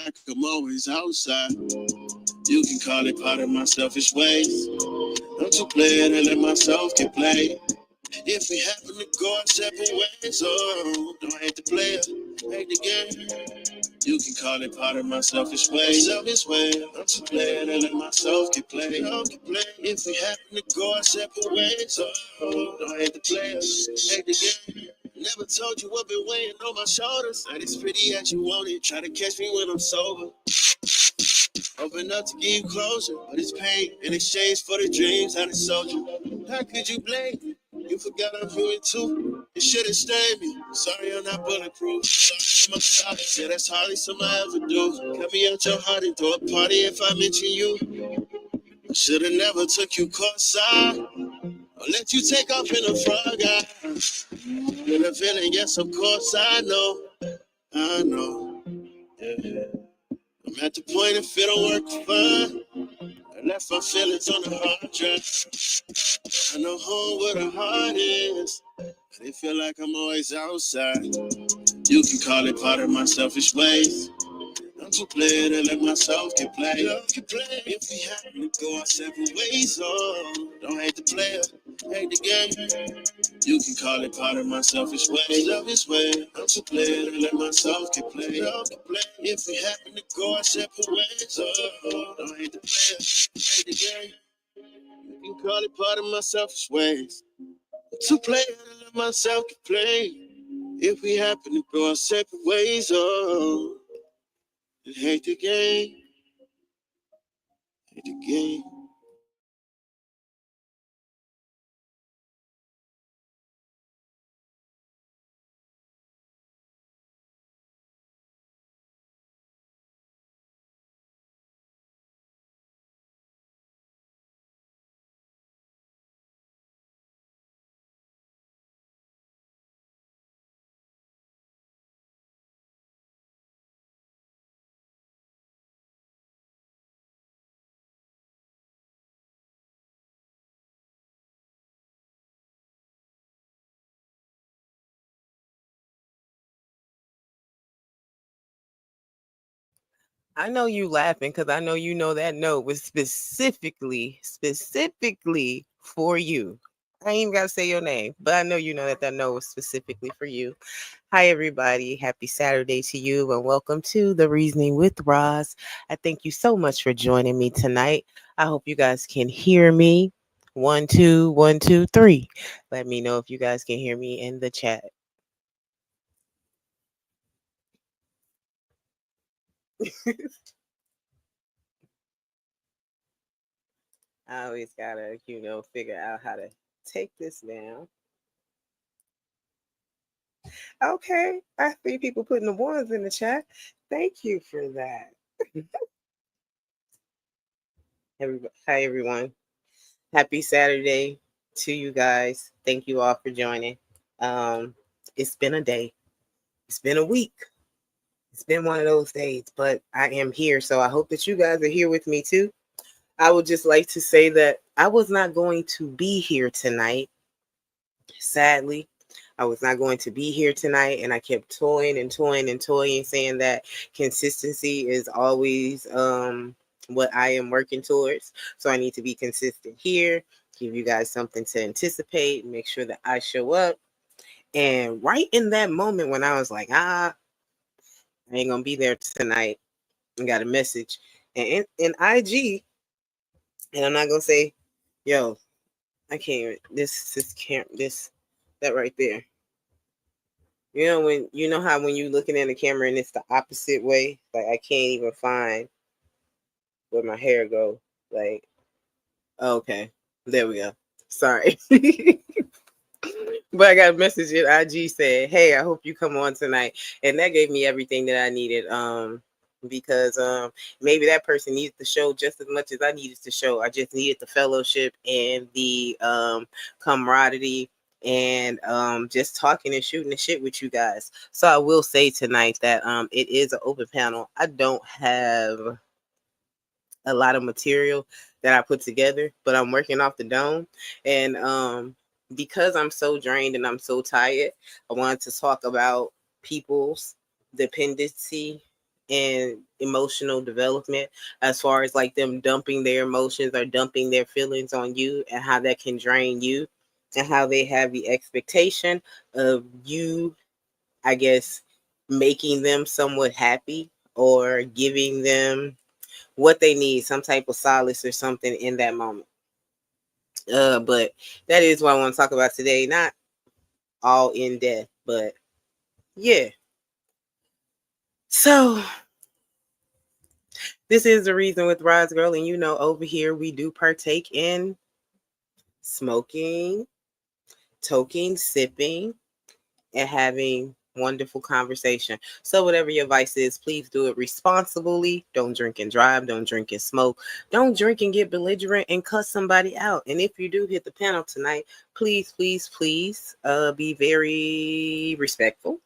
like I'm always outside. You can call it part of my selfish ways. I'm too player to let myself get played. If we happen to go our separate ways, oh, don't hate the player, hate the game. You can call it part of my selfish ways. Selfish way. I'm too player to let myself get played. If we happen to go our separate ways, oh, don't hate the player, hate the game. Never told you what been weighing on my shoulders. Not as pretty as you want it. Try to catch me when I'm sober. Open up to give you closure, but it's pain in exchange for the dreams I done sold you. How could you blame me? You forgot I'm human too. You shouldn't stain me. Sorry I'm not bulletproof. Sorry I'm a solid. Yeah, that's hardly something I ever do. Cut me out your heart and throw a party if I mention you. I should've never took you courtside. Or let you take off in a frog eye. With a feeling, yes, of course I know. I know. Yeah. I'm at the point if it don't work fine. I left my feelings on the hard drive. I know home where the heart is. But it feel like I'm always outside. You can call it part of my selfish ways. I'm too player to let myself get played. If we happen to go our separate ways, oh, don't hate the player, hate the game. You can call it part of my selfish ways. I'm too player to let myself get played. If we happen to go our separate ways, oh, don't hate the player, hate the game. You can call it part of my selfish ways. I'm too player to let myself get played. If we happen to go our separate ways, oh, hate the game, hate the game. I know you laughing because I know you know that note was specifically for you. I ain't even got to say your name, but I know you know that that note was specifically for you. Hi, everybody. Happy Saturday to you, and welcome to The Reasoning with Roz. I thank you so much for joining me tonight. I hope you guys can hear me. 1 2 1 2 3. Let me know if you guys can hear me in the chat. I always gotta, figure out how to take this down. Okay, I see people putting the ones in the chat. Thank you for that. Hi, everyone. Happy Saturday to you guys. Thank you all for joining. Um, it's been a day. It's been a week. It's been one of those days, but I am here. So I hope that you guys are here with me too. I would just like to say that I was not going to be here tonight. Sadly, I was not going to be here tonight, and I kept toying, saying that consistency is always what I am working towards. So I need to be consistent here, give you guys something to anticipate, make sure that I show up. And right in that moment when I was like, I ain't gonna be there tonight, I got a message and in IG, and I'm not gonna say, yo, I can't. This can't. This that right there. You know when you know how when you looking in the camera and it's the opposite way, like I can't even find where my hair go. Like, okay, there we go. Sorry, but I got a message at IG said, "Hey, I hope you come on tonight," and that gave me everything that I needed. Because maybe that person needed the show just as much as I needed to show. I just needed the fellowship and the camaraderie and just talking and shooting the shit with you guys. So I will say tonight that it is an open panel. I don't have a lot of material that I put together, but I'm working off the dome. And because I'm so drained and I'm so tired, I wanted to talk about people's dependency and emotional development, as far as like them dumping their emotions or dumping their feelings on you, and how that can drain you, and how they have the expectation of you, I guess, making them somewhat happy or giving them what they need, some type of solace or something in that moment. But that is what I want to talk about today. Not all in depth, but yeah. So this is the reason with Rise Girl, and over here we do partake in smoking, toking, sipping, and having wonderful conversation. So whatever your vice is, please do it responsibly. Don't drink and drive. Don't drink and smoke. Don't drink and get belligerent and cuss somebody out. And if you do hit the panel tonight, please, please, please be very respectful.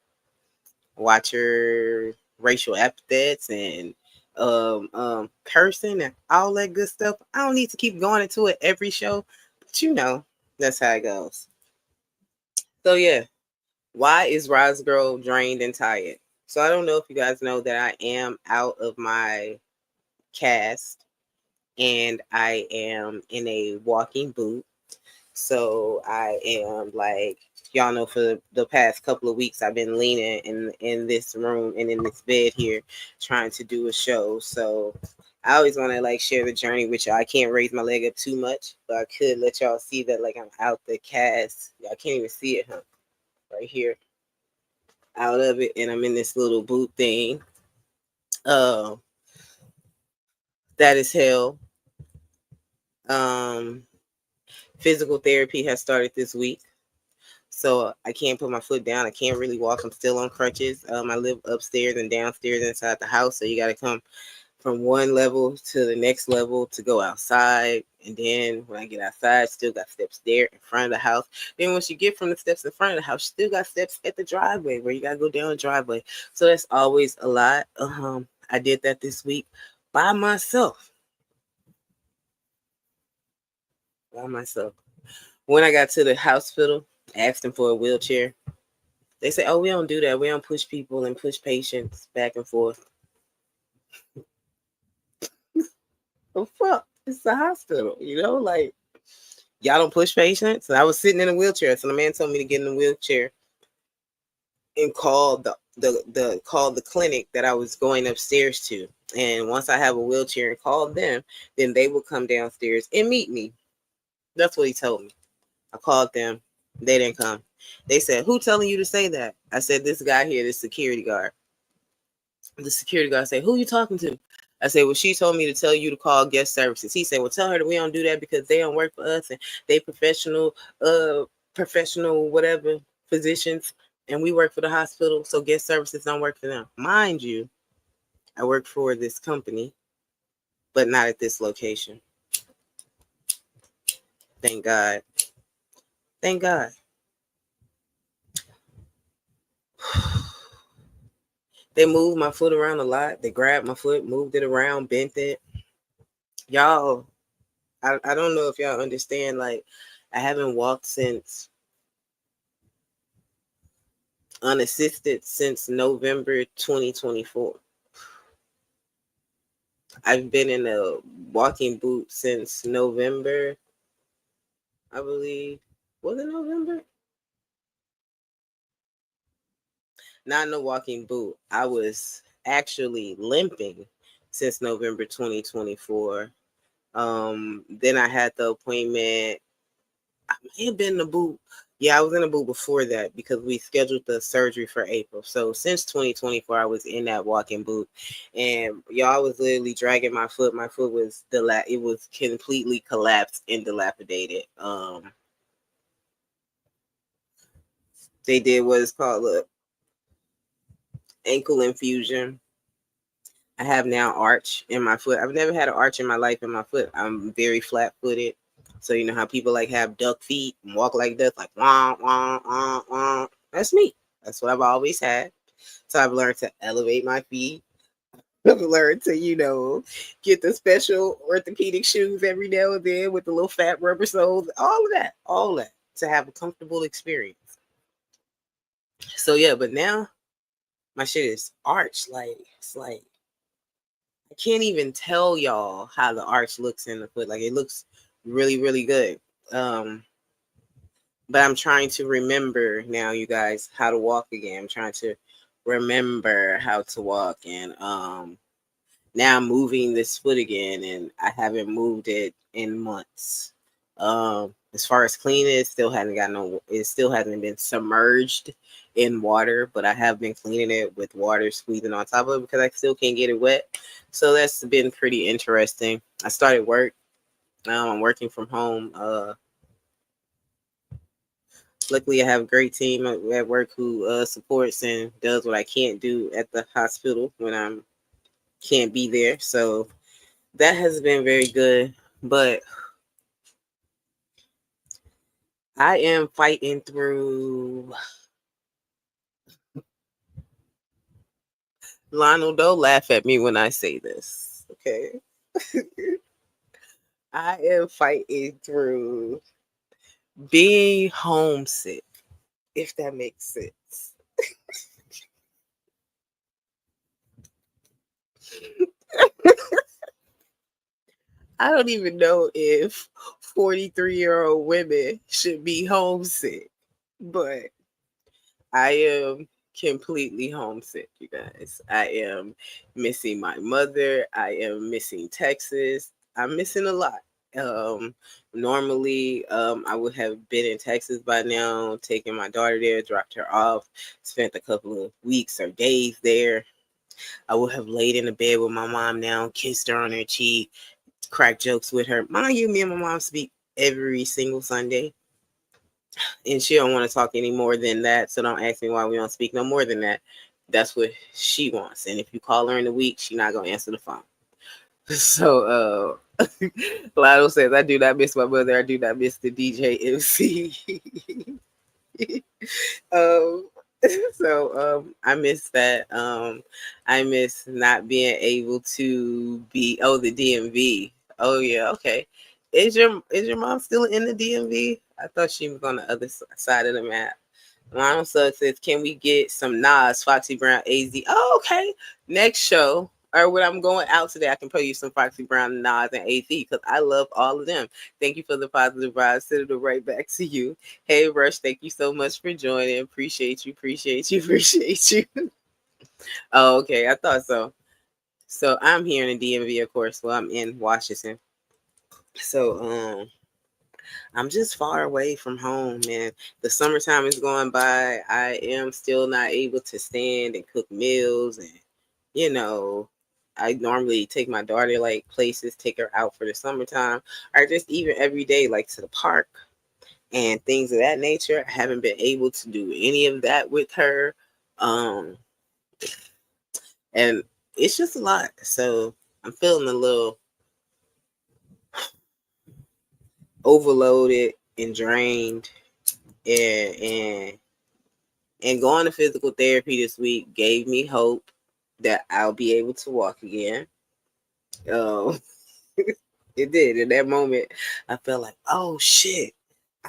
Watch your racial epithets and cursing and all that good stuff. I don't need to keep going into it every show, but that's how it goes. So yeah, why is Rise Girl drained and tired? So I don't know if you guys know that I am out of my cast and I am in a walking boot. So I am like, y'all know, for the past couple of weeks, I've been leaning in this room and in this bed here trying to do a show. So I always want to like share the journey with y'all. I can't raise my leg up too much, but I could let y'all see that like I'm out the cast. Y'all can't even see it, huh? Right here. Out of it, and I'm in this little boot thing. That is hell. Physical therapy has started this week, so I can't put my foot down. I can't really walk. I'm still on crutches. I live upstairs and downstairs inside the house, so you got to come from one level to the next level to go outside. And then when I get outside, still got steps there in front of the house. Then once you get from the steps in front of the house, still got steps at the driveway where you got to go down the driveway. So that's always a lot. I did that this week by myself. When I got to the hospital, asked them for a wheelchair. They say, "Oh, we don't do that. We don't push people and push patients back and forth." Oh, fuck. It's the hospital, like, y'all don't push patients. And I was sitting in a wheelchair, so the man told me to get in the wheelchair and call the clinic that I was going upstairs to. And once I have a wheelchair and called them, then they will come downstairs and meet me. That's what he told me. I called them. They didn't come. They said, "Who telling you to say that?" I said, "This guy here, this security guard." The security guard said, "Who you talking to?" I said, "Well, she told me to tell you to call guest services." He said, "Well, tell her that we don't do that because they don't work for us and they professional whatever physicians, and we work for the hospital, so guest services don't work for them." Mind you, I work for this company, but not at this location. Thank God. Thank God. They moved my foot around a lot. They grabbed my foot, moved it around, bent it. Y'all, I don't know if y'all understand, like, I haven't walked unassisted since November 2024. I've been in a walking boot since November, I believe. Was it November? Not in a walking boot. I was actually limping since November 2024. Then I had the appointment. I may have been in the boot. Yeah, I was in the boot before that because we scheduled the surgery for April. So since 2024, I was in that walking boot, and y'all, was literally dragging my foot. My foot was it was completely collapsed and dilapidated. They did what is called a ankle infusion. I have now arch in my foot. I've never had an arch in my life in my foot. I'm very flat footed. So you know how people like have duck feet and walk like this, like wah, wah, wah, wah. That's me. That's what I've always had. So I've learned to elevate my feet. I've learned to, get the special orthopedic shoes every now and then with the little fat rubber soles. All that to have a comfortable experience. So yeah, but now my shit is arched. Like, it's like I can't even tell y'all how the arch looks in the foot. Like, it looks really, really good. But I'm trying to remember now, you guys, how to walk again. I'm trying to remember how to walk, and now I'm moving this foot again, and I haven't moved it in months. As far as cleaning, it still hasn't been submerged in water, but I have been cleaning it with water squeezing on top of it because I still can't get it wet. So that's been pretty interesting. I started work. I'm working from home. Luckily, I have a great team at work who supports and does what I can't do at the hospital when I can't be there. So that has been very good. But I am fighting through. Lionel, don't laugh at me when I say this, okay? I am fighting through being homesick, if that makes sense. I don't even know if 43-year-old women should be homesick, but I am completely homesick, you guys. I am missing my mother. I am missing Texas. I'm missing a lot. Normally, I would have been in Texas by now, taking my daughter there, dropped her off, spent a couple of weeks or days there. I would have laid in the bed with my mom now, kissed her on her cheek, crack jokes with her. Mind you, me and my mom speak every single Sunday, and she don't want to talk any more than that. So don't ask me why we don't speak no more than that. That's what she wants. And if you call her in the week, she's not gonna answer the phone. So Lotto says, I do not miss my mother. I do not miss the DJ MC. I miss that. I miss not being able to be the DMV. Oh yeah, okay. Is your mom still in the DMV? I thought she was on the other side of the map. Lionel Suggs says, can we get some Nas, Foxy Brown, AZ? Oh, okay. Next show, or when I'm going out today, I can play you some Foxy Brown, Nas, and AZ because I love all of them. Thank you for the positive vibes. Send it right back to you. Hey, Rush, thank you so much for joining. Appreciate you. Oh, okay. I thought so. So I'm here in the DMV, of course. Well, I'm in Washington. So, I'm just far away from home, man. The summertime is going by. I am still not able to stand and cook meals. And, I normally take my daughter like places, take her out for the summertime, or just even every day, like to the park and things of that nature. I haven't been able to do any of that with her. And it's just a lot. So I'm feeling a little overloaded and drained, and going to physical therapy this week gave me hope that I'll be able to walk again. It did. In that moment, I felt like, oh shit,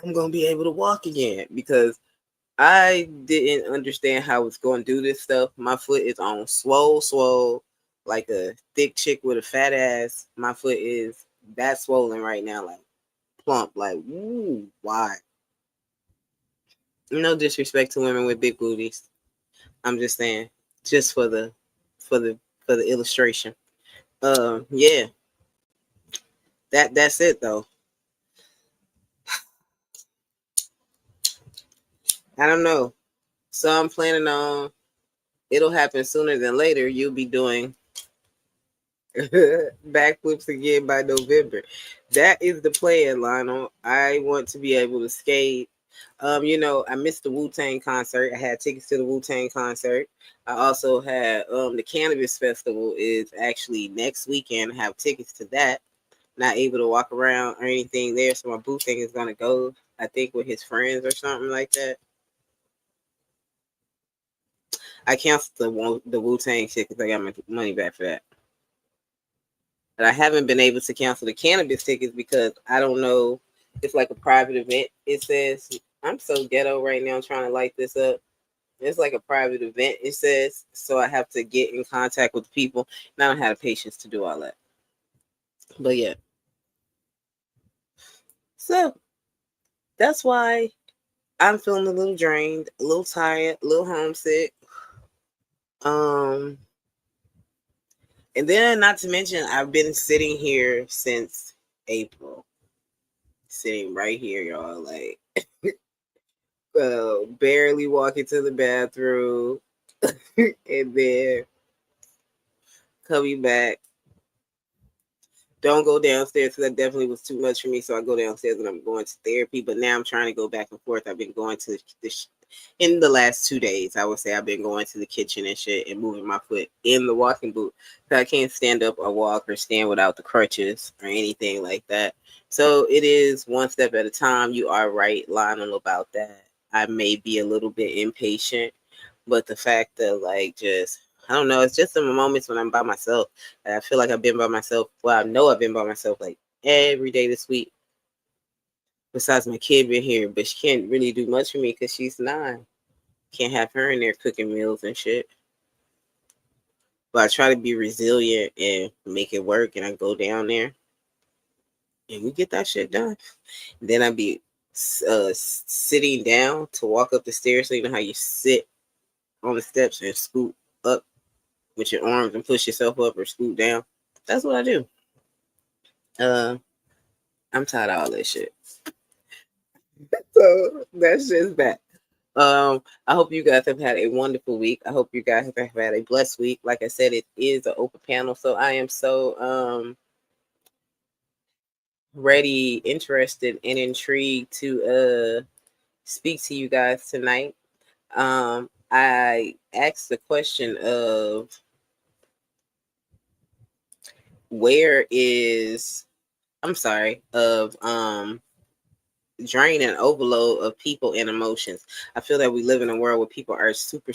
I'm gonna be able to walk again, because I didn't understand how I was going to do this stuff. My foot is on swole, like a thick chick with a fat ass. My foot is that swollen right now, like plump, like, ooh, why? No disrespect to women with big booties. I'm just saying, just for the illustration. Yeah. That's it though. I don't know. So I'm planning on, it'll happen sooner than later. You'll be doing backflips again by November. That is the plan, Lionel. I want to be able to skate. I missed the Wu-Tang concert. I had tickets to the Wu-Tang concert. I also had the Cannabis Festival is actually next weekend. I have tickets to that. Not able to walk around or anything there, so my boo thing is gonna go, I think, with his friends or something like that. I canceled the Wu-Tang tickets. I got my money back for that. But I haven't been able to cancel the cannabis tickets because I don't know. It's like a private event. It says, I'm so ghetto right now trying to light this up. It's like a private event, it says. So I have to get in contact with people. And I don't have the patience to do all that. But yeah. So that's why I'm feeling a little drained, a little tired, a little homesick. Um, and then not to mention, I've been sitting here since April, sitting right here, y'all, like barely walking to the bathroom, and then coming back. Don't go downstairs because that definitely was too much for me. So I go downstairs and I'm going to therapy. But now I'm trying to go back and forth. I've been going to in the last 2 days. I would say I've been going to the kitchen and shit and moving my foot in the walking boot. So I can't stand up or walk or stand without the crutches or anything like that. So it is one step at a time. You are right, Lionel, about that. I may be a little bit impatient, but the fact that like just I don't know, it's just some moments when I'm by myself. And I feel like I've been by myself. Well, I know I've been by myself like every day this week. Besides my kid being here, but she can't really do much for me because she's 9. Can't have her in there cooking meals and shit. But I try to be resilient and make it work, and I go down there and we get that shit done. And then I be sitting down to walk up the stairs. So you know how you sit on the steps and scoot up with your arms and push yourself up or scoot down. That's what I do. I'm tired of all this shit. So that's just that. I hope you guys have had a wonderful week. I hope you guys have had a blessed week. Like I said, it is an open panel, so I am so ready, interested, and intrigued to speak to you guys tonight. I asked the question of drain and overload of people and emotions. I feel that we live in a world where people are super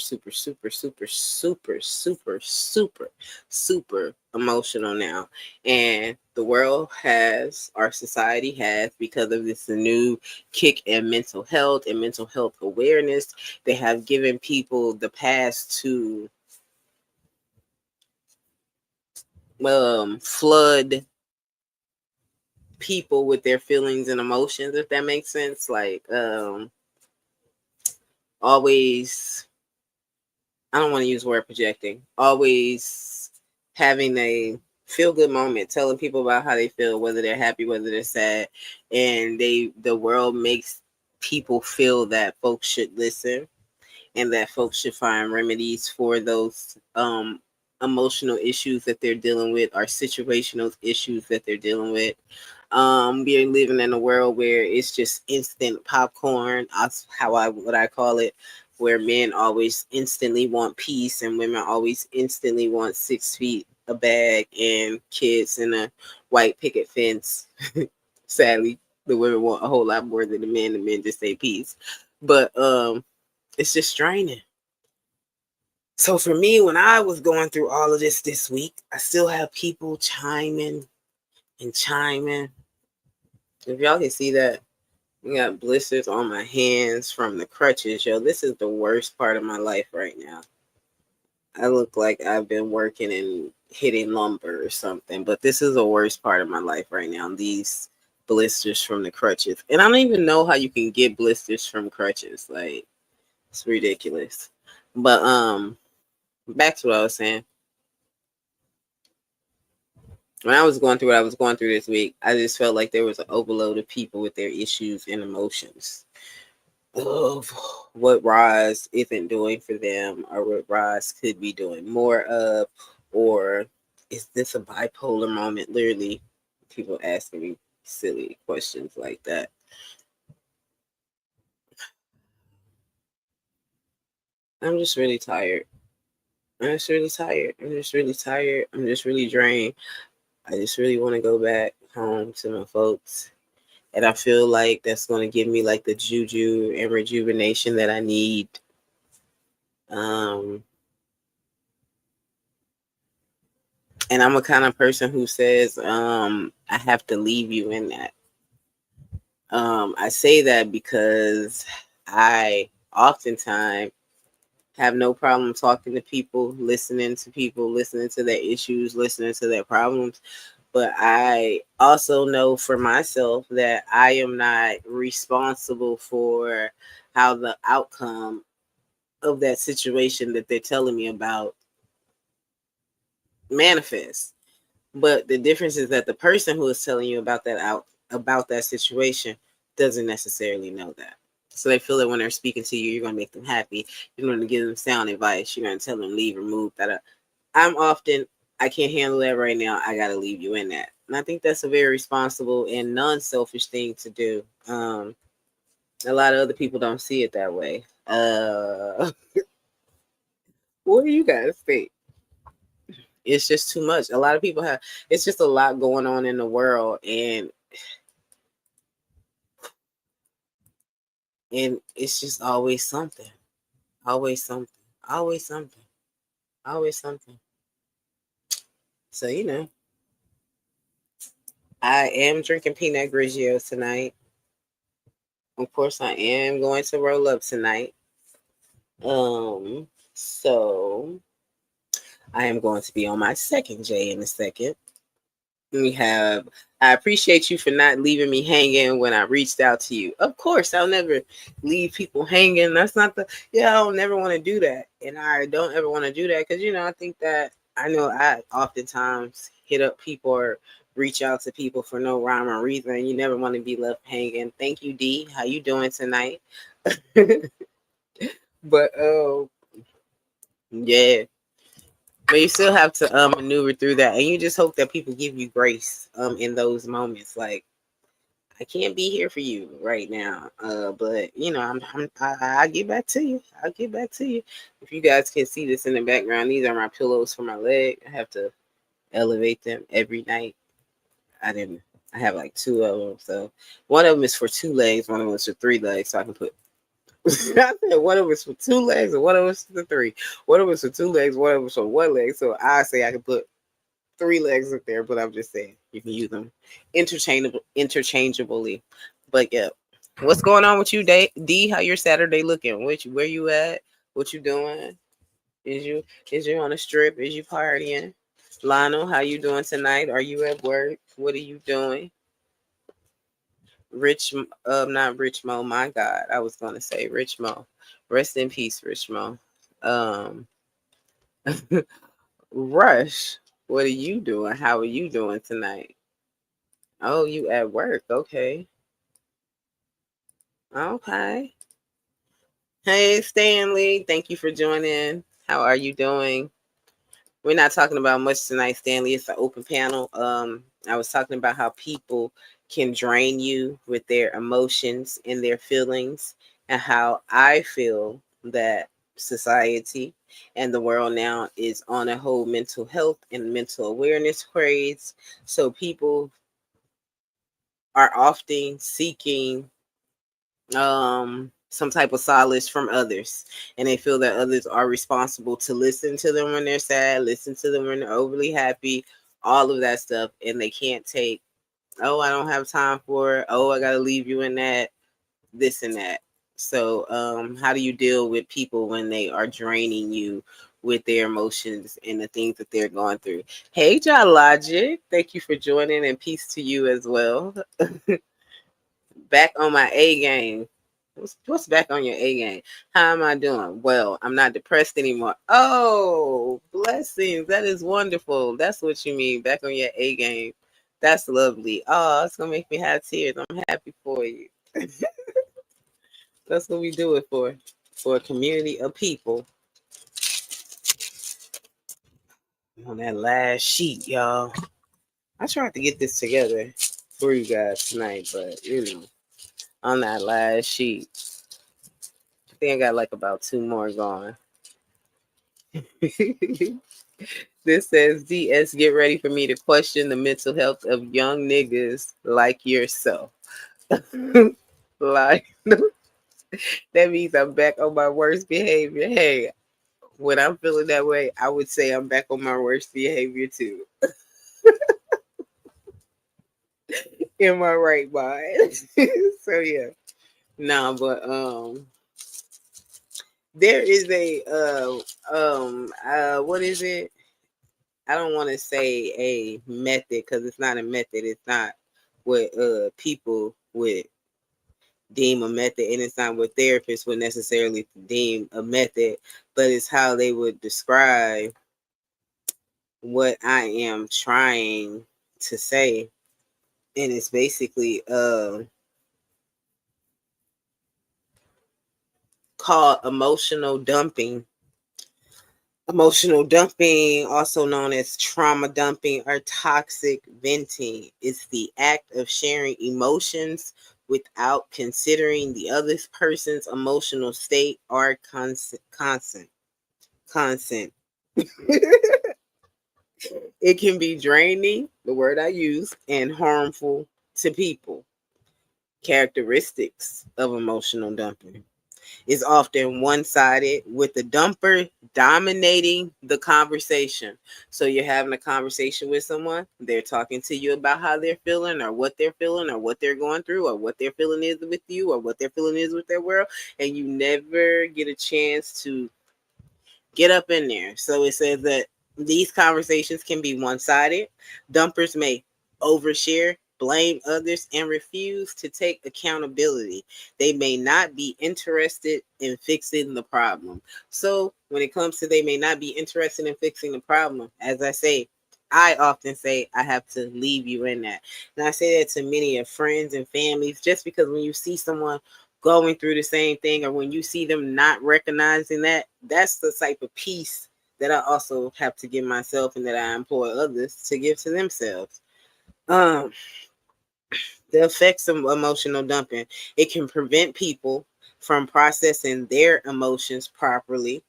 emotional now. And the world has, our society has, because of this new kick in mental health and mental health awareness, they have given people the pass to flood people with their feelings and emotions, if that makes sense. Like always, I don't want to use word projecting, always having a feel good moment, telling people about how they feel, whether they're happy, whether they're sad, and the world makes people feel that folks should listen and that folks should find remedies for those emotional issues that they're dealing with, or situational issues that they're dealing with. We're living in a world where it's just instant popcorn. That's what I call it, where men always instantly want peace and women always instantly want 6 feet, a bag, and kids in a white picket fence. Sadly, the women want a whole lot more than the men. The men just say peace, but it's just draining. So for me, when I was going through all of this week, I still have people chiming and chiming. If y'all can see that, I got blisters on my hands from the crutches. Yo, this is the worst part of my life right now. I look like I've been working and hitting lumber or something, but this is the worst part of my life right now. These blisters from the crutches. And I don't even know how you can get blisters from crutches. Like, it's ridiculous. But back to what I was saying. When I was going through what I was going through this week, I just felt like there was an overload of people with their issues and emotions of what Roz isn't doing for them, or what Roz could be doing more of, or is this a bipolar moment? Literally, people asking me silly questions like that. I'm just really tired. I'm just really tired. I'm just really tired. I'm just really drained. I just really want to go back home to my folks. And I feel like that's going to give me like the juju and rejuvenation that I need. And I'm a kind of person who says, I have to leave you in that. I say that because I oftentimes Have no problem talking to people, listening to their issues, listening to their problems. But I also know for myself that I am not responsible for how the outcome of that situation that they're telling me about manifests. But the difference is that the person who is telling you about that situation doesn't necessarily know that. So they feel that when they're speaking to you, you're going to make them happy. You're going to give them sound advice. You're going to tell them leave or move. That I'm often, I can't handle that right now. I got to leave you in that. And I think that's a very responsible and non-selfish thing to do. A lot of other people don't see it that way. What do you guys think? It's just too much. A lot of people have, it's just a lot going on in the world, and it's just always something, always something, always something, always something. So, I am drinking Pinot Grigio tonight. Of course, I am going to roll up tonight. So I am going to be on my second J in a second. I appreciate you for not leaving me hanging when I reached out to you. Of course, I'll never leave people hanging. That's not I don't never want to do that. And I don't ever want to do that because, I think that I oftentimes hit up people or reach out to people for no rhyme or reason. You never want to be left hanging. Thank you, D. How you doing tonight? But, yeah. But you still have to maneuver through that, and you just hope that people give you grace in those moments. Like, I can't be here for you right now, but I get back to you. I'll get back to you. If you guys can see this in the background, these are my pillows for my leg. I have to elevate them every night. I have like two of them, so one of them is for two legs, one of them is for three legs, so I can put. I said one of us for two legs and one of us for three. One of us for two legs, one of us for one leg. So I say I can put three legs up there, but I'm just saying you can use them interchangeably. But yeah, what's going on with you, D? How your Saturday looking? Where you at? What you doing? Is you on a strip? Is you partying? Lionel, how you doing tonight? Are you at work? What are you doing? Not Rich Mo. My God, I was gonna say Rich Mo. Rest in peace, Rich Mo. Rush, what are you doing? How are you doing tonight? Oh, you at work? Okay, okay. Hey, Stanley, thank you for joining. How are you doing? We're not talking about much tonight, Stanley. It's an open panel. I was talking about how people can drain you with their emotions and their feelings, and how I feel that society and the world now is on a whole mental health and mental awareness craze. So people are often seeking some type of solace from others, and they feel that others are responsible to listen to them when they're sad, listen to them when they're overly happy, all of that stuff, and they can't take, oh, I don't have time for it, oh, I gotta leave you in that, this and that. So how do you deal with people when they are draining you with their emotions and the things that they're going through? Hey, John Logic, thank you for joining, and peace to you as well. Back on my A game. What's back on your A game? How am I doing? Well, I'm not depressed anymore. Oh, blessings. That is wonderful. That's what you mean. Back on your A game. That's lovely. Oh, it's going to make me have tears. I'm happy for you. That's what we do it for a community of people. On that last sheet, y'all. I tried to get this together for you guys tonight, but on that last sheet, I think I got like about two more going. This says, DS, get ready for me to question the mental health of young niggas like yourself. Like, that means I'm back on my worst behavior. Hey, when I'm feeling that way, I would say I'm back on my worst behavior too. In my right mind. So yeah. Nah, but there is a what is it? I don't want to say a method because it's not a method. It's not what people would deem a method, and it's not what therapists would necessarily deem a method, but it's how they would describe what I am trying to say. And it's basically called emotional dumping. Emotional dumping, also known as trauma dumping or toxic venting, is the act of sharing emotions without considering the other person's emotional state or consent. It can be draining, the word I use, and harmful to people. Characteristics of emotional dumping is often one-sided, with the dumper dominating the conversation. So you're having a conversation with someone, they're talking to you about how they're feeling or what they're feeling or what they're going through or what their feeling is with you or what their feeling is with their world, and you never get a chance to get up in there. So it says that these conversations can be one-sided. Dumpers may overshare, blame others, and refuse to take accountability. They may not be interested in fixing the problem. So when it comes to they may not be interested in fixing the problem, as I often say, I have to leave you in that. And I say that to many of friends and families, just because when you see someone going through the same thing, or when you see them not recognizing that, that's the type of peace that I also have to give myself and that I employ others to give to themselves. The effects of emotional dumping: it can prevent people from processing their emotions properly,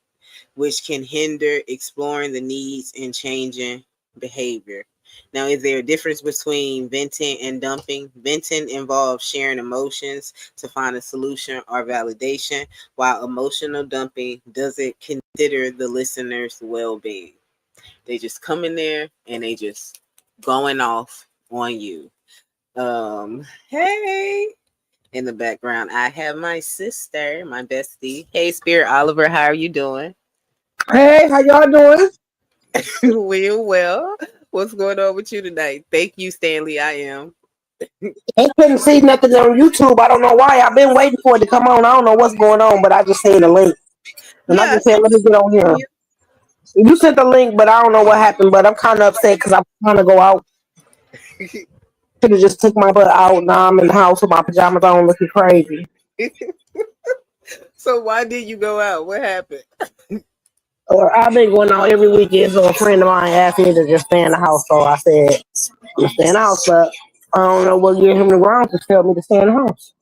which can hinder exploring the needs and changing behavior. Now, is there a difference between venting and dumping? Venting involves sharing emotions to find a solution or validation, while emotional dumping doesn't consider the listener's well-being. They just come in there and they just going off on you. Hey, in the background, I have my sister, my bestie. Hey, Spirit Oliver, how are you doing? Hey, how y'all doing? Well. What's going on with you tonight? Thank you, Stanley. I am. I couldn't see nothing on YouTube. I don't know why. I've been waiting for it to come on. I don't know what's going on, but I just seen the link. And I Yeah, I just said, sent let me get on here. you. You sent the link, but I don't know what happened. But I'm kind of upset because I'm trying to go out. Should have just took my butt out. Now I'm in the house with my pajamas on looking crazy. So why did you go out? What happened? I've been going out every weekend, so a friend of mine asked me to just stay in the house. So I said, I'm staying in the house, but I don't know what gave him the ground to tell me to stay in the house.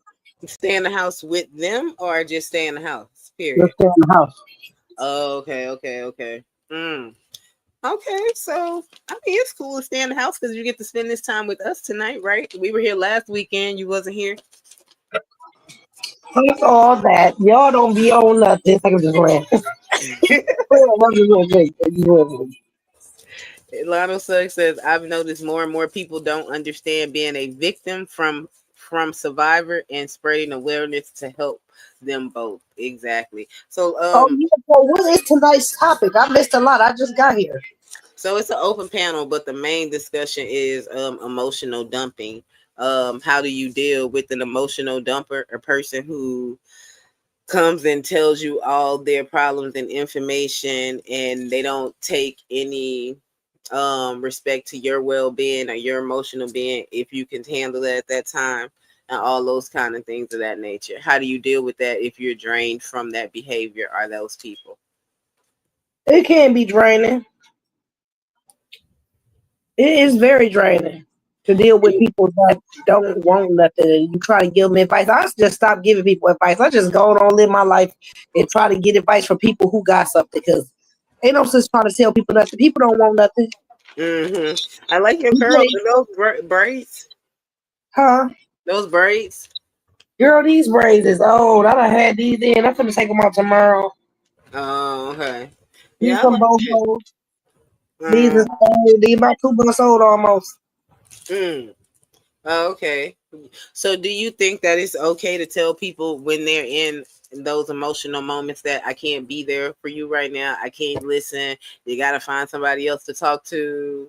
Stay in the house with them or just stay in the house? Just Period. stay in the house. Oh, okay. Okay, so I mean it's cool to stay in the house because you get to spend this time with us tonight, right? We were here last weekend. You wasn't here. It's all that. Y'all don't be on nothing. I can just ran. Lionel Suggs says, I've noticed more and more people don't understand being a victim from survivor and spreading awareness to help them both. Exactly. So Oh yeah. So what is tonight's topic? I missed a lot. I just got here. so it's an open panel, but the main discussion is emotional dumping. How do you deal with an emotional dumper, a person who comes and tells you all their problems and information and they don't take any respect to your well-being or your emotional being, if you can handle that at that time, and all those kind of things of that nature. How do you deal with that if you're drained from that behavior or those people? It can be draining. It is very draining to deal with people that don't want nothing and you try to give them advice. I just stop giving people advice. I just go on live my life and try to get advice from people who got something because ain't no sense trying to tell people nothing. People don't want nothing. I like your curls. Are those braids? Huh? Those braids? Girl, these braids is old. I done had these in. I'm finna take them out tomorrow. Oh, okay. These Yeah, I some like it. bofos. These Um, is old. These about 2 months old almost. mm. Oh, okay. So do you think that it's okay to tell people when they're in those emotional moments that I can't be there for you right now? I can't listen. You got to find somebody else to talk to.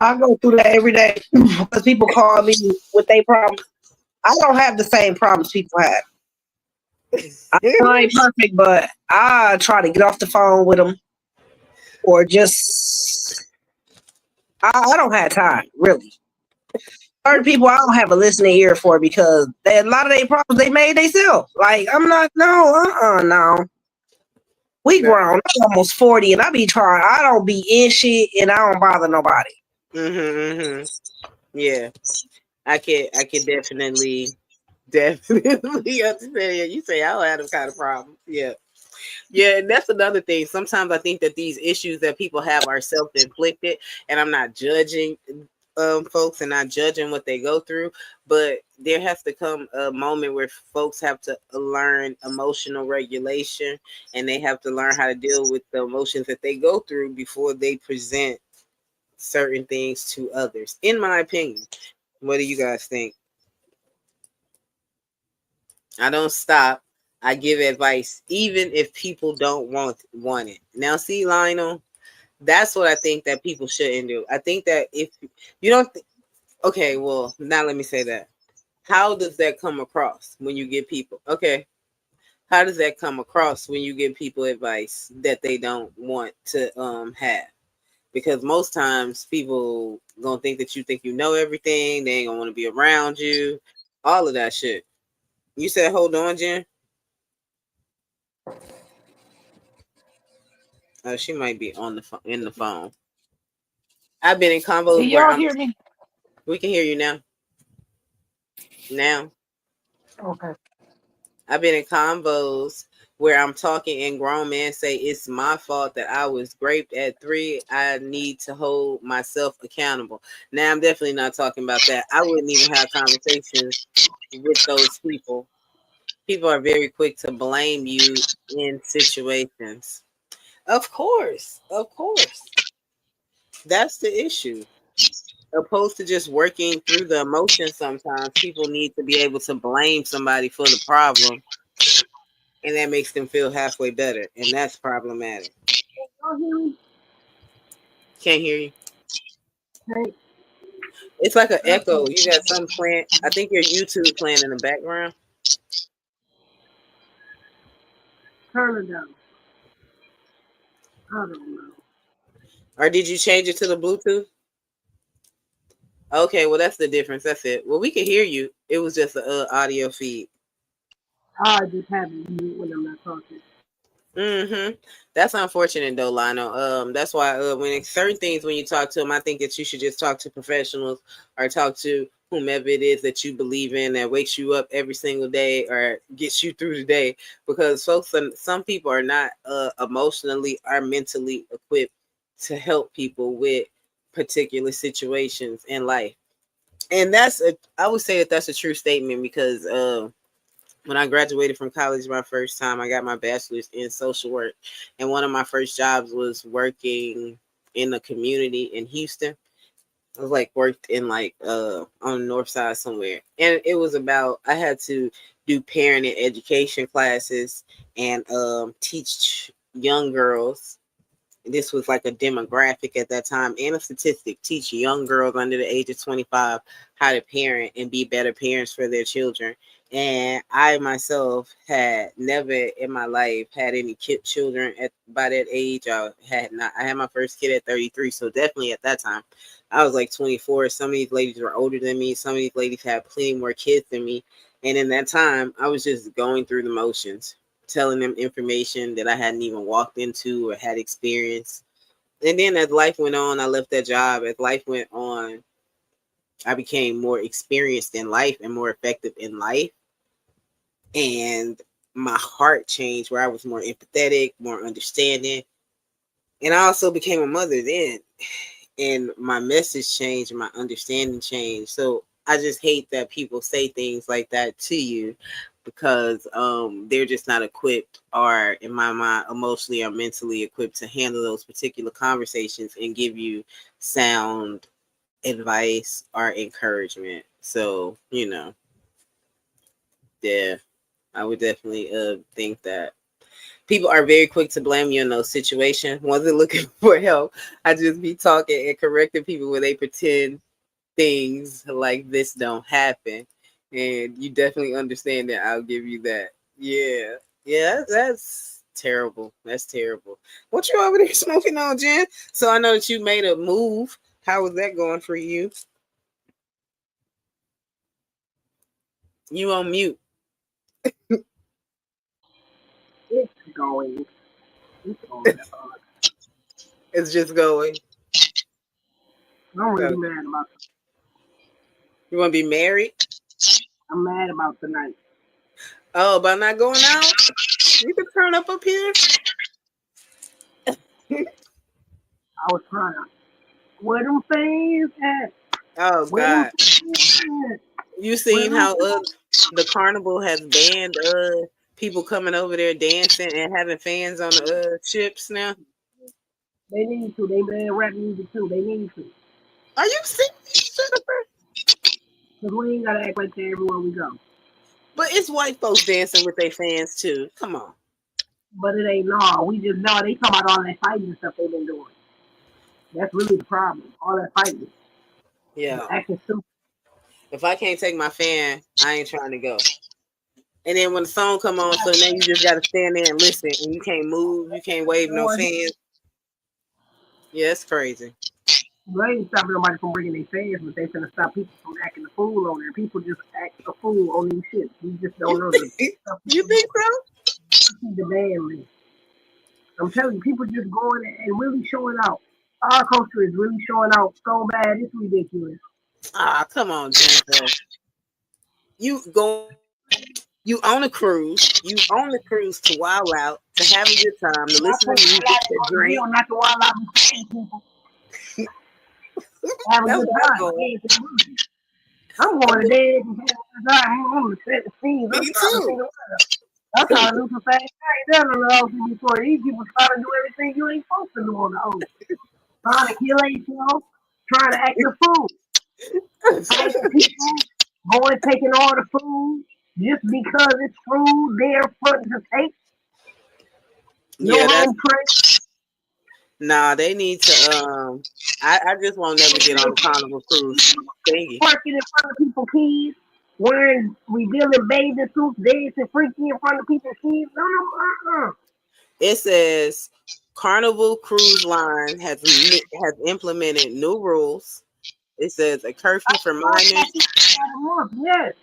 I go through that every day because people call me with their problems. I don't have the same problems people have. I ain't perfect, but I try to get off the phone with them or just I don't have time really. Certain people I don't have a listening ear for because a lot of their problems they made themselves. Like I'm not no. We Right. grown. I'm almost 40 and I be trying. I don't be in shit and I don't bother nobody. Yeah, I can definitely understand. You say I don't have them kind of problems. Yeah. Yeah, and that's another thing. Sometimes I think that these issues that people have are self-inflicted, and I'm not judging folks and not judging what they go through, but there has to come a moment where folks have to learn emotional regulation, and they have to learn how to deal with the emotions that they go through before they present certain things to others. In my opinion, what do you guys think? I don't stop. I give advice, even if people don't want it. Now, see, Lionel, that's what I think that people shouldn't do. I think that if you don't, okay, well, now let me say that. How does that come across when you give people? Okay, how does that come across when you give people advice that they don't want to have? Because most times people gonna think that you think you know everything. They ain't gonna want to be around you. All of that shit. You said, hold on, Jen. She might be on the in the phone. I've been in Can combos where y'all I'm. hear me? We can hear you now. Now Okay. I've been in combos where I'm talking and grown men say it's my fault that I was raped at 3. I need to hold myself accountable. Now I'm definitely not talking about that. I wouldn't even have conversations with those people. People are very quick to blame you in situations. Of course. That's the issue. Opposed to just working through the emotions, sometimes people need to be able to blame somebody for the problem, and that makes them feel halfway better, and that's problematic. Y'all hear me? Can't hear you. Hey, It's like an echo. You got some playing. I think your YouTube playing in the background. turn it down. I don't know. Or did you change it to the Bluetooth? Okay, well that's the difference. That's it. Well, we can hear you. It was just a audio feed. I just have it mute when I'm not talking. That's unfortunate though, Lionel. That's why when it's certain things when you talk to them, I think that you should just talk to professionals or talk to whomever it is that you believe in that wakes you up every single day or gets you through the day. Because folks, some people are not emotionally or mentally equipped to help people with particular situations in life, and I would say that that's a true statement because when I graduated from college my first time, I got my bachelor's in social work. And one of my first jobs was working in the community in Houston. I was like worked in like on the north side somewhere. And it was about I had to do parent and education classes and teach young girls. This was like a demographic at that time and a statistic, teach young girls under the age of 25 how to parent and be better parents for their children. And I myself had never in my life had any children at by that age. I had my first kid at 33, so definitely at that time I was like 24. Some of these ladies were older than me. Some of these ladies had plenty more kids than me. And in that time, I was just going through the motions, telling them information that I hadn't even walked into or had experienced. And then as life went on, I left that job. As life went on, I became more experienced in life and more effective in life. And my heart changed where I was more empathetic, more understanding. And I also became a mother then. And my message changed and my understanding changed. So I just hate that people say things like that to you because they're just not equipped or in my mind emotionally or mentally equipped to handle those particular conversations and give you sound advice or encouragement. So, yeah, I would definitely think that people are very quick to blame you in those situations. Once they're looking for help, I just be talking and correcting people when they pretend things like this don't happen. And you definitely understand that. I'll give you that. Yeah. Yeah, that's terrible. That's terrible. What you over there smoking on, Jen? So I know that you made a move. How was that going for you? You on mute. It's going. It's going. That's all. It's just going. I'm really So, mad about. you want to be married? I'm mad about tonight. Oh, about not going out? You can turn up here. I was trying to. Where them fans at? Oh Where them God. fans at? You Where seen them? how the carnival has banned people coming over there dancing and having fans on the ships now? They need to. They ban rap music too. They need to. Are you serious, Jennifer? Cause we ain't gotta act like that everywhere we go. But it's white folks dancing with their fans too. Come on. But it ain't no. We just know they talk about all that fighting and stuff they've been doing. That's really the problem. All that fighting. Yeah. Acting stupid. If I can't take my fan, I ain't trying to go. And then when the song come on, so now you just gotta stand there and listen, and you can't move, you can't wave no fans. Yeah, it's crazy. They ain't stopping nobody from bringing their fans, but they finna stop people from acting the fool on there. People just act a fool on these shit. We just don't know the stuff. You think so? The band list. I'm telling you, people just going and really showing out. Our culture is really showing out so bad, it's ridiculous. Ah, come on, Jennifer. You go. You own a cruise. You own a cruise to wild out, to have a good time, to listen to music, to drink. Real, not the wild out and people. Have a That's good what I'm time. going. I'm going to dance and have a good time. I'm going to set the scene. I'm Me trying to see too. the weather. I'm trying to do some things I ain't done on the ocean before. These people trying to do everything you ain't supposed to do on the ocean. Trying to kill yourself, trying to act the fool. Fighting people, going taking all the food just because it's food there for to take. No Yeah, that's home training. nah. They need to. I just won't never get on the Carnival cruise thingy. Twerking in front of people's kids, wearing revealing bathing suits, dancing freaky in front of people's kids. No. It says Carnival Cruise Line has implemented new rules. It says a curfew for minors, Yes.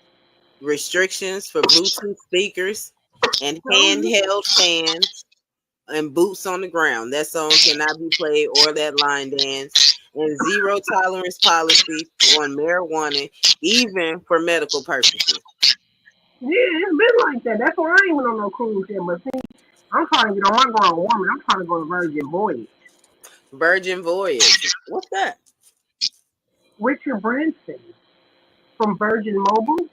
restrictions for Bluetooth speakers, and handheld fans and boots on the ground. That song cannot be played or that line dance. And zero tolerance policy on marijuana, even for medical purposes. Yeah, it's been like that. That's why I ain't went on no cruise yet. But see, I'm trying to get on my grown woman. I'm trying to go to Virgin Voyage. Virgin Voyage. What's that? Richard Branson from Virgin Mobile.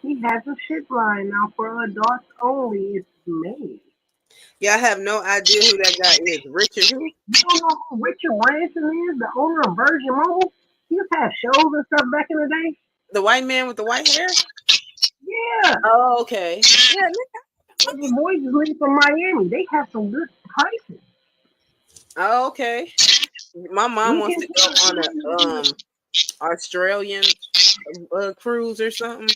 He has a ship line now for adults only. It's made. Y'all have no idea who that guy is. Richard who? You don't know who Richard Branson is, the owner of Virgin Mobile? He used to have shows and stuff back in the day. The white man with the white hair? Yeah. Oh, okay. Yeah. The boys is living from Miami. They have some good prices. Oh, okay. My mom You wants can to go on a Australian cruise or something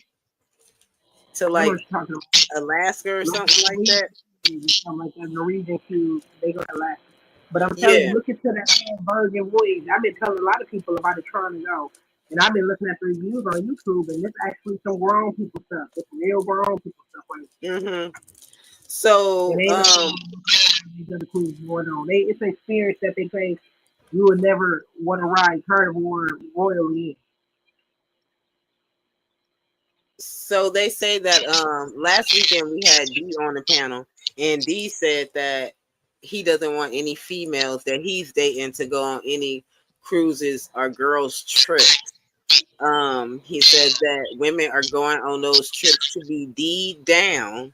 to like talking Alaska or something like that. something like that. Norwegian cruise, they go to Alaska. But I'm telling Yeah. you, look into that Virgin Voyage. I've been telling a lot of people about it trying to go. And I've been looking at the reviews on YouTube, and it's actually some grown people stuff. It's real grown people stuff. Mm-hmm. So, And these other cruises going on. It's an experience that they say you would never want to ride Carnival or Royally in. so they say that last weekend we had D on the panel, and D said that he doesn't want any females that he's dating to go on any cruises or girls trips. He says that women are going on those trips to be D'd down,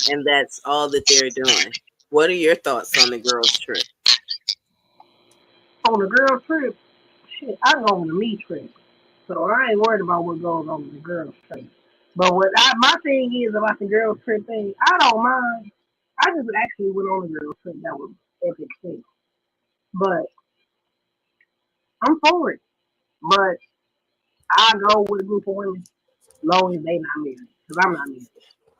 and that's all that they're doing. What are your thoughts on the girls trip? On a girl trip, shit, I go on the me trip. So I ain't worried about what goes on with the girls trip. But my thing is about the girls trip thing, I don't mind. I just actually went on a girls trip that was epic thing. But I'm for it. But I go with a group of women long as they not married. Because I'm not married.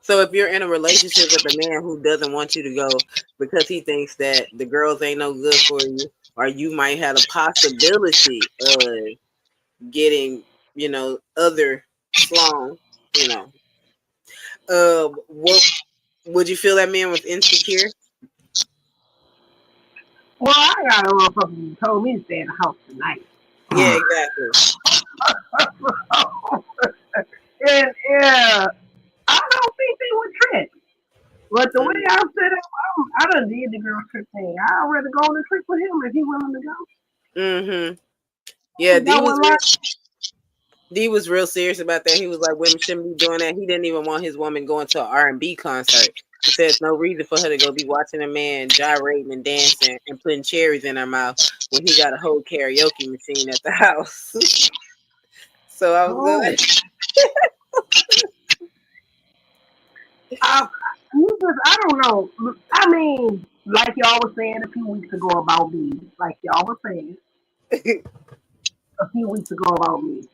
So if you're in a relationship with a man who doesn't want you to go because he thinks that the girls ain't no good for you, or you might have a possibility of getting, other slong, what would you feel that man was insecure? Well, I got a motherfucker who told me to stay in the house tonight. Yeah, exactly. And yeah, I don't think they would trip. But the way Mm. I'm set up, I done did the girl trip thing. I'd rather go on the trip with him if he willing to go. Mm-hmm. Yeah, That one like D was real serious about that. He was like, women shouldn't be doing that. He didn't even want his woman going to an R&B concert. He said there's no reason for her to go be watching a man gyrating and dancing and putting cherries in her mouth when he got a whole karaoke machine at the house. So I was oh, good. I don't know. I mean, like y'all was saying a few weeks ago about me, like y'all was saying a few weeks ago about me.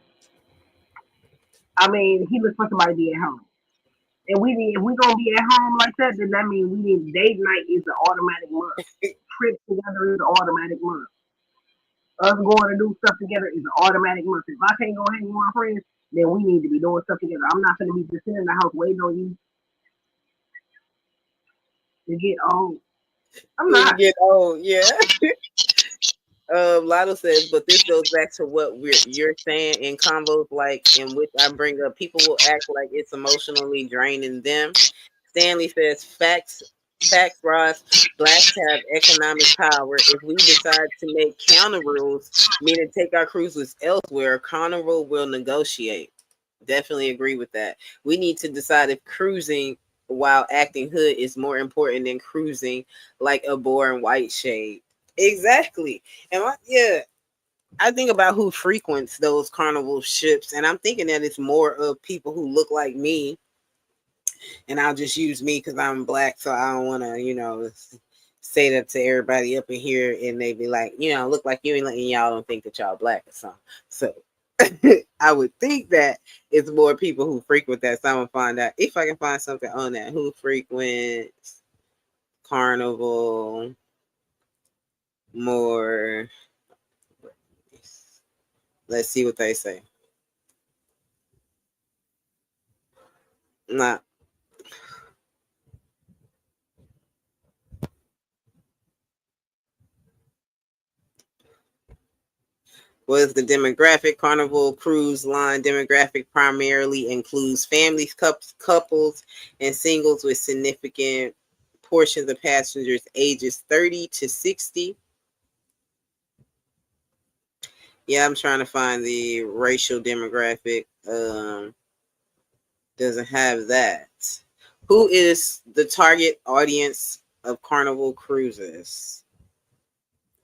I mean, he looks for somebody to be at home. And if we gonna be at home like that, then that means we need date night is an automatic month. Trip together is an automatic month. Us going to do stuff together is an automatic month. If I can't go hang with my friends, then we need to be doing stuff together. I'm not gonna be just sitting in the house waiting on you to get old. I'm When you not. get old, yeah. Lotto says, but this goes back to what you're saying in combos like in which I bring up. People will act like it's emotionally draining them. Stanley says, facts, Ross. Blacks have economic power. If we decide to make counter rules, meaning take our cruises elsewhere, Carnival will negotiate. Definitely agree with that. We need to decide if cruising while acting hood is more important than cruising like a boring white shade. Exactly. I think about who frequents those carnival ships, and I'm thinking that it's more of people who look like me. And I'll just use me because I'm black, so I don't want to, say that to everybody up in here, and they be like, look like you, and y'all don't think that y'all black or something. So I would think that it's more people who frequent that. So I'm gonna find out if I can find something on that. Who frequents carnival more? Let's see what they say. Nah. Was the demographic? Carnival Cruise Line demographic primarily includes families, couples, and singles with significant portions of passengers ages 30 to 60. Yeah, I'm trying to find the racial demographic. Doesn't have that. Who is the target audience of Carnival Cruises?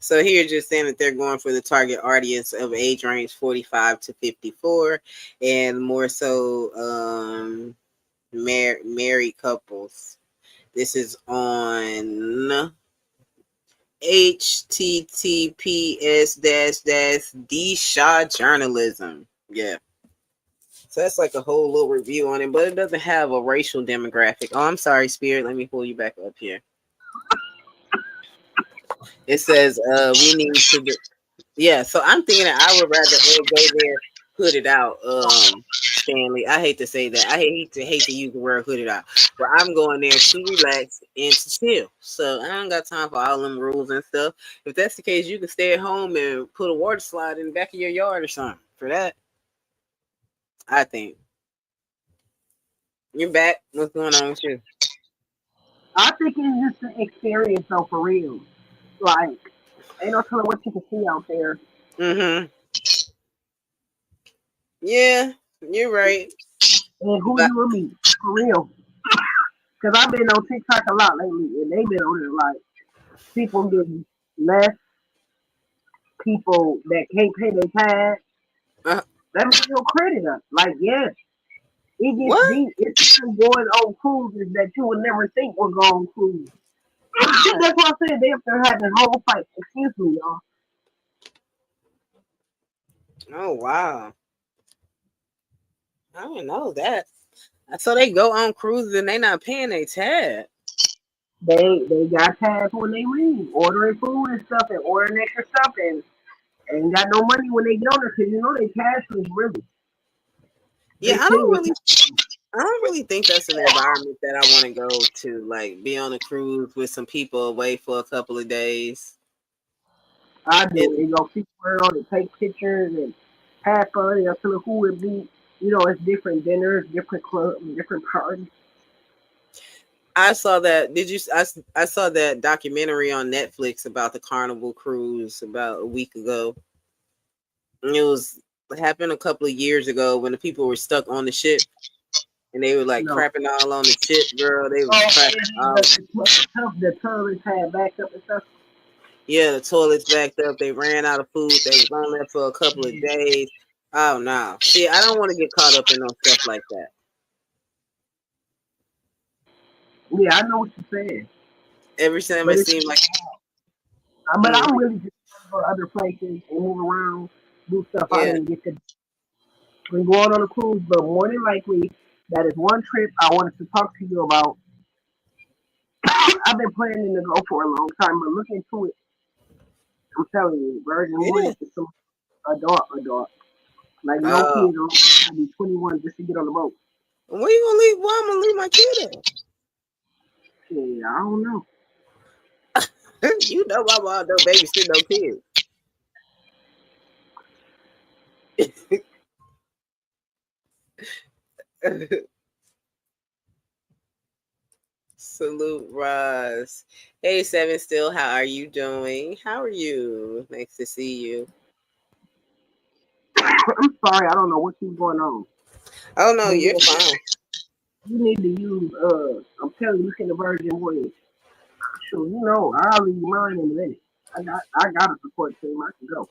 So here, just saying that they're going for the target audience of age range 45 to 54, and more so married couples. This is on https:// Shaw Journalism. Yeah. So that's like a whole little review on it, but it doesn't have a racial demographic. Oh, I'm sorry, Spirit. Let me pull you back up here. It says we need to yeah, so I'm thinking that I would rather go there hooded out, Stanley. I hate to say that. I hate to use the word hooded out. But I'm going there to relax and to chill. So I don't got time for all them rules and stuff. If that's the case, you can stay at home and put a water slide in the back of your yard or something. For that, I think. You're back. What's going on with you? I think it's just an experience though for real. Like, ain't no telling what you can see out there. Mm-hmm. Yeah, you're right. And who But you will meet. For real. Because I've been on TikTok a lot lately and they've been on it like people getting less people that can't pay their tithes. Uh, Let me your credit up. Like, yes, it gets what? deep. It's going on cruises that you would never think would go on cruises. That's why I said they up there having whole fights. Excuse me, y'all. Oh wow. I didn't know that. So they go on cruises and they not paying their tab. They got tabs when they leave, ordering food and stuff, and ordering extra stuff, and ain't got no money when they get on there because you know they cashless really. Yeah, They send it. I don't really think that's an environment that I want to go to. Like be on a cruise with some people away for a couple of days. I do. And They go see world and take pictures and have fun and tell who it be. You know, it's different dinners, different clubs, different parties. I saw that. I saw that documentary on Netflix about the Carnival cruise about a week ago. And it happened a couple of years ago when the people were stuck on the ship and they were like No. crapping all on the ship, girl. They were crapping all. The toilets had backed up and stuff. Yeah, the toilets backed up. They ran out of food. They was on there for a couple of days. Oh no. See, I don't want to get caught up in no stuff like that. Yeah, I know what you're saying. Every time But it it's seemed like but I'm really just trying to go to other places and move around, do stuff I yeah. didn't get to. We're going on a cruise, but more than likely, that is one trip I wanted to talk to you about. I've been planning to go for a long time, but look into it. I'm telling you, Virgin Yeah. Voyage is some adult. Like no Oh. kids will be 21 just to get on the boat. Where you gonna leave? Where I'm gonna leave my kid Yeah, I don't know. at? You know my mom don't babysit no kids. Salute, Roz. Hey, Seven Still, how are you doing? How are you? Nice to see you. I'm sorry, I don't know what keeps going on. Oh no, But you're yeah, fine. you need to use I'm telling you, look in the Virgin Voyage. Sure, you know, I'll leave mine in a minute. I got a support team, I can go.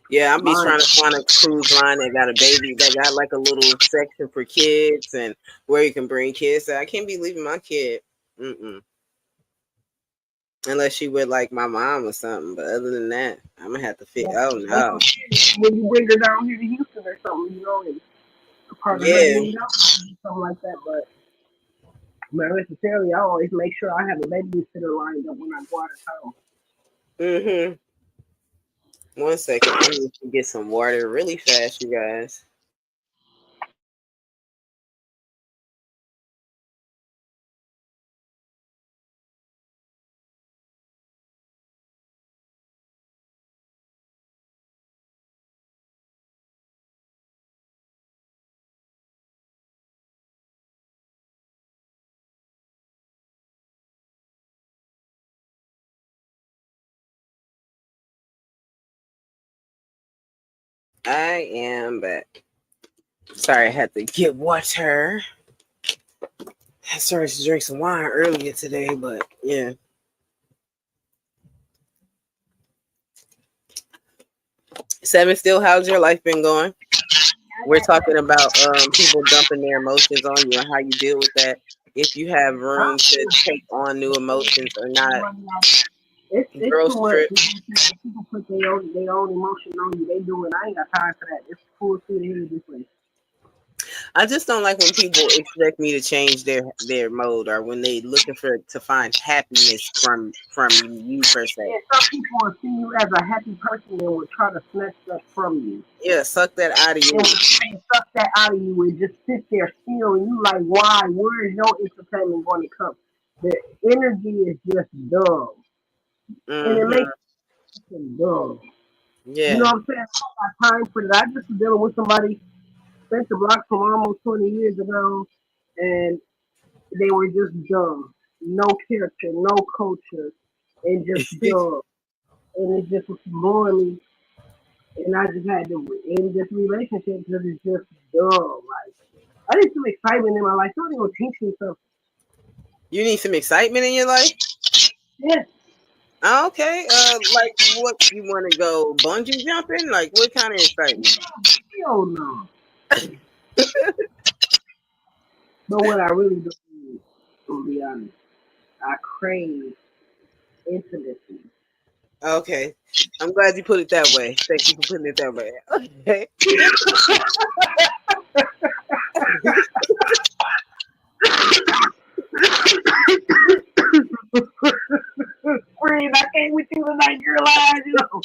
Yeah, I'm be Mine trying to find a cruise line that got a baby that got like a little section for kids and where you can bring kids. I can't be leaving my kid. Unless she with like my mom or something. But other than that, I'm gonna have to fit. Oh no. when you bring her down here to Houston or something, you know, and a part of her Yeah. getting out, something like that. But necessarily, I always make sure I have a babysitter lined up when I go out of town. 1 second. I need to get some water really fast, you guys. I am back. Sorry, I had to get water. I started to drink some wine earlier today, but yeah. Seven Still, how's your life been going? We're talking about people dumping their emotions on you and how you deal with that. If you have room to take on new emotions or not. It's Girls too much. trip. People put their own emotion on you. They do it. I ain't got time for that. It's full speed ahead this way. I just don't like when people expect me to change their mode or when they looking for to find happiness from you per se. Yeah, some people will see you as a happy person and will try to snatch that from you. Yeah, suck that out of you. And suck that out of you and just sit there still and you like, why? Where is your entertainment going to come? The energy is just dumb. And it makes it dumb. You know Yeah. what I'm saying? I don't got time for that. I just was dealing with somebody spent the block from almost 20 years ago and they were just dumb. No character, no culture, and just dumb. And it just was boring me. And I just had to end this relationship because it's just dumb. Like, I need some excitement in my life. Somebody gonna teach me something. You need some excitement in your life? Yes. Okay. Like what you want to go bungee jumping? Like what kind of excitement? Hell no. But what I really do is, to be honest, I crave intimacy. Okay. I'm glad you put it that way. Thank you for putting it that way. Okay. Friend, I came with you tonight, girl. You know.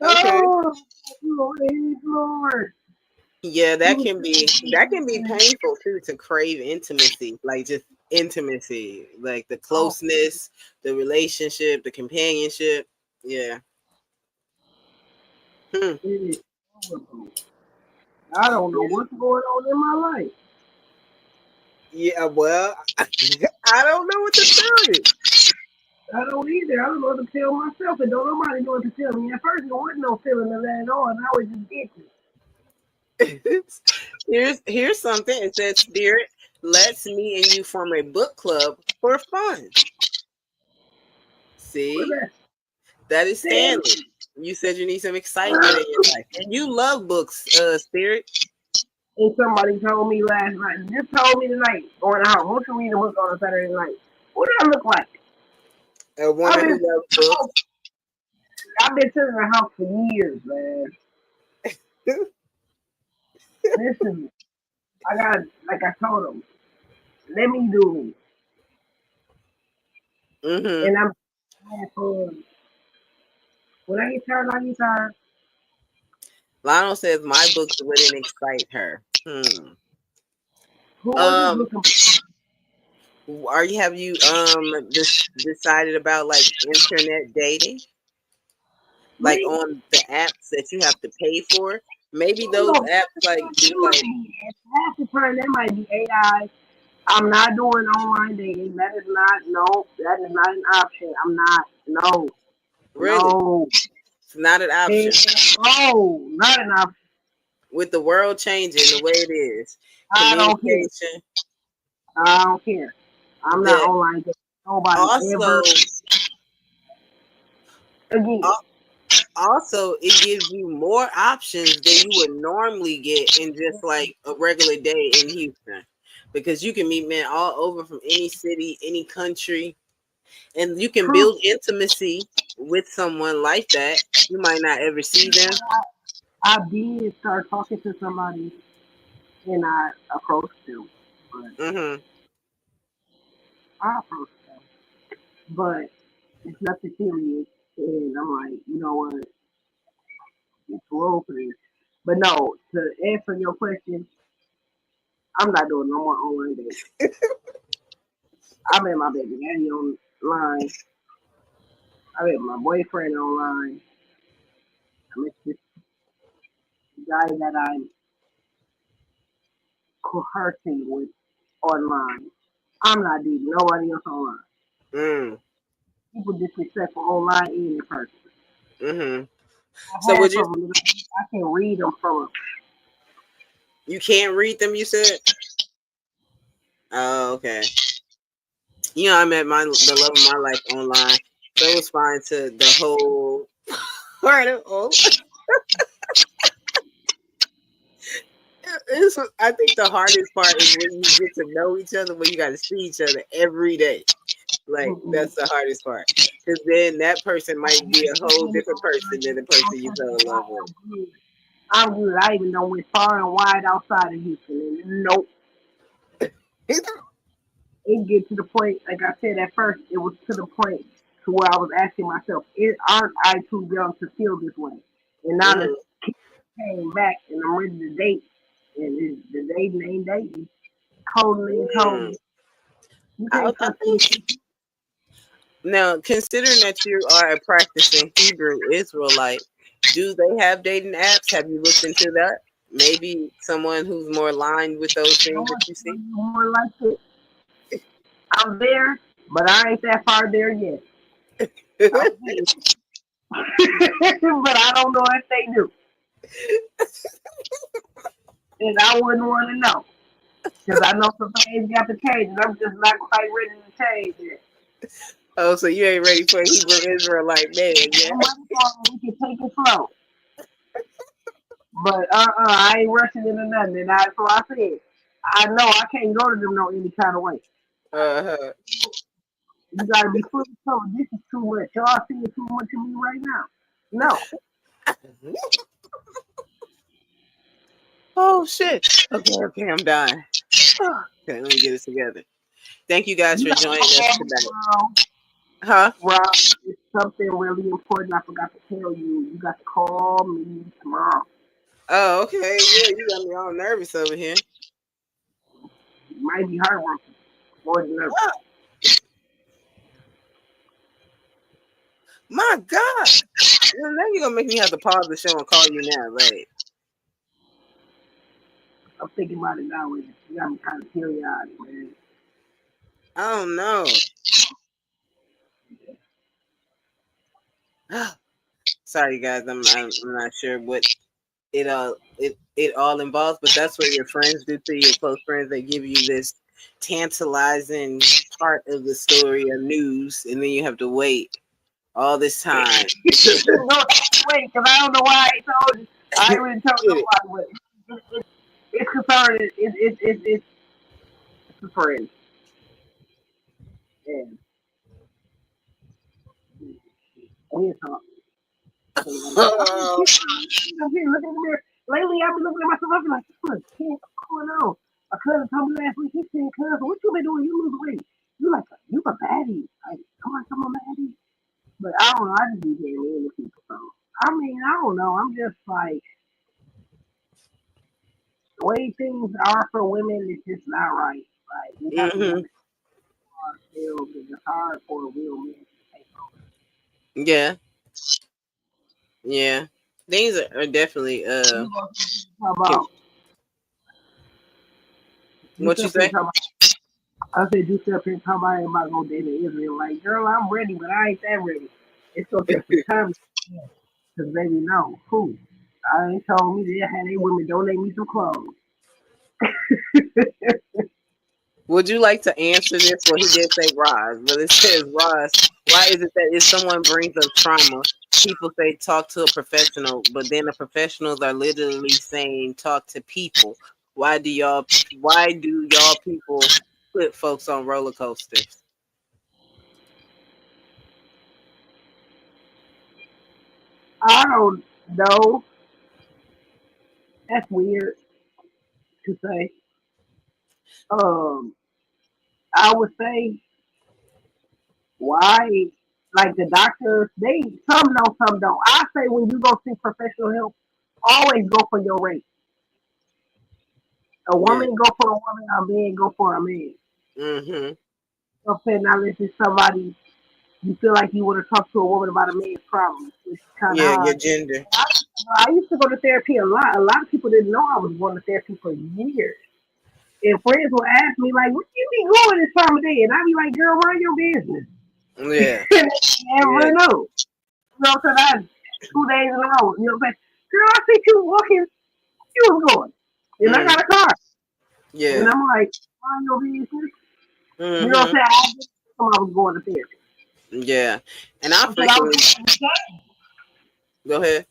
Okay. Oh, Lord. Yeah, that can be painful too to crave intimacy, like just intimacy, like the Oh, closeness, the relationship, the companionship. Yeah. Hmm. it is horrible. I don't know what's going on in my life. Yeah. Well, I don't know what to tell you. I don't either. I don't know what to tell myself, and don't nobody know what to tell me. At first, there wasn't no feeling of that at all, and I was just itching. Here's something. It says Spirit lets me and you form a book club for fun. What See, that? that is Damn. Stanley. You said you need some excitement in your life, and you love books, Spirit. And somebody told me last night, just told me tonight, going out, what can read a book on a Saturday night? What do I look like? A I've woman who been, loves books. I've been sitting in the house for years, man. Listen, I got, like I told them, let me do me. Mm-hmm. And I'm having fun. When I get tired, I get tired. Lionel says my books wouldn't excite her. Hmm. Who was just Um, looking have you decided about like internet dating, for like me? on the apps that you have to pay for? Maybe You those know, apps like do like half the time that might be AI. I'm not doing online dating. That is not, no, that is not an option. I'm not, no, really. no. It's not an And, option no, not an option. with the world changing the way it is. I don't care. Communication. I don't care. I'm not The online dating. Nobody ever also again. also it gives you more options than you would normally get in just like a regular day in Houston, because you can meet men all over from any city, any country, and you can True. build intimacy with someone like that. You might not ever see them. I did start talking to somebody and I approached them, but Mm-hmm. I approached them, but it's nothing serious. And I'm like, you know what? It's role for this. But no, to answer your question, I'm not doing no more online dating. I met my baby daddy online. I met my boyfriend online. I met this guy that I'm coercing with online. I'm not dating nobody else online. Mm. People disrespectful online and in person. Mm-hmm. I've So had would you? some of them. I can read them from You can't read them. You said. Oh, okay. You know, I met the love of my life online, so it was fine to the whole part of. Oh, I think the hardest part is when you get to know each other, when you got to see each other every day. Like them. that's the hardest part, because then that person might be a whole different person than the person you fell in love with. I'm good. I even know went far and wide outside of Houston. And nope. It get to the point, like I said at first, it was to the point to where I was asking myself, aren't I too young to feel this way? And now the Mm-hmm. kid came back and I'm ready to date. And the dating ain't dating. Totally and Mm. totally. You I can't trust think me. now, considering that you are a practicing Hebrew Israelite, do they have dating apps? Have you looked into that? Maybe someone who's more aligned with those No things that one's you see. more like this. I'm there, but I ain't that far there yet. I'm there. But I don't know if they do. And I wouldn't want to know. Because I know some things got to change, and I'm just not quite ready to change yet. Oh, so you ain't ready for a Hebrew Israelite man, yeah? I'm ready for it. We can take it slow. But I ain't rushing into nothing. And that's what I said. I know I can't go to them no any kind of way. Uh-huh. You gotta be fully told this is too much. Y'all seeing too much of me right now. No. Oh shit. Okay, I'm dying. Okay, let me get it together. Thank you guys You for got joining us tonight. tomorrow. Huh? Rob, it's something really important I forgot to tell you. You got to call me tomorrow. Oh, okay. Yeah, you got me all nervous over here. It might be heartbroken. More than nervous. My God. Well, now you're gonna make me have to pause the show and call you now, right? I'm thinking about it now. You got me kind of teary eyed, man. I don't know. Sorry, guys. I'm not sure what it all involves, but that's what your friends do to your close friends. They give you this tantalizing part of the story or news, and then you have to wait all this time. No, wait, because I don't know why I told you. I ain't really told nobody, but it's concerning. It's a friend. And we'll talk. Oh, I'm here looking in the mirror. Lately, I've been looking at myself. I'm like, look, what's going on? My cousin told me last week. He said, "Cousin, what you been doing? You lose weight. You like you a baddie. Like, I'm like, I'm a baddie." But I don't know. I just be getting into people. So I mean, I don't know. I'm just like the way things are for women. It's just not right. Like we have to mm-hmm. work ourselves. It's hard for a real man to take on. Yeah, yeah. Things are definitely How about you what you say? I said, you sit up here and talk about everybody go date in Israel. Like, girl, I'm ready, but I ain't that ready. It's gonna take some time. Cause baby, no, who? I ain't told me they had they women donate me some clothes. Would you like to answer this? Well, he did say Roz, but it says Roz. Why is it that if someone brings up trauma, people say talk to a professional, but then the professionals are literally saying talk to people? Why do y'all people put folks on roller coasters? I don't know. That's weird to say. Um, I would say why, like the doctors, they some know, some don't. I say when you go seek professional help, always go for your race. A Yeah. woman go for a woman, a man go for a man. Mm-hmm. Okay, now this is somebody you feel like you want to talk to a woman about a man's problems, which is kind of Yeah, your hard. gender. I used to go to therapy a lot. A lot of people didn't know I was going to therapy for years. And friends will ask me, like, what you be going this time of day? And I be like, girl, mind your business. Yeah. Never Yeah. know. You know what I'm saying? 2 days in a row. You know what I'm saying? Girl, I see you walking. You was going. And I Mm. got a car. And Yeah. I'm like, mind your business. You know what Mm-hmm. I'm saying? I didn't know I was going to therapy. Yeah. And I Because frequently go ahead.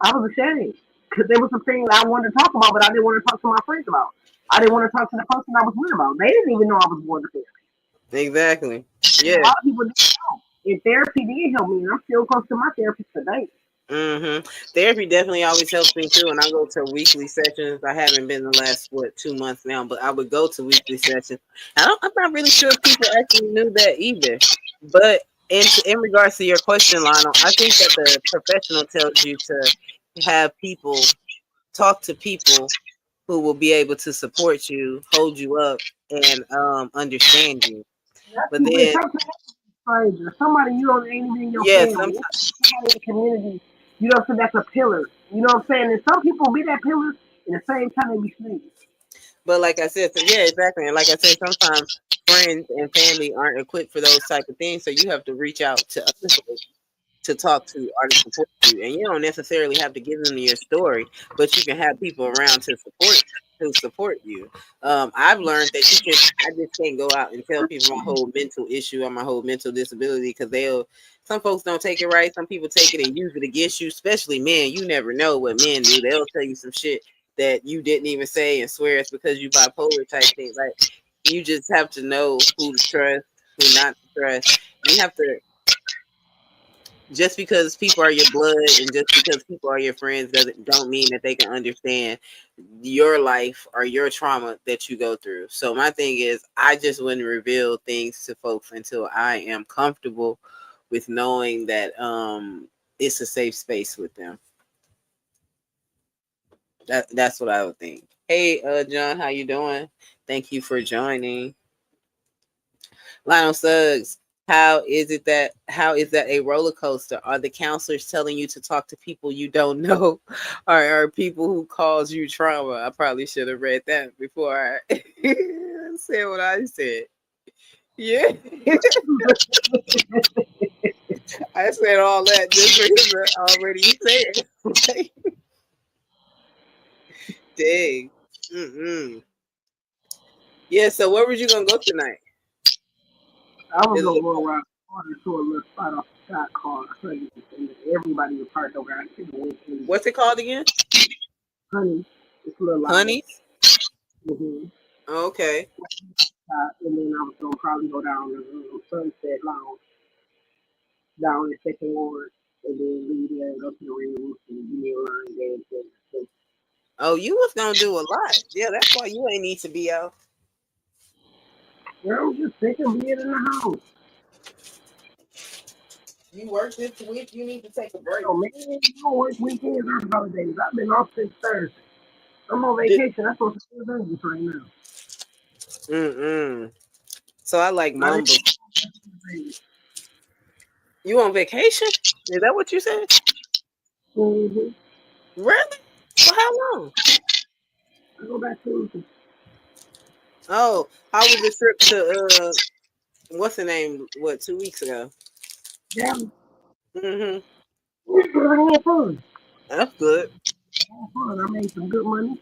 I was ashamed. Because there was some things I wanted to talk about, but I didn't want to talk to my friends about. I didn't want to talk to the person I was with about. They didn't even know I was going to therapy. Exactly. And a Yeah. lot of people didn't know. And therapy did help me. And I'm still close to my therapist today. Mm-hmm. Therapy definitely always helps me too, and I go to weekly sessions. I haven't been the last 2 months now, but I would go to weekly sessions. I'm not really sure if people actually knew that either. But in regards to your question, Lionel, I think that the professional tells you to have people talk to people who will be able to support you, hold you up, and understand you. That's But people. then, Sometimes stranger, somebody you don't ain't even in your yeah, family, sometimes. somebody in the community. You know what I'm saying? That's a pillar. You know what I'm saying? And some people be that pillar, and at the same time they be snakes. But like I said, so yeah, exactly. And like I said, sometimes friends and family aren't equipped for those type of things. So you have to reach out to other folks to talk to or to support you. And you don't necessarily have to give them your story, but you can have people around to support you. I've learned that I just can't go out and tell people my whole mental issue or my whole mental disability, because some folks don't take it right. Some people take it and use it against you, especially men. You never know what men do. They'll tell you some shit that you didn't even say and swear it's because you bipolar type thing. Like, you just have to know who to trust, who not to trust. You have to, just because people are your blood and just because people are your friends don't mean that they can understand your life or your trauma that you go through. So my thing is, I just wouldn't reveal things to folks until I am comfortable with knowing that it's a safe space with them. That's what I would think. Hey, John, how you doing? Thank you for joining. Lionel Suggs, how is that a roller coaster? Are the counselors telling you to talk to people you don't know, or are people who cause you trauma? I probably should have read that before I said what I said. Yeah. I said all that just for him to already say it. Dang. Mm-mm. Yeah, so where was you going to go tonight? I was going to go around to a little spot off the shot called Honey, and everybody was parked over there. What's it called again? Honey. It's a little Honey? Mm-hmm. Okay. And then I was going to probably go down to Sunset Lounge, down in Second Ward, and then leave there and go to the ring and give me a line there. Oh, you was going to do a lot. Yeah, that's why you ain't need to be out. Well, I'm just sick of being in the house. You work this week, you need to take a break. Oh, man, you don't work weekends or holidays. I've been off since Thursday. I'm on vacation. I'm supposed to do Vegas right now. Mm-mm. So I like Mamba. You on vacation? Is that what you said? Mm-hmm. Really? For how long? I go back Tuesday. Oh, how was the trip to what's the name? What, 2 weeks ago? Yeah. Mm-hmm. I had fun. That's good. I had fun. I made some good money.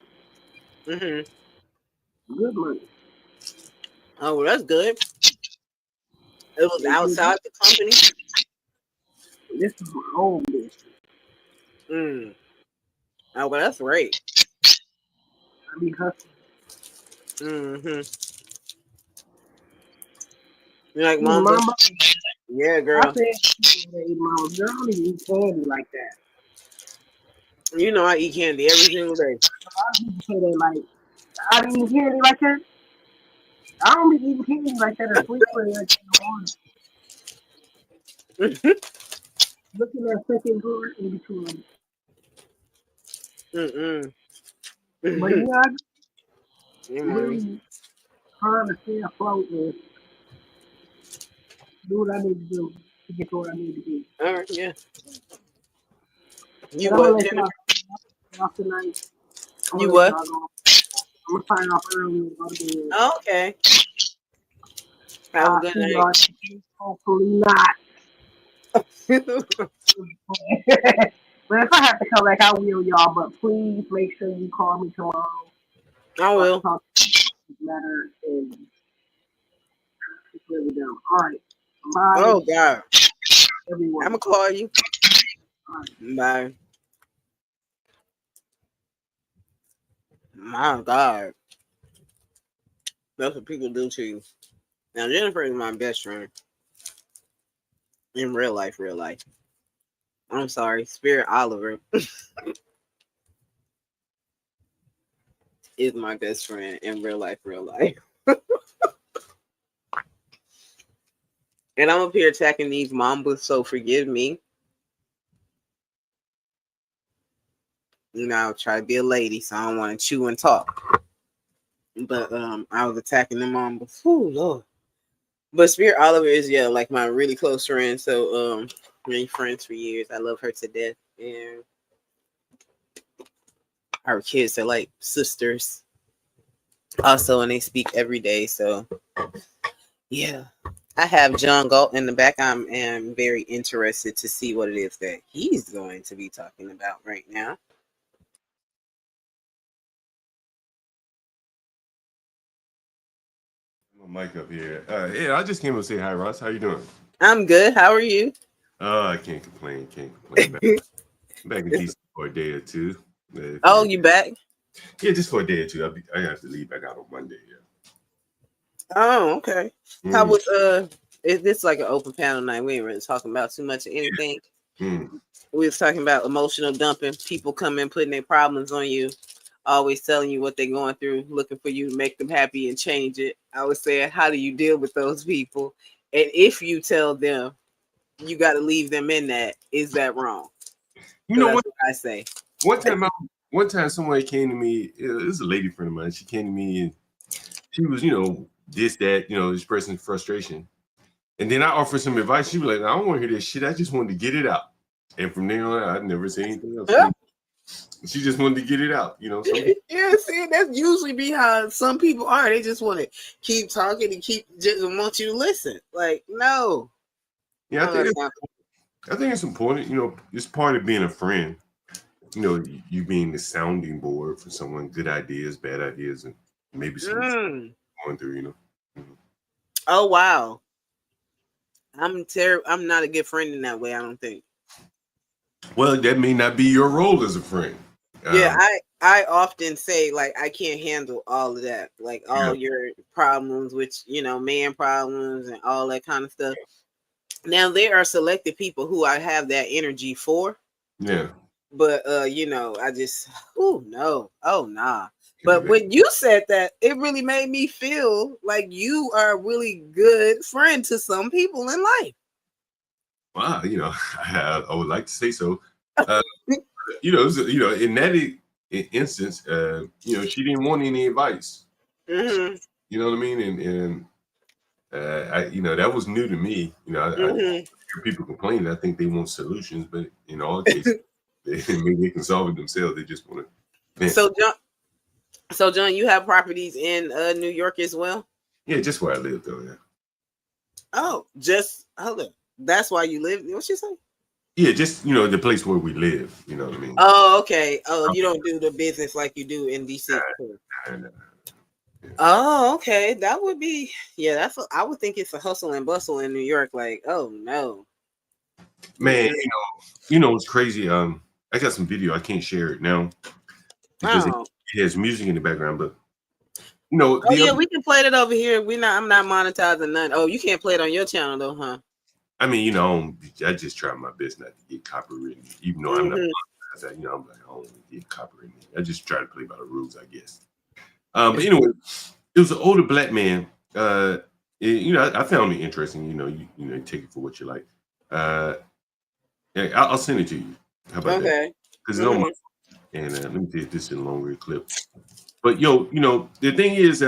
Mm-hmm. Good money. Oh, well, that's good. It was outside the company. This is my own business. Mm. Oh, well, that's great. I be hustling. Mm-hmm. You like Mamba? Mama, Yeah, girl. I said, Mama, girl, I don't even eat candy like that. You know I eat candy every single day. A lot of people say they like, I don't eat candy like that. I don't be eating candy like that or sweet cream like that. Looking at second drawer in between. Mm-mm. But yeah, I'm really trying to stay afloat and do what I need to do to get to where I need to be. All right, yeah. You But I'm gonna what, let Jennifer? y'all off tonight. You what? I'm gonna sign off early and go to bed. Oh, okay. Have a good night. Hopefully not. But if I have to come back, I will, y'all. But please make sure you call me tomorrow. I will. Talk better and it's really dumb. All right. Bye. Oh God. Everyone. I'm gonna call you. Right. Bye. My God. That's what people do to you. Now Jennifer is my best friend. In real life, real life. I'm sorry, Spirit Oliver is my best friend in real life, real life. And I'm up here attacking these mambas, so forgive me. You know, I try to be a lady, so I don't want to chew and talk. But I was attacking the mambas. Oh Lord. But Spirit Oliver is like my really close friend. So many friends for years. I love her to death. And our kids are like sisters. Also, and they speak every day. So yeah. I have John Galt in the back. I am very interested to see what it is that he's going to be talking about right now. My mic up here. Yeah, I just came to say hi, Ross. How you doing? I'm good. How are you? I can't complain. Can't complain. Back in DC for a day or two. Oh, you back? Yeah, just for a day or two. I have to leave back out on Monday. Yeah. Oh, okay. How was is this like an open panel night? We ain't really talking about too much of anything. We was talking about emotional dumping, people coming putting their problems on you, always telling you what they're going through, looking for you to make them happy and change it. I was saying, how do you deal with those people? And if you tell them you got to leave them in that, is that wrong? You know That's what I say. One time somebody came to me, it was a lady friend of mine. She came to me and she was, this, that, this person's frustration. And then I offered some advice. She was like, I don't want to hear this shit. I just wanted to get it out. And from then on, I'd never say anything else. Yeah. She just wanted to get it out, Yeah, see, that's usually be how some people are. They just want to keep talking and just want you to listen. Like, no. Yeah, I think it's important. It's part of being a friend. You being the sounding board for someone, good ideas, bad ideas, and maybe some going through. Oh wow. I'm not a good friend in that way, I don't think. Well, that may not be your role as a friend. Yeah, I often say, like, I can't handle all of that, like all your problems, which man problems and all that kind of stuff. Now there are selected people who I have that energy for. Yeah. But I just no. Oh nah. But when you said that, it really made me feel like you are a really good friend to some people in life. Wow, I would like to say so. In that instance, she didn't want any advice. Mm-hmm. You know what I mean? And that was new to me. I hear people complain. I think they want solutions, but in all cases, maybe they can solve it themselves. They just want to. So John, you have properties in New York as well? Yeah, just where I live though. Yeah. Oh, just hold on. That's why you live. What you say? Yeah, just the place where we live. You know what I mean? Oh, okay. Oh, you don't do the business like you do in DC. Oh, okay. That would be I would think it's a hustle and bustle in New York. Like, oh no. Man, it's crazy. I got some video. I can't share it now because it has music in the background, but we can play it over here. I'm not monetizing none. Oh, you can't play it on your channel though, huh? I mean, I just try my best not to get copywritten, even though I'm not monetized. I'm like, I don't want to get copywritten. I just try to play by the rules, I guess. But anyway, it was an older black man. I found it interesting. You take it for what you like. I'll send it to you. How about that? Because it's on my phone. And let me see if this is a longer clip. But the thing is,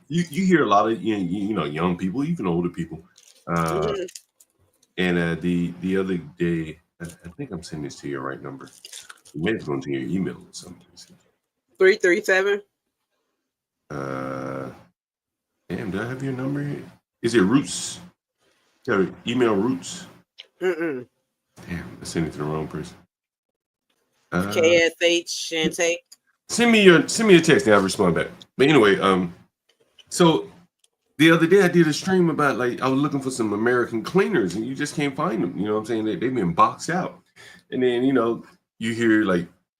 you hear a lot of young people, even older people. And the other day, I think I'm sending this to your right number. You may have gone to your email or something. 337. Damn, do I have your number here? Is it Roots? Email Roots? Damn, I sent it to the wrong person. KSH Shante. Send me a text and I'll respond back. But anyway, so the other day I did a stream about I was looking for some American cleaners and you just can't find them. You know what I'm saying? They've been boxed out. And then, you hear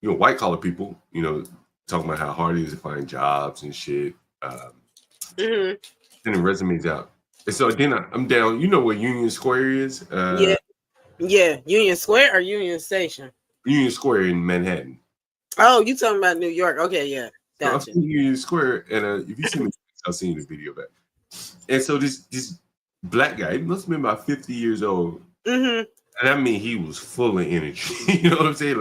white collar people, talking about how hard it is to find jobs and shit. Sending resumes out. And so then I'm down, where Union Square is? Yeah. Union Square or Union Station? Union Square in Manhattan. Oh, you talking about New York? Okay, yeah. Gotcha. So I'm in Union Square, and if you see me, I'll send you the video back. And so this black guy, he must have been about 50 years old. And I mean, he was full of energy. You know what I'm saying?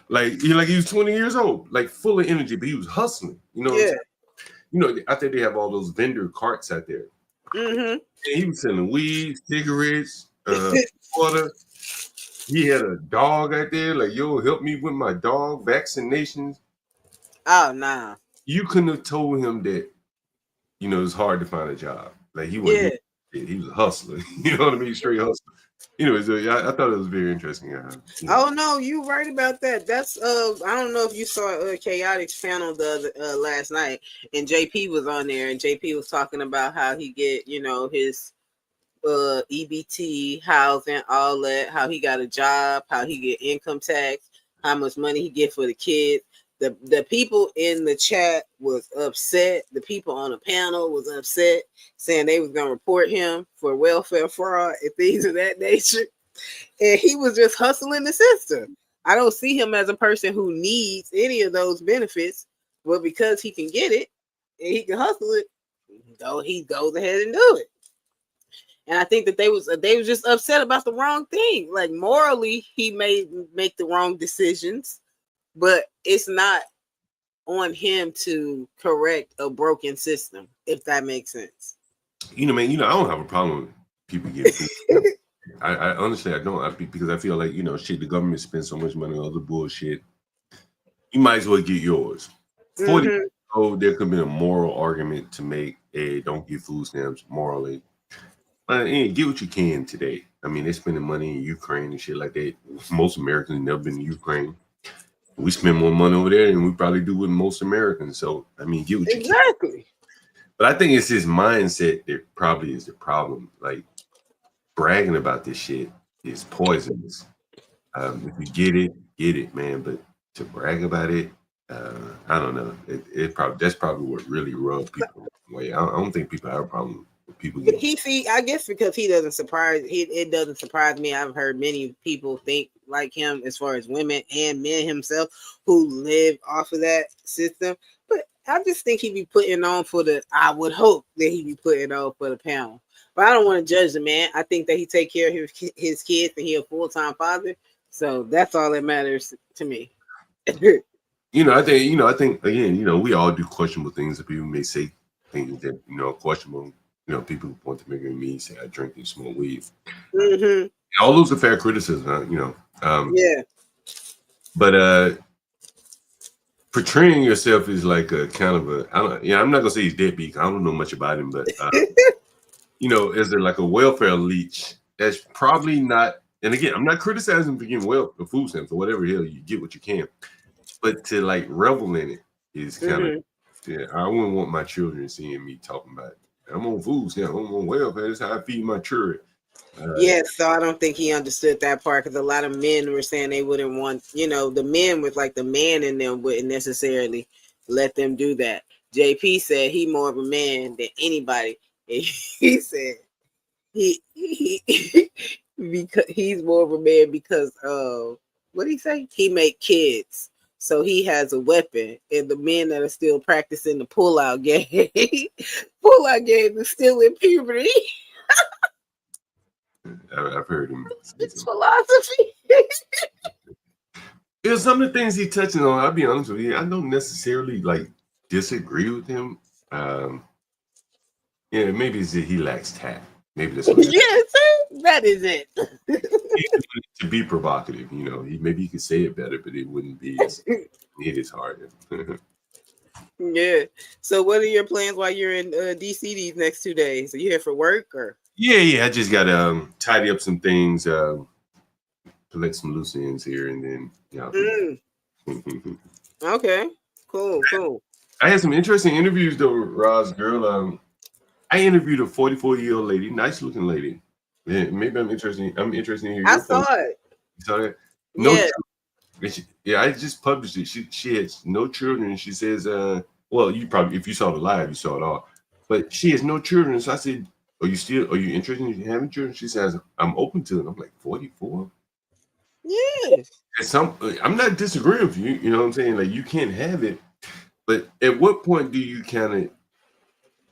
Like he was 20 years old, full of energy, but he was hustling. You know what I'm saying? Out there they have all those vendor carts out there. And he was selling weed, cigarettes, water. He had a dog out there, yo, help me with my dog vaccinations. Oh, nah. You couldn't have told him that, it's hard to find a job. He wasn't. He was a hustler. You know what I mean? Straight hustler. Anyways, I thought it was very interesting. Oh no, you right about that. That's I don't know if you saw Chaotic's panel the other, last night, and JP was on there, and JP was talking about how he get his EBT, housing, all that, how he got a job, how he get income tax, how much money he get for the kids. The people in the chat was upset. The people on the panel was upset, saying they was gonna report him for welfare fraud and things of that nature. And he was just hustling the system. I don't see him as a person who needs any of those benefits, but because he can get it and he can hustle it, he goes ahead and do it. And I think that they was just upset about the wrong thing. Like morally, he may make the wrong decisions, but it's not on him to correct a broken system, if that makes sense. Man, I don't have a problem with people getting food. I honestly, I don't, because I feel like, the government spends so much money on other bullshit. You might as well get yours. 40 years old, there could be a moral argument to make, don't get food stamps morally. But get what you can today. I mean, they're spending money in Ukraine and shit like that. Most Americans have never been to Ukraine. We spend more money over there than we probably do with most Americans. So, I mean, get what you can. Exactly. But I think it's his mindset that probably is the problem. Like, bragging about this shit is poisonous. If you get it, man. But to brag about it, I don't know. That's probably what really rubs people away. I don't think people have a problem with people getting. I guess because it doesn't surprise me. I've heard many people think like him, as far as women and men himself, who live off of that system. But I just think he'd be putting on I would hope that he'd be putting on for the panel. But I don't want to judge the man. I think that he take care of his kids and he a full-time father. So that's all that matters to me. I think again, we all do questionable things that people may say things that, questionable. People want to make me say I drink and smoke weed. Mm-hmm. All those are fair criticism, yeah. But portraying yourself as like a kind of I'm not gonna say he's deadbeat. I don't know much about him, but is there like a welfare leech? That's probably not. And again, I'm not criticizing for getting the food stamps or whatever. Hell, you get what you can, but to like revel in it is kind of. Yeah, I wouldn't want my children seeing me talking about it. I'm on food stamps. I'm on welfare. That's how I feed my children. So I don't think he understood that part, because a lot of men were saying they wouldn't want, the men with like the man in them wouldn't necessarily let them do that. JP said he more of a man than anybody. And he said because he's more of a man because what did he say? He make kids. So he has a weapon, and the men that are still practicing the pull-out game is still in puberty. I've heard him. It's philosophy. Some of the things he touching on, I'll be honest with you, I don't necessarily like disagree with him. Maybe it's that he lacks tact. Maybe that's what yes, that is it. To be provocative, maybe he could say it better, but it wouldn't be as it is hard. Yeah. So what are your plans while you're in DC these next 2 days? Are you here for work or? Yeah. I just gotta tidy up some things, collect some loose ends here, and then Okay. Cool. I had some interesting interviews though, Roz, girl. I interviewed a 44-year-old lady, nice looking lady. Yeah, maybe I'm interested in hearing. I saw it. You saw that? Yeah. I just published it. She has no children. She says, well, you probably, if you saw the live, you saw it all. But she has no children. So I said, are you interested in having children? She says, I'm open to it. I'm like, 44? Yes. I'm not disagreeing with you. You know what I'm saying? Like, you can't have it. But at what point do you kind of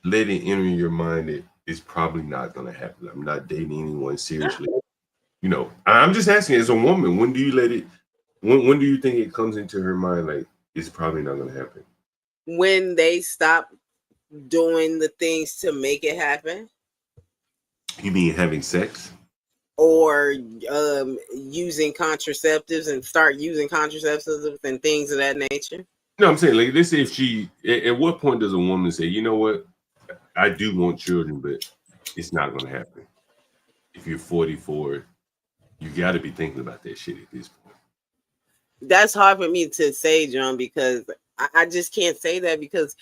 let it enter your mind that it's probably not going to happen? I'm not dating anyone seriously. I'm just asking, as a woman, when do you let it, when do you think it comes into her mind like it's probably not going to happen? When they stop doing the things to make it happen. You mean having sex? Or using contraceptives and start using contraceptives and things of that nature? No, I'm saying, like, let's say if at what point does a woman say, you know what, I do want children, but it's not going to happen. If you're 44, you got to be thinking about that shit at this point. That's hard for me to say, John, because I just can't say that, because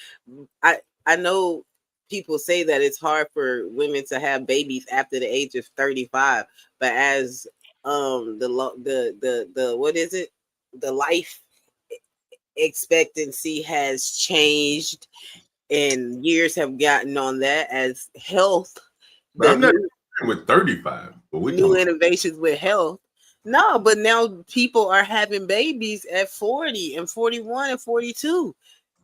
I know people say that it's hard for women to have babies after the age of 35, but as the what is it? The life expectancy has changed and years have gotten on that, as health, But I'm not with 35, but we're new innovations with health. No, but now people are having babies at 40 and 41 and 42.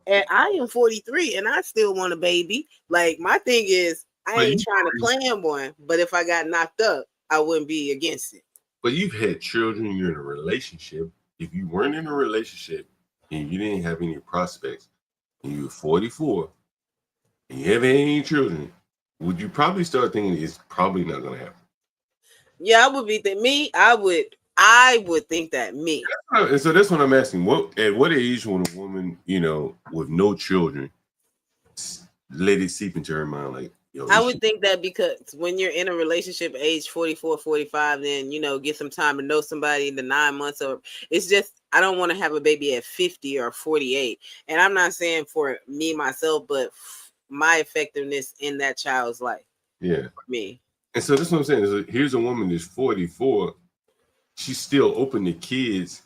And I am 43 and I still want a baby. Like, my thing is, I ain't trying to plan one, but if I got knocked up, I wouldn't be against it. But you've had children, you're in a relationship. If you weren't in a relationship and you didn't have any prospects, and you were 44 and you haven't had any children, would you probably start thinking it's probably not going to happen? Yeah, I would be I would think that me. And so that's what I'm asking. At what age when a woman, with no children, let it seep into her mind, like, I would think that because when you're in a relationship age 44, 45, then, get some time to know somebody in the 9 months, or it's just, I don't want to have a baby at 50 or 48. And I'm not saying for me, myself, but my effectiveness in that child's life. Yeah. For me. And so that's what I'm saying. Is here's a woman that's 44. She's still open to kids,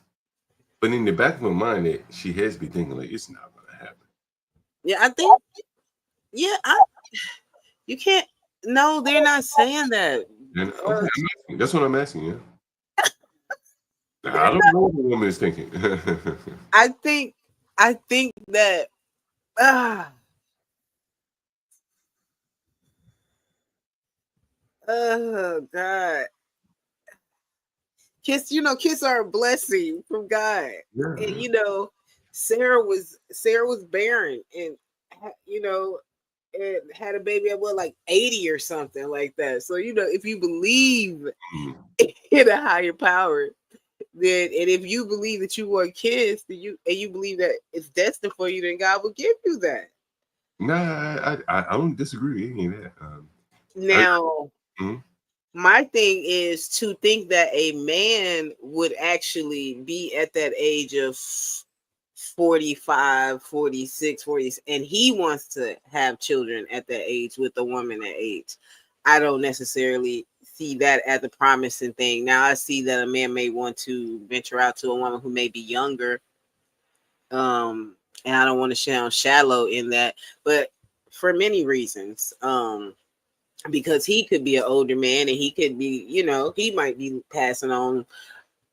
but in the back of her mind, that she has to be thinking, like, it's not going to happen. Yeah, I think, you can't. No, they're not saying that. And, okay, that's what I'm asking you. I don't know what the woman is thinking. I think that. Oh God. Kids are a blessing from God. Yeah. And Sarah was barren, and and had a baby at 80 or something like that. So if you believe in a higher power, then, and if you believe that you want kids, and you believe that it's destined for you, then God will give you that. Nah, I don't disagree with any of that. Now, my thing is to think that a man would actually be at that age of 45, 46, 40, and he wants to have children at that age with a woman that age. I don't necessarily see that as a promising thing. Now, I see that a man may want to venture out to a woman who may be younger. And I don't want to sound shallow in that, but for many reasons. Because he could be an older man and he could be, he might be passing on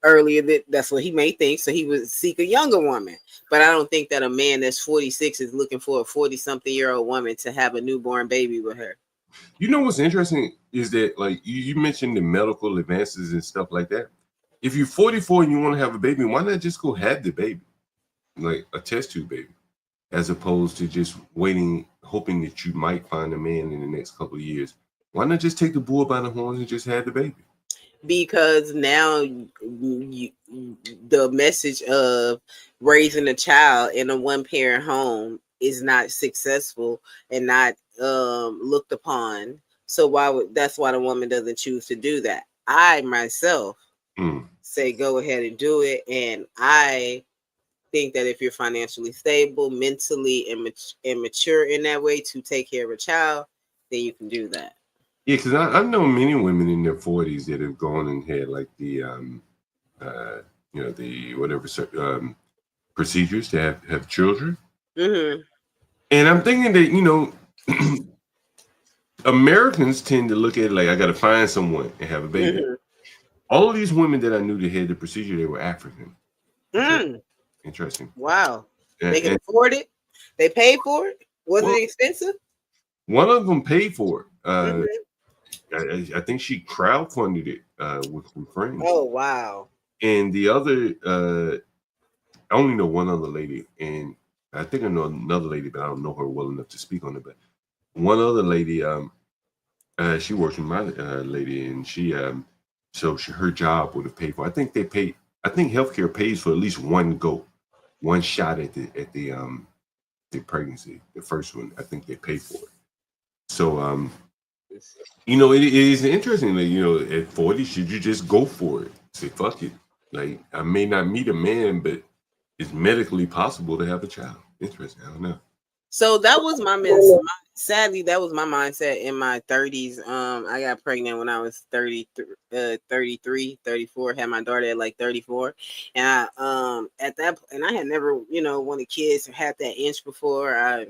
earlier. That's what he may think. So he would seek a younger woman. But I don't think that a man that's 46 is looking for a 40-something-year-old woman to have a newborn baby with her. You know what's interesting is that, like, you mentioned the medical advances and stuff like that. If you're 44 and you want to have a baby, why not just go have the baby? Like a test tube baby, as opposed to just waiting, hoping that you might find a man in the next couple of years. Why not just take the bull by the horns and just have the baby? Because now the message of raising a child in a one-parent home is not successful and not looked upon. So that's why the woman doesn't choose to do that. I myself say go ahead and do it, and I think that if you're financially stable, mentally and mature in that way to take care of a child, then you can do that. Yeah, because I know many women in their 40s that have gone and had like the the whatever procedures to have children. Mm-hmm. And I'm thinking that Americans tend to look at it like, I got to find someone and have a baby. Mm-hmm. All of these women that I knew that had the procedure, they were African. Interesting. Wow. They can afford it? They paid for it? Was it expensive? One of them paid for it. I think she crowdfunded it with some friends. Oh, wow. And the other, I only know one other lady, and I think I know another lady, but I don't know her well enough to speak on it. But one other lady, she works with my lady, and her job would have paid for it. I think healthcare pays for at least one shot at the pregnancy, the first one. I think they pay for it. So You know, it is interesting that, you know, at 40, should you just go for it? Say, fuck it. Like, I may not meet a man, but it's medically possible to have a child. Interesting. I don't know. So that was sadly, that was my mindset in my 30s. I got pregnant when I was 33, 34, had my daughter at like 34. And at that, and I had never, wanted kids or had that inch before. I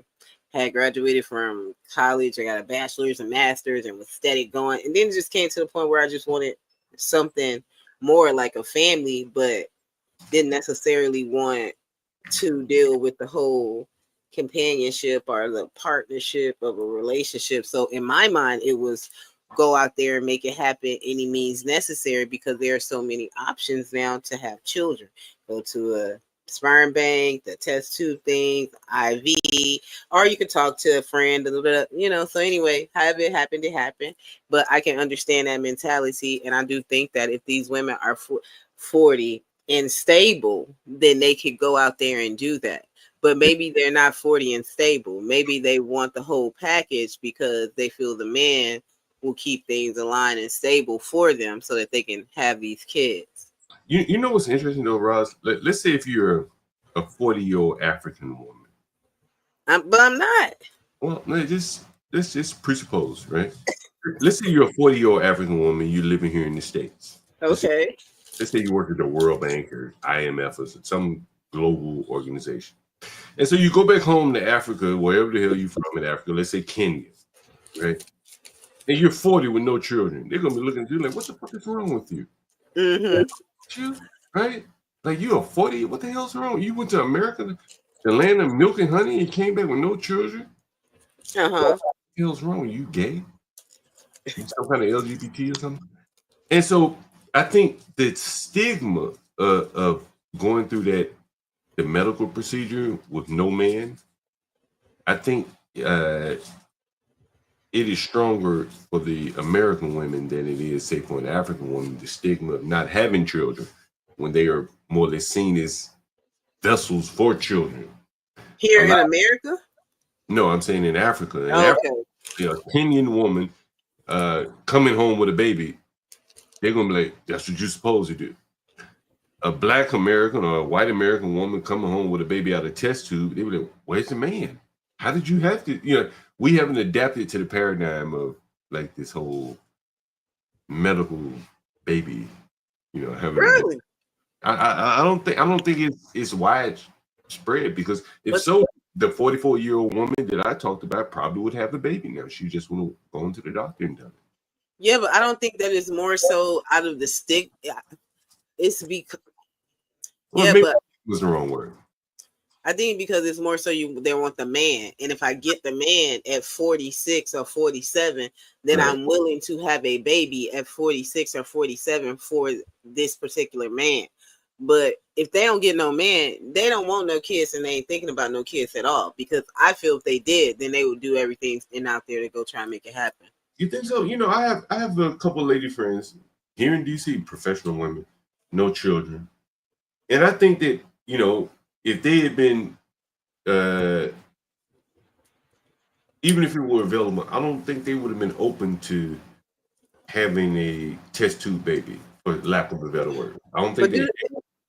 had graduated from college. I got a bachelor's and master's and was steady going. And then it just came to the point where I just wanted something more like a family, but didn't necessarily want to deal with the whole companionship or the partnership of a relationship. So in my mind, it was go out there and make it happen any means necessary, because there are so many options now to have children. Go to a sperm bank, the test tube thing, IV, or you could talk to a friend, so anyway, however it happened. But I can understand that mentality, and I do think that if these women are 40 and stable, then they could go out there and do that. But maybe they're not 40 and stable. Maybe they want the whole package because they feel the man will keep things aligned and stable for them so that they can have these kids. You know what's interesting though, Ross? Let's say if you're a 40-year-old African woman. But I'm not. Well, let's just presuppose, right? Let's say you're a 40-year-old African woman, you're living here in the States. Okay. Let's say you work at the World Bank or IMF or some global organization. And so you go back home to Africa, wherever the hell you're from in Africa, let's say Kenya, right? And you're 40 with no children. They're going to be looking at you like, what the fuck is wrong with you? You, right? Like, you're 40, what the hell's wrong? You went to America, the land of milk and honey, and came back with no children? What the hell's wrong? You gay? You some kind of LGBT or something? And so I think the stigma of going through the medical procedure with no man, I think it is stronger for the American women than it is, say, for an African woman, the stigma of not having children when they are more or less seen as vessels for children. Here in America? No, I'm saying in Africa. Africa, a Kenyan woman coming home with a baby, they're going to be like, that's what you're supposed to do. A Black American or a white American woman coming home with a baby out of test tube, they were like, where's the man? How did you have to, we haven't adapted to the paradigm of like this whole medical baby, having really? I don't think it's widespread, because if so, the 44-year-old woman that I talked about probably would have a baby now. She just would have gone to the doctor and done it. Yeah, but I don't think that is more so out of the stick. It's because but was the wrong word. I think because it's more so they want the man, and if I get the man at 46 or 47, then right, I'm willing to have a baby at 46 or 47 for this particular man. But if they don't get no man, they don't want no kids, and they ain't thinking about no kids at all. Because I feel if they did, then they would do everything out there to go try and make it happen. You think so? I have a couple lady friends here in DC, professional women, no children, and I think that if they had been, even if it were available, I don't think they would have been open to having a test tube baby, for lack of a better word. I don't think it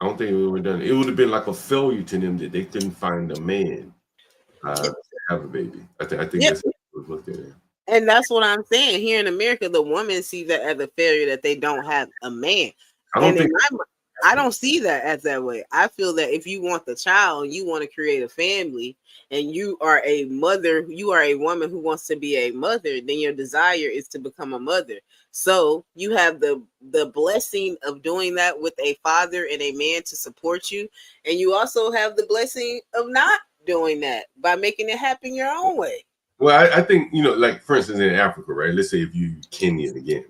would have done it. It would have been like a failure to them that they couldn't find a man to have a baby. I think that's what it was looked at. And that's what I'm saying. Here in America, the woman sees that as a failure that they don't have a man. I don't see that as that way. I feel that if you want the child, you want to create a family, and you are a mother, you are a woman who wants to be a mother, then your desire is to become a mother. So you have the blessing of doing that with a father and a man to support you. And you also have the blessing of not doing that by making it happen your own way. Well, I think, like, for instance, in Africa, right? Let's say if you Kenyan again,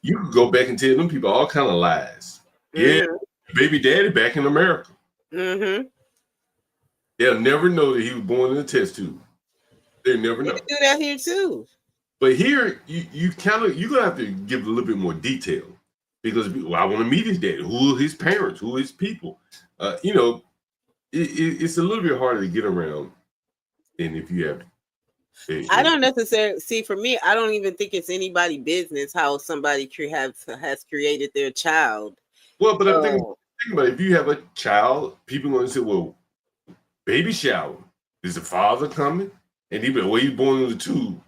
you could go back and tell them people all kind of lies. Yeah, baby daddy back in America. Mm-hmm. They'll never know that he was born in a test tube. They never know. You can do that here too. But here, you're gonna have to give a little bit more detail, because I want to meet his daddy. Who are his parents? Who are his people? It's a little bit harder to get around than if you have I don't necessarily see. For me, I don't even think it's anybody's business how somebody has created their child. Well, but I'm thinking about it. If you have a child, people are going to say, "Well, baby shower. Is the father coming?" And he be like, "Well, you born in the tube."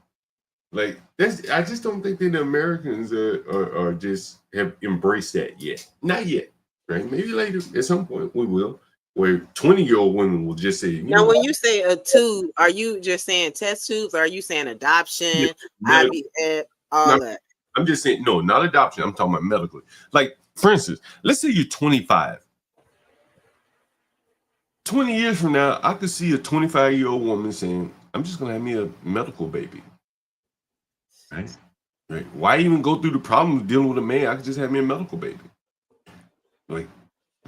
Like that's. I just don't think that the Americans are just have embraced that yet. Not yet, right? Maybe later at some point we will. Where 20-year-old women will just say, now, when you say a tube, are you just saying test tubes? Or are you saying adoption, IVF, all that? I'm just saying, no, not adoption. I'm talking about medically. Like, for instance, let's say you're 25. 20 years from now, I could see a 25-year-old woman saying, I'm just going to have me a medical baby. Right? Why even go through the problem of dealing with a man? I could just have me a medical baby. Like,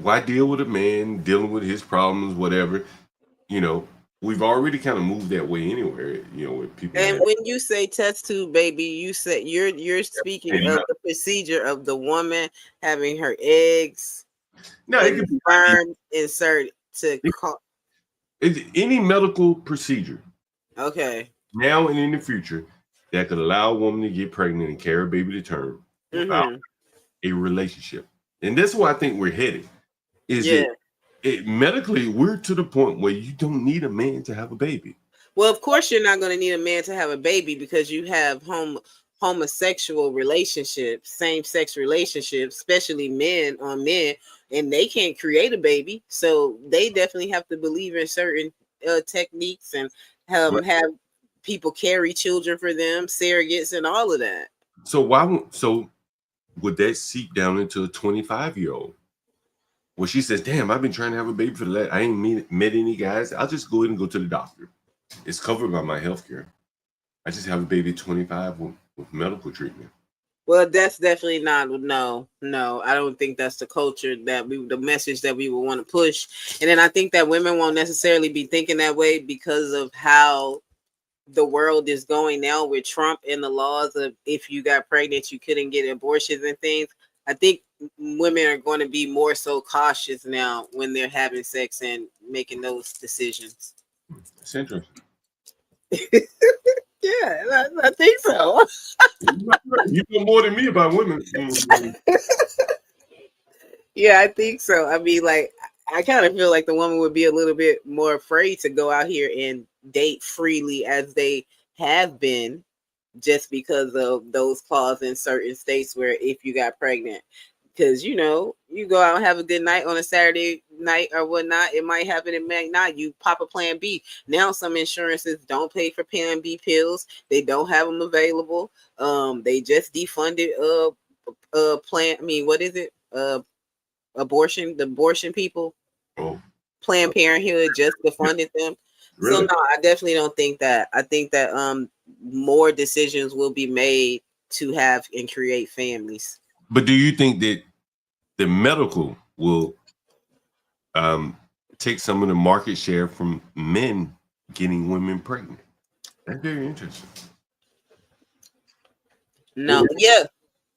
why deal with a man dealing with his problems, whatever? You know, we've already kind of moved that way anywhere, you know, with people. And when you say test tube baby, you said you're speaking of the procedure of the woman having her eggs it could be sperm inserted to any medical procedure. Okay. Now and in the future that could allow a woman to get pregnant and carry a baby to term without a relationship. And that's where I think we're headed. Medically, we're to the point where you don't need a man to have a baby. Well, of course, you're not going to need a man to have a baby because you have homosexual relationships, same-sex relationships, especially men on men, and they can't create a baby. So they definitely have to believe in certain techniques and have people carry children for them, surrogates, and all of that. So would that seep down into a 25-year-old? Well, she says, damn, I've been trying to have a baby for the last, I ain't met any guys. I'll just go ahead and go to the doctor. It's covered by my health care. I just have a baby at 25 with medical treatment. Well, that's definitely not, no. I don't think that's the culture the message that we would want to push. And then I think that women won't necessarily be thinking that way because of how the world is going now with Trump and the laws of if you got pregnant, you couldn't get abortions and things. I think women are going to be more so cautious now when they're having sex and making those decisions. It's interesting. Yeah, I think so. You know more than me about women. Yeah, I think so. I mean, like, I kind of feel like the woman would be a little bit more afraid to go out here and date freely as they have been, just because of those clauses in certain states where if you got pregnant, because you know, you go out and have a good night on a Saturday night or whatnot, it might happen, it might not. You pop a Plan B. Now some insurances don't pay for Plan B pills. They don't have them available. They just defunded plan. I mean, what is it? Abortion. The abortion people. Planned Parenthood just defunded them. Really? So no, I definitely don't think that. I think that more decisions will be made to have and create families. But do you think that the medical will take some of the market share from men getting women pregnant? That's very interesting. No,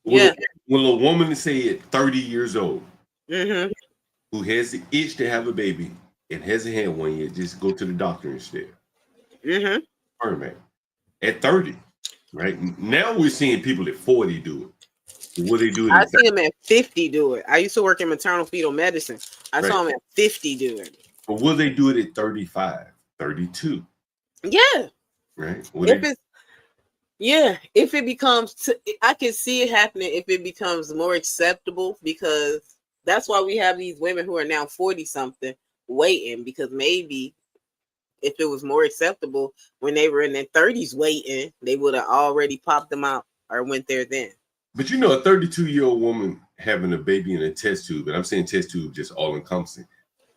Will a woman say at 30 years old who has the itch to have a baby and hasn't had one yet, just go to the doctor instead? At 30, right? Now we're seeing people at 40 do it. What they do? I see them at 50 do it. I used to work in maternal fetal medicine. I saw them at 50 do it. But will they do it at 35, 32? Yeah. Right. If it becomes, I can see it happening if it becomes more acceptable, because that's why we have these women who are now 40 something waiting, because maybe if it was more acceptable when they were in their 30s waiting, they would have already popped them out or went there then. But you know, a 32-year-old woman having a baby in a test tube, and I'm saying test tube just all encompassing,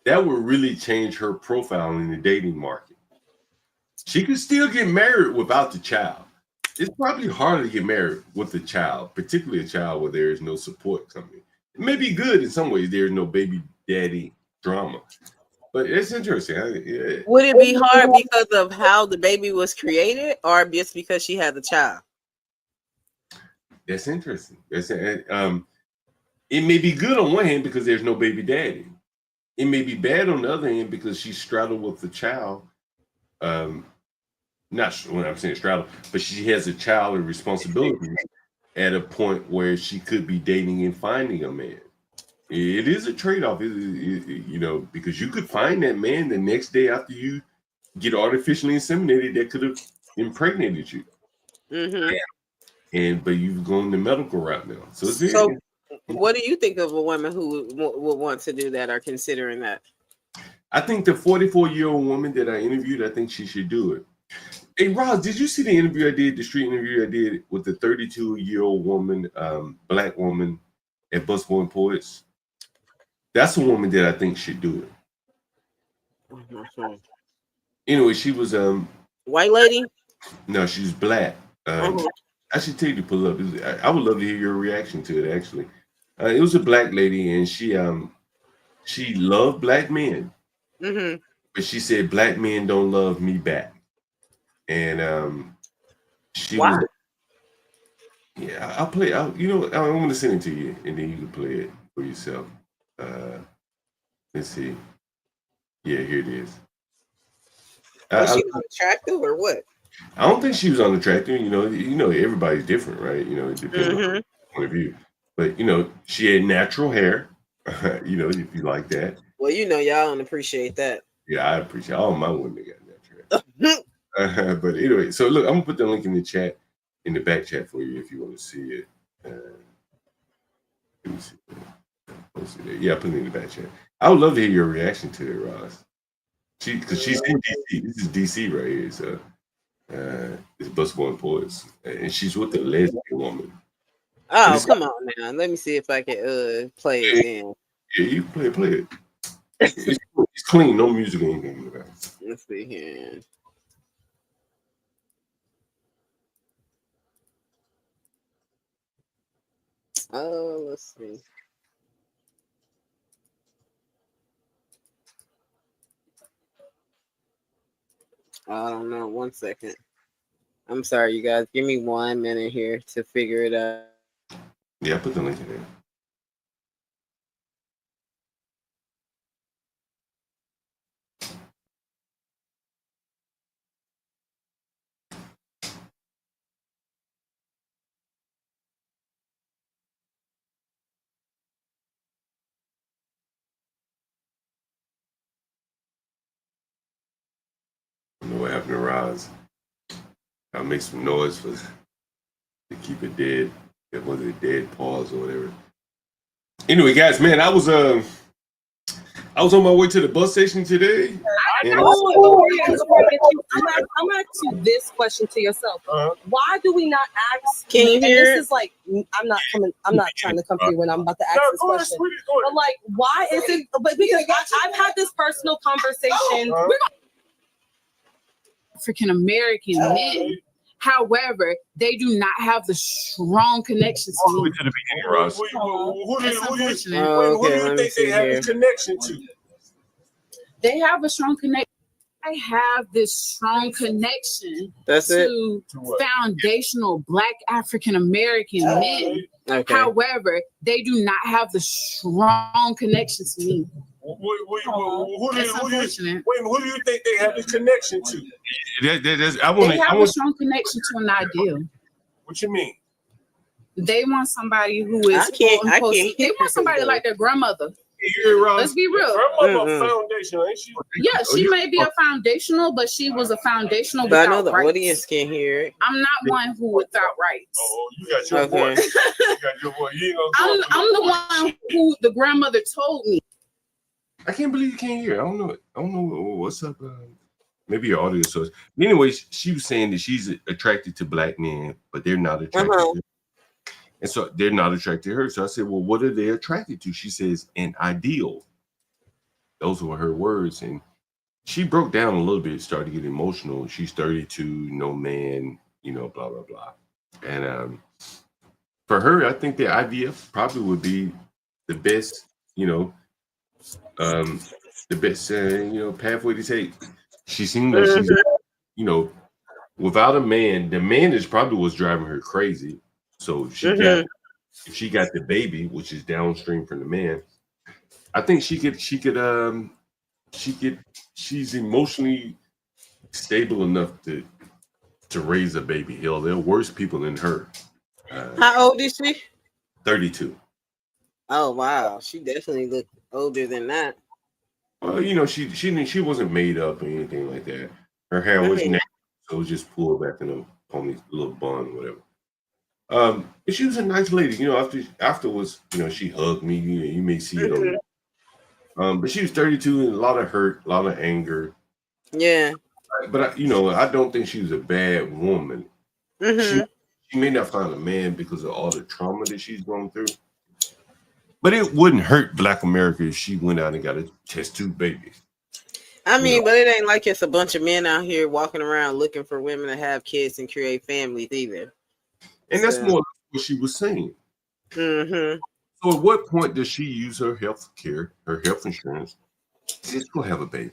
that would really change her profile in the dating market. She could still get married without the child. It's probably harder to get married with a child, particularly a child where there is no support coming. It may be good in some ways, there's no baby daddy drama. But it's interesting. Would it be hard because of how the baby was created, or just because she had the child? That's interesting. It may be good on one hand because there's no baby daddy. It may be bad on the other hand because she's straddled with the child not when I'm saying straddle, but she has a child and responsibilities at a point where she could be dating and finding a man. It is a trade-off, because you could find that man the next day after you get artificially inseminated that could have impregnated you. But you've gone the medical route now. So what do you think of a woman who would want to do that or considering that? I think the 44-year-old woman that I interviewed, I think she should do it. Hey, Roz, did you see the interview I did, the street interview I did with the 32-year-old woman, black woman at Busboy and Poets? That's a woman that I think should do it. Anyway, she was white lady. No, she's black. I should tell you to pull up. I would love to hear your reaction to it. Actually, it was a black lady, and she loved black men, but she said black men don't love me back, and Wow. Yeah, I'll play. I'm going to send it to you, and then you can play it for yourself. Let's see. Yeah, here it is. Was she unattractive or what? I don't think she was unattractive. Everybody's different, right? It depends on the point of view. But she had natural hair. If you like that. Well, y'all don't appreciate that. Yeah, I appreciate all my women got natural hair. But anyway, so look, I'm gonna put the link in the chat, in the back chat for you if you want to see it. Let me see. Yeah, I put it in the back chat. I would love to hear your reaction to it, Roz. Because she's in DC. This is DC right here. So it's Busboy and Poets, and she's with a lesbian woman. Oh, come on now. Let me see if I can play it then. Yeah, you play it. It's clean, no music or anything about it. Let's see here. Oh, let's see. I don't know. 1 second. I'm sorry, you guys. Give me 1 minute here to figure it out. Yeah, I put the link in there. I don't know what happened to Roz. I'll make some noise to keep it dead. It was a dead pause or whatever. Anyway, guys, man, I was on my way to the bus station today. I'm asking you this question to yourself. Why do we not ask? Can you hear? This is like I'm not trying to come through when I'm about to ask this question. But like, why is it? But because I've had this personal conversation. African American men. However, they do not have the strong connections to me. To the beginning, Ross. Who do you think they have a connection to? They have a strong connection. I have this strong connection to foundational Black African American men. Okay. However, they do not have the strong connection to me. Who do you think they have a connection to? They have a strong connection to an ideal. What you mean? They want somebody who is they want somebody like their grandmother. Let's be real. Grandmother foundational, ain't she? Yeah, she may be a foundational, but she was a foundational but without I know the rights. audience can hear it. I'm not one who without rights. Oh, you got your boy. You got your boy. I'm the one who the grandmother told me. I can't believe you can't hear. I don't know what's up. Maybe your audio source. Anyways, she was saying that she's attracted to Black men, but they're not attracted to her. And so they're not attracted to her. So I said, well, what are they attracted to? She says, an ideal. Those were her words. And she broke down a little bit, started to get emotional. She's 32, no man, blah, blah, blah. And for her, I think the IVF probably would be the best, the best, pathway to take. She seemed like she's, without a man, the man is probably what's driving her crazy. So if she got the baby, which is downstream from the man, I think she's emotionally stable enough to to raise a baby. Hell, there are worse people than her. How old is she? 32. Oh wow, she definitely looked older than that. You know, she wasn't made up or anything like that. Her hair was natural, so it was just pulled back in a pony, little bun, whatever. But she was a nice lady. You know, afterwards, you know, she hugged me. You may see it on. But she was 32 and a lot of hurt, a lot of anger. Yeah. But you know, I don't think she was a bad woman. She may not find a man because of all the trauma that she's gone through. But it wouldn't hurt Black America if she went out and got a test tube baby. I mean, but it ain't like it's a bunch of men out here walking around looking for women to have kids and create families either. And that's more what she was saying. So at what point does she use her health care, her health insurance, just go have a baby?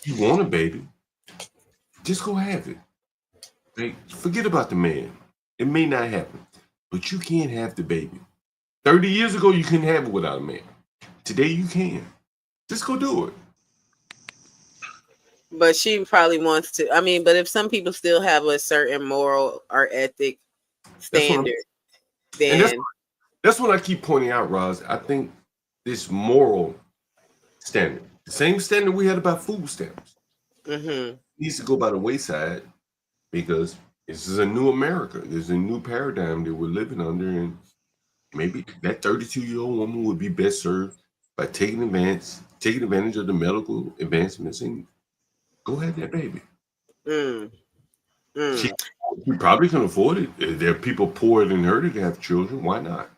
You want a baby, just go have it. Like, forget about the man. It may not happen, but you can't have the baby. 30 years ago, you couldn't have it without a man. Today, you can. Just go do it. But she probably wants to. I mean, but if some people still have a certain moral or ethic standard, then that's what I keep pointing out, Roz. I think this moral standard, the same standard we had about food stamps, needs to go by the wayside because this is a new America. There's a new paradigm that we're living under, and maybe that 32-year-old woman would be best served by taking advantage of the medical advancements and go have that baby. She probably can afford it. If there are people poorer than her that have children, why not?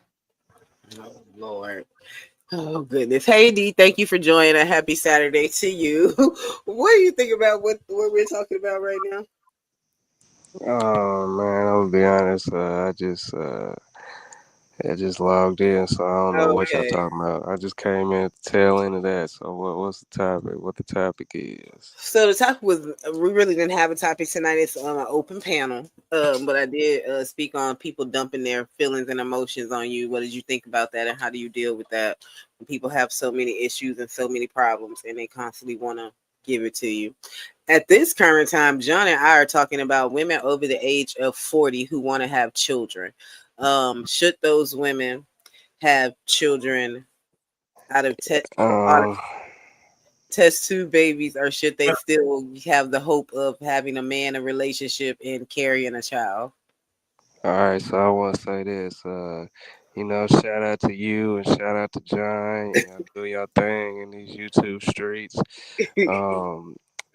Oh, Lord. Oh, goodness. Hey, D, thank you for joining. A happy Saturday to you. What do you think about what we're talking about right now? Oh, man, I'll be honest. I just logged in, so I don't know what y'all talking about. I just came in to tail into that. So what's the topic? What the topic is? So the topic was, we really didn't have a topic tonight. It's on an open panel. But I did speak on people dumping their feelings and emotions on you. What did you think about that, and how do you deal with that when people have so many issues and so many problems and they constantly want to give it to you? At this current time, John and I are talking about women over the age of 40 who want to have children. Should those women have children out of test tube babies, or should they still have the hope of having a man, a relationship, and carrying a child? All right, so I want to say this. Shout out to you and shout out to John. Do your thing in these YouTube streets.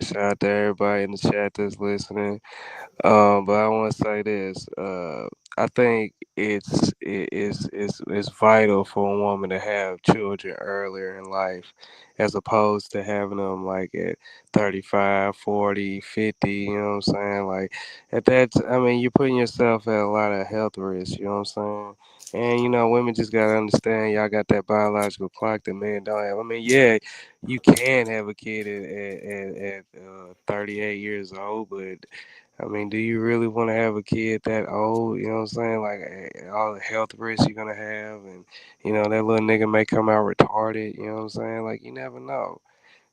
Shout out to everybody in the chat that's listening. But I want to say this. I think it's vital for a woman to have children earlier in life, as opposed to having them like at 35, 40, 50, you know what I'm saying? Like at that, you're putting yourself at a lot of health risks, you know what I'm saying? And, women just got to understand y'all got that biological clock that men don't have. You can have a kid at 38 years old, but do you really want to have a kid that old? You know what I'm saying? Like all the health risks you're gonna have, and that little nigga may come out retarded. You know what I'm saying? Like you never know.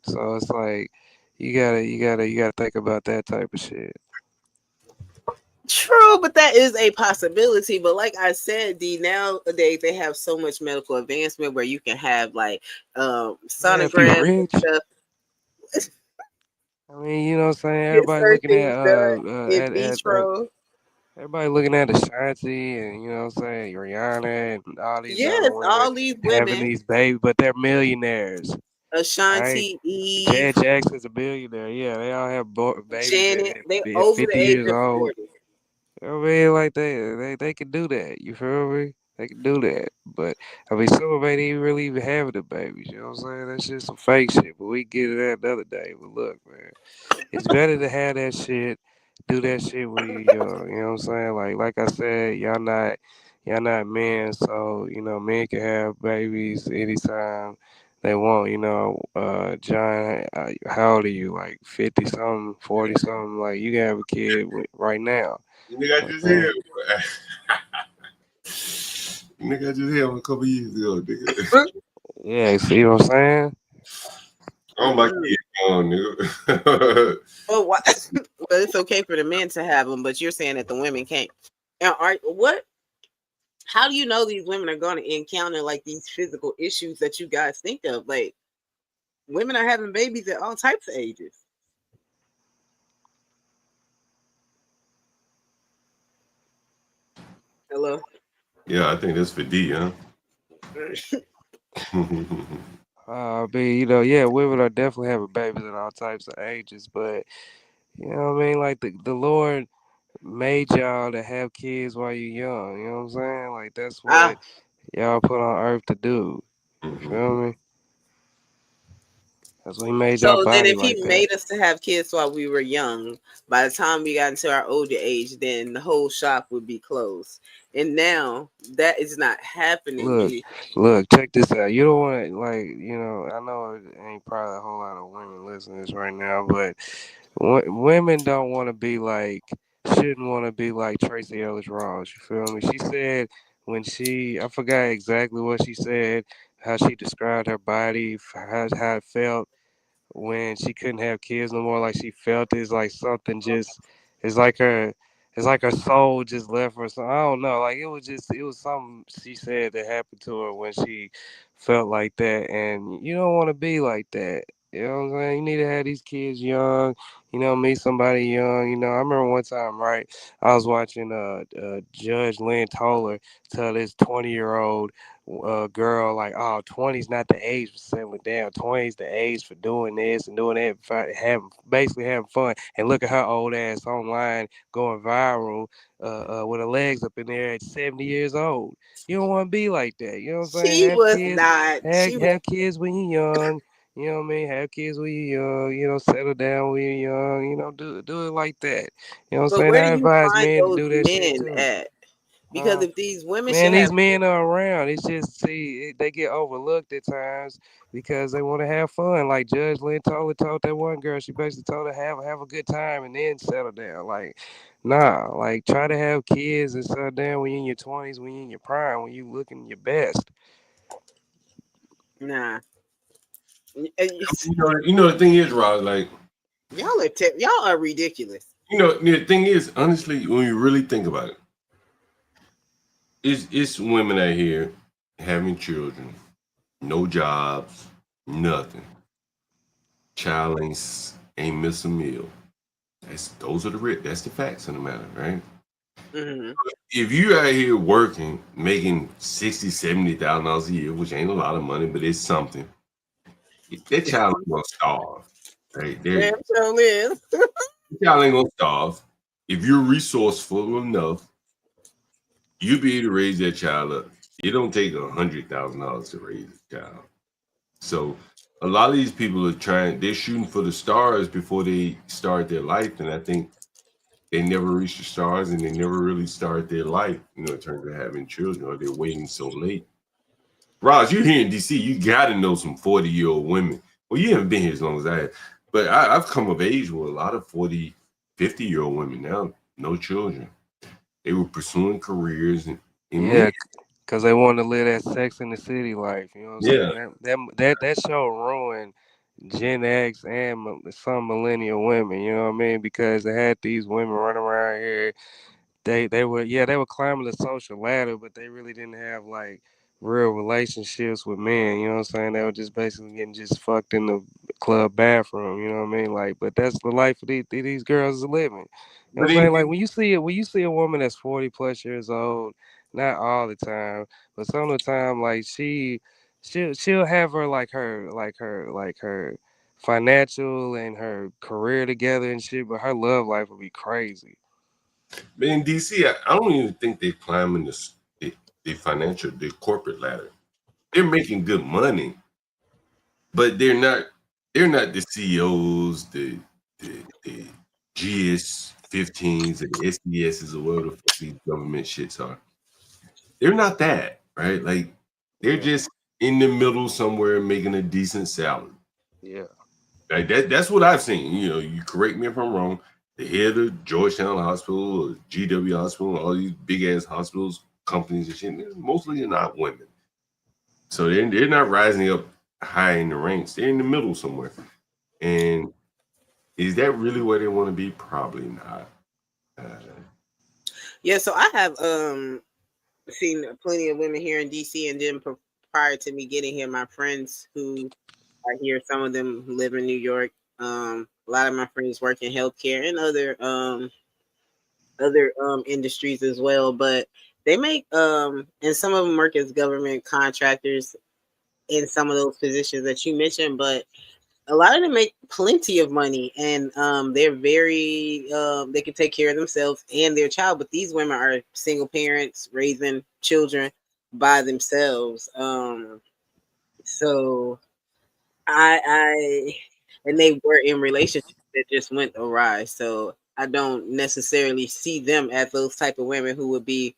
So it's like you gotta think about that type of shit. True, but that is a possibility. But like I said, D, nowadays they have so much medical advancement where you can have like sonograms and stuff. You know what I'm saying? Everybody looking at vitro. Everybody looking at Ashanti and you know what I'm saying, Rihanna and all these other women all these women having these babies, but they're millionaires. Ashanti, Eve, Janet Jackson's a billionaire. Yeah, they all have babies. Janet, they over 50 the age years of 40. Like they can do that. You feel me? They can do that. But some of them ain't really even having the babies. You know what I'm saying? That's just some fake shit. But we get it that another day. But look, man, it's better to have that shit. Do that shit when you're young. You know what I'm saying? Like I said, y'all not men, so men can have babies anytime they want. John, how old are you? Like 50 something, 40 something? Like you can have a kid right now. Nigga, I just heard. Nigga, I just heard him a couple years ago, nigga. Yeah, see what I'm saying? Oh my kid gone, nigga. Well, why? Well, it's okay for the men to have them, but you're saying that the women can't. Now, how do you know these women are going to encounter like these physical issues that you guys think of? Like, women are having babies at all types of ages. Hello? Yeah, I think that's for D, huh? Women are definitely having babies at all types of ages, but you know what I mean? Like the Lord made y'all to have kids while you're young. You know what I'm saying? Like that's what y'all put on earth to do. You feel me? That's what he made y'all So then body if he like that. made us to have kids while we were young, by the time we got into our older age, then the whole shop would be closed. And now that is not happening. Look, check this out. You don't want to, I know it ain't probably a whole lot of women listening to this right now, but women don't want to be shouldn't want to be like Tracy Ellis Ross. You feel me? She said I forgot exactly what she said, how she described her body, how it felt when she couldn't have kids no more. Like she felt it's like something just, it's like her soul just left her. So I don't know. Like it was something she said that happened to her when she felt like that. And you don't want to be like that. You know what I'm saying? You need to have these kids young, meet somebody young. I remember one time, right? I was watching Judge Lynn Toler tell this 20-year-old girl, like, oh, 20's not the age for settling down. 20's the age for doing this and doing that, basically having fun. And look at her old ass online going viral with her legs up in there at 70 years old. You don't want to be like that. You know what I'm saying? Have kids when you're young. You know what I mean? Have kids when you're young. Settle down when you're young. Do it like that. You know what I'm saying? I advise men to do that shit too. Because if these women these men are around, it's just they get overlooked at times because they want to have fun. Like Judge Lynn told that one girl, she basically told her have a good time and then settle down. Like, nah, like try to have kids and settle down when you're in your 20s, when you're in your prime, when you looking your best. Nah. The thing is, Rod, like y'all are ridiculous. The thing is, honestly, when you really think about it, it's women out here having children, no jobs, nothing. Child ain't miss a meal. That's the facts of the matter, right? Mm-hmm. If you out here working, making $60,000-$70,000 a year, which ain't a lot of money, but it's something, that child ain't gonna starve, right? That child ain't gonna starve. If you're resourceful enough, you'll be able to raise that child up. It don't take $100,000 to raise a child. So a lot of these people they're shooting for the stars before they start their life. And I think they never reach the stars and they never really start their life, in terms of having children, or they're waiting so late. Roz, you're here in DC, you got to know some 40-year-old women. Well, you haven't been here as long as I have, but I've come of age with a lot of 40, 50-year-old women now, no children. They were pursuing careers and because they wanted to live that Sex in the City life. You know what I'm saying? That show ruined Gen X and some millennial women. You know what I mean? Because they had these women running around here. They were climbing the social ladder, but they really didn't have like real relationships with men. You know what I'm saying? They were just basically getting just fucked in the club bathroom. You know what I mean? Like, but that's the life of these girls are living. You know what I'm saying? Like when you see a woman that's 40 plus years old, not all the time, but some of the time, like she'll have her financial and her career together and shit, but her love life will be crazy. But in DC, I don't even think they're climbing the corporate ladder. They're making good money, but they're not the CEOs, the GS-15s and the SESs or whatever the fuck these government shits are. They're not that, right? Like they're just in the middle somewhere making a decent salary. Yeah. Like that's what I've seen. You correct me if I'm wrong. The head of Georgetown Hospital or GW Hospital, all these big ass hospitals, companies and shit, mostly they're not women. So they're not rising up high in the ranks. They're in the middle somewhere. And is that really where they want to be? Probably not. Yeah, so I have seen plenty of women here in DC, and then prior to me getting here, my friends who are here, some of them live in New York. A lot of my friends work in healthcare and other industries as well, but they make and some of them work as government contractors in some of those positions that you mentioned, but a lot of them make plenty of money, and they're very they can take care of themselves and their child. But these women are single parents raising children by themselves. So I and they were in relationships that just went awry. So I don't necessarily see them as those type of women who would be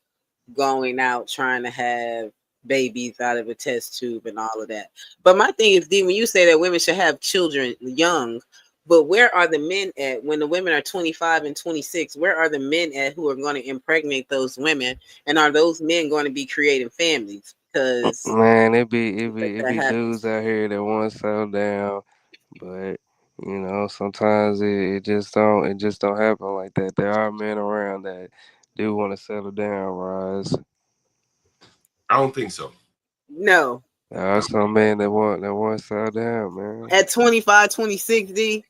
going out trying to have babies out of a test tube and all of that. But my thing is, D, when you say that women should have children young, but where are the men at when the women are 25 and 26? Where are the men at who are going to impregnate those women? And are those men going to be creating families? Because man, it be dudes out here that want to settle down, but you know, sometimes it just don't happen like that. There are men around that do want to settle down, Roz. I don't think so. No. There are some men that want to settle down, man. At 25, 26, D.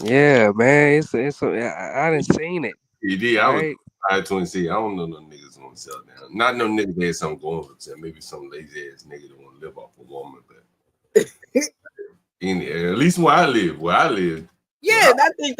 Yeah, man, I didn't seen it. Yeah, right? I was 26. I don't know no niggas who want to settle down. Not no niggas that had something going for them. Maybe some lazy ass nigga that want to live off a woman, but at least where I live. Yeah, I think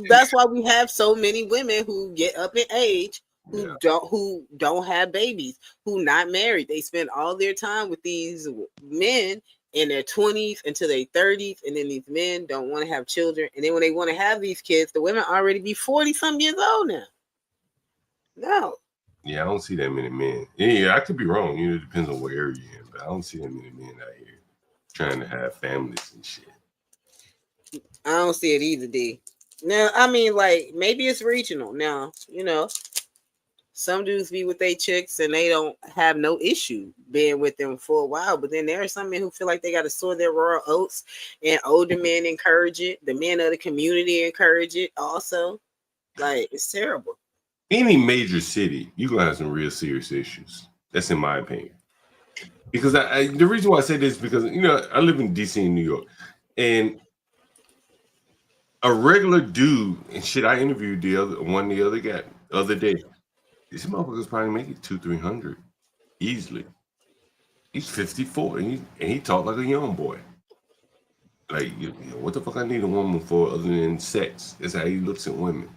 that's why we have so many women who get up in age who don't have babies, who not married. They spend all their time with these men in their 20s until their 30s, and then these men don't want to have children. And then when they want to have these kids, the women already be 40-some years old now. No. Yeah, I don't see that many men. Yeah, I could be wrong. You know, it depends on what area you're in, but I don't see that many men out here trying to have families and shit. I don't see it either, D. Now, I mean, like, maybe it's regional. Now, you know, some dudes be with their chicks and they don't have no issue being with them for a while. But then there are some men who feel like they got to sow their royal oats, and older men encourage it. The men of the community encourage it also. Like, it's terrible. Any major city, you're going to have some real serious issues. That's in my opinion. Because the reason why I say this is because, you know, I live in DC and New York. And a regular dude, and shit, I interviewed the other day. This motherfucker's probably making 200-300 easily. He's 54 and he talked like a young boy. Like, you know, what the fuck I need a woman for other than sex? That's how he looks at women.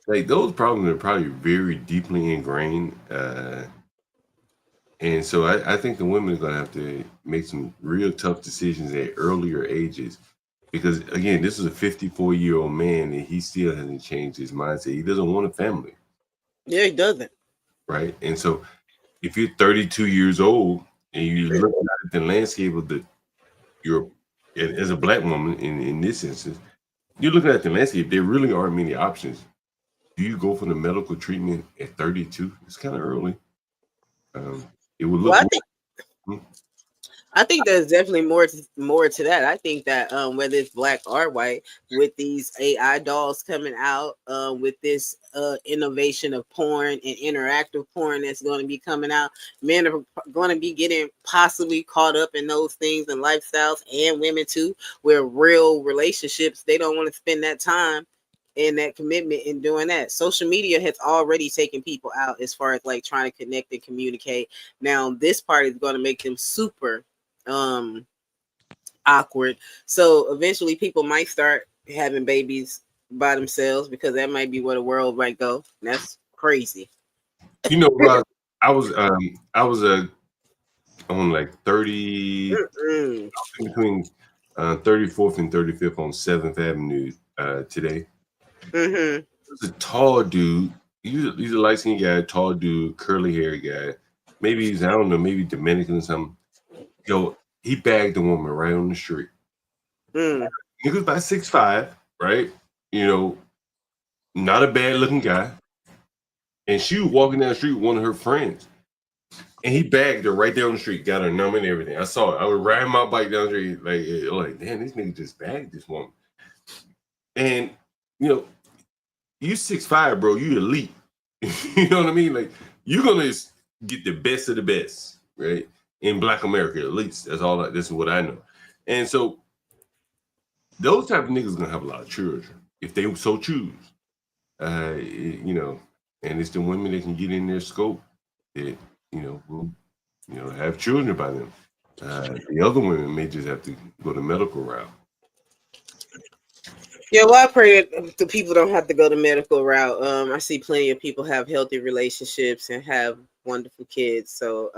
Like, those problems are probably very deeply ingrained. And so I think the women are going to have to make some real tough decisions at earlier ages. Because, again, this is a 54-year-old man and he still hasn't changed his mindset. He doesn't want a family. Yeah, he doesn't. Right. And so if you're 32 years old and you look at the landscape of as a black woman in this instance, you're looking at the landscape, there really aren't many options. Do you go for the medical treatment at 32? It's kind of early. It would look. Well, I think there's definitely more to that. I think that whether it's black or white, with these AI dolls coming out, with this innovation of porn and interactive porn that's going to be coming out, men are going to be getting possibly caught up in those things and lifestyles, and women too, where real relationships, they don't want to spend that time and that commitment in doing that. Social media has already taken people out as far as like trying to connect and communicate. Now this part is going to make them super awkward. So eventually people might start having babies by themselves because that might be where the world might go. And that's crazy. You know, Rob, I was on like 30 between 34th and 35th on 7th Avenue today. Mm-hmm. There's a tall dude. He's a light-skinned guy, tall dude, curly hair guy. Maybe he's, I don't know, maybe Dominican or something. Yo, he bagged a woman right on the street. He was about 6'5", right? You know, not a bad looking guy. And she was walking down the street with one of her friends. And he bagged her right down the street, got her number and everything. I saw it. I was riding my bike down the street, like damn, this nigga just bagged this woman. And you know, you 6'5", bro. You elite. You know what I mean? Like you're gonna get the best of the best, right? In Black America, at least. That's all. This is what I know. And so those type of niggas gonna have a lot of children if they so choose. You know, and it's the women that can get in their scope that will have children by them. The other women may just have to go the medical route. Yeah, well, I pray that the people don't have to go the medical route. I see plenty of people have healthy relationships and have wonderful kids. So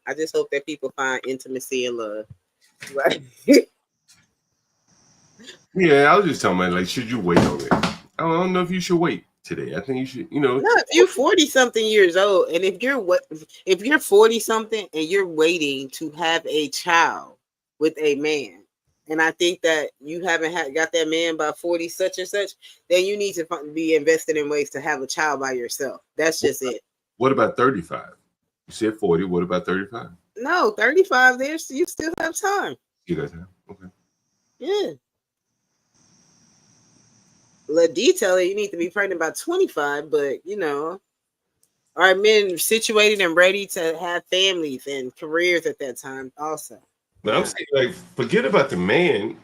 I just hope that people find intimacy and love. Right? Yeah, I was just talking about, like, should you wait on it? I don't know if you should wait today. I think you should, No, if you're 40-something years old, and if you're 40-something and you're waiting to have a child with a man, and I think that you haven't got that man by 40 such and such, then you need to be invested in ways to have a child by yourself. That's just it. What about 35? You said 40. What about 35? No, 35. You still have time. You got time. Okay. Yeah. The detail, you need to be pregnant by 25, but are men situated and ready to have families and careers at that time also. But I'm saying, like, forget about the man.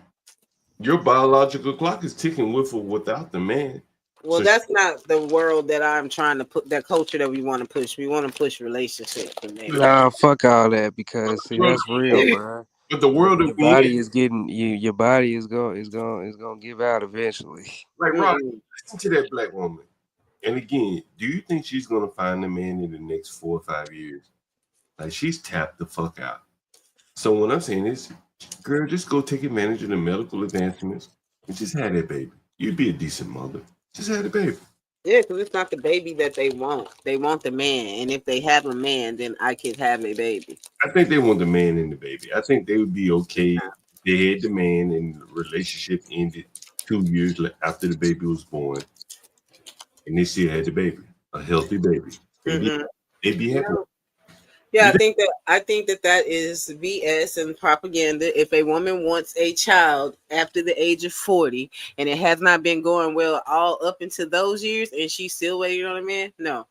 Your biological clock is ticking with or without the man. Well, that's not the world that I'm trying to put, that culture that we want to push. We want to push relationships for men. Nah, fuck all that, because see, that's real, bro. But the world your body is getting your body is going to give out eventually. Like, Rob, listen to that black woman. And again, do you think she's gonna find a man in the next 4 or 5 years? Like, she's tapped the fuck out. So what I'm saying is, girl, just go take advantage of the medical advancements and just have that baby. You'd be a decent mother. Just have the baby. Yeah, because it's not the baby that they want. They want the man. And if they have a man, then I could have a baby. I think they want the man and the baby. I think they would be okay if they had the man and the relationship ended 2 years after the baby was born. And they still had the baby, a healthy baby. They'd be happy. Yeah, I think that is BS and propaganda. If a woman wants a child after the age of 40 and it has not been going well all up into those years and she's still waiting on a man, no.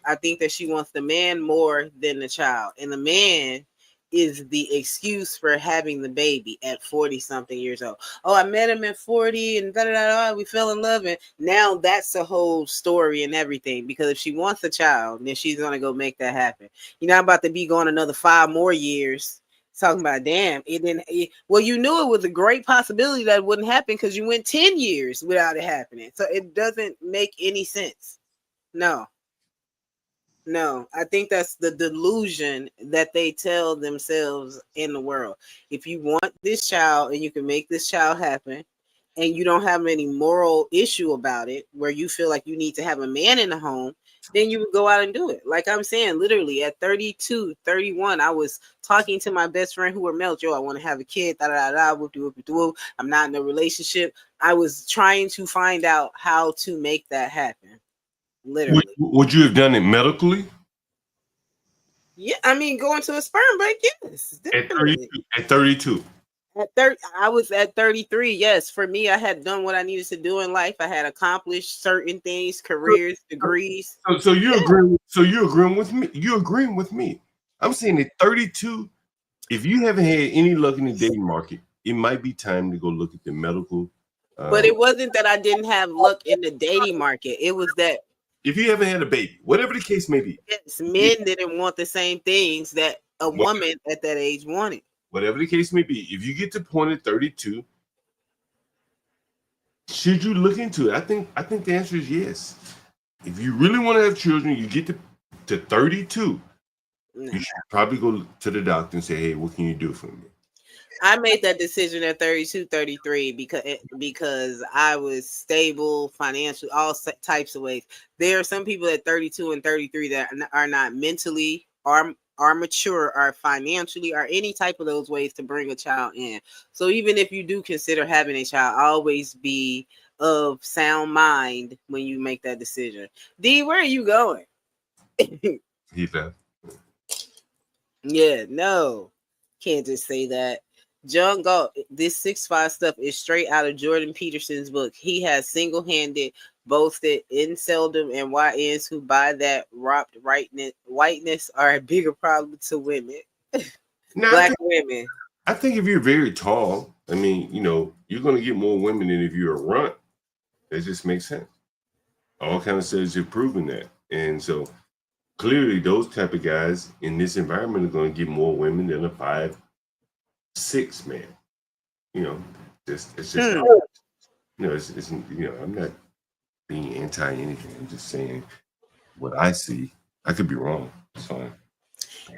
I think that she wants the man more than the child. And the man is the excuse for having the baby at 40-something years old. Oh, I met him at 40 and we fell in love. And now that's the whole story and everything. Because if she wants a child, then she's going to go make that happen. You're not about to be going another 5 more years talking about, damn, you knew it was a great possibility that it wouldn't happen because you went 10 years without it happening. So it doesn't make any sense. No, I think that's the delusion that they tell themselves in the world. If you want this child and you can make this child happen and you don't have any moral issue about it where you feel like you need to have a man in the home, then you would go out and do it. Like I'm saying, literally at 32, 31, I was talking to my best friend who were male. I want to have a kid. I'm not in a relationship. I was trying to find out how to make that happen. Literally. Would you have done it medically? Yeah, I mean, going to a sperm bank, yes. At 32. At 30, I was at 33. Yes, for me, I had done what I needed to do in life. I had accomplished certain things, careers, degrees. So you agreeing? So you agreeing with me? You agreeing with me? I'm saying at 32, if you haven't had any luck in the dating market, it might be time to go look at the medical. But it wasn't that I didn't have luck in the dating market. It was that if you haven't had a baby, whatever the case may be, yes, men didn't want the same things that a woman at that age wanted. Whatever the case may be, if you get to point at 32, should you look into it? I think the answer is yes. If you really want to have children, you get to 32, you should probably go to the doctor and say, hey, what can you do for me? I made that decision at 32, 33 because I was stable financially, all types of ways. There are some people at 32 and 33 that are not mentally or are mature or financially or any type of those ways to bring a child in. So even if you do consider having a child, always be of sound mind when you make that decision. D, where are you going? He left. Yeah, no, can't just say that. John Galt, this 6'5" stuff is straight out of Jordan Peterson's book. He has single-handed boasted inceldom and YNs who buy that robbed whiteness are a bigger problem to women. Black women. I think if you're very tall, I mean, you're going to get more women than if you're a runt. That just makes sense. All kind of studies have proven that. And so clearly those type of guys in this environment are going to get more women than a 5'6" man. It's just it's I'm not being anti anything. I'm just saying what I see. I could be wrong. It's fine.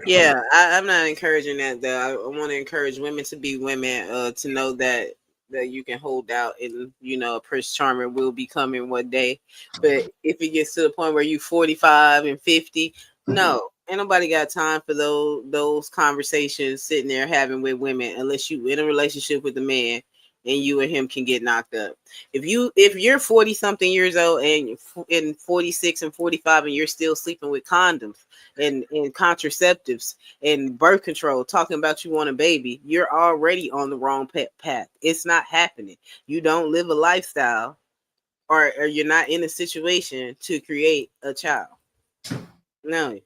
Yeah, I'm not encouraging that though. I want to encourage women to be women, to know that you can hold out, and a Prince Charmer will be coming one day. But if it gets to the point where you 45 and 50, no, ain't nobody got time for those conversations sitting there having with women unless you in a relationship with a man and you and him can get knocked up. If you're 40 something years old and 46 and 45 and you're still sleeping with condoms and contraceptives and birth control, talking about you want a baby, you're already on the wrong path. It's not happening. You don't live a lifestyle, or you're not in a situation to create a child. No.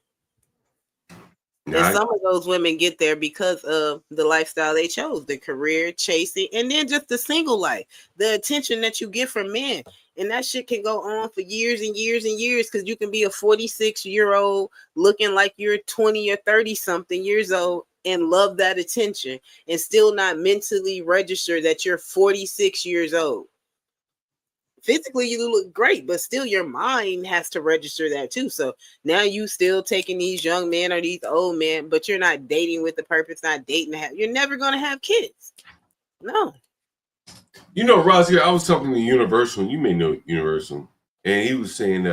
And some of those women get there because of the lifestyle they chose, the career chasing, and then just the single life, the attention that you get from men. And that shit can go on for years and years and years, because you can be a 46-year-old looking like you're 20 or 30 something years old and love that attention and still not mentally register that you're 46 years old. Physically you look great, but still your mind has to register that too. So now you still taking these young men or these old men, but you're not dating with the purpose, not dating to have, you're never going to have kids. No. Roz, I was talking to Universal, you may know Universal, and he was saying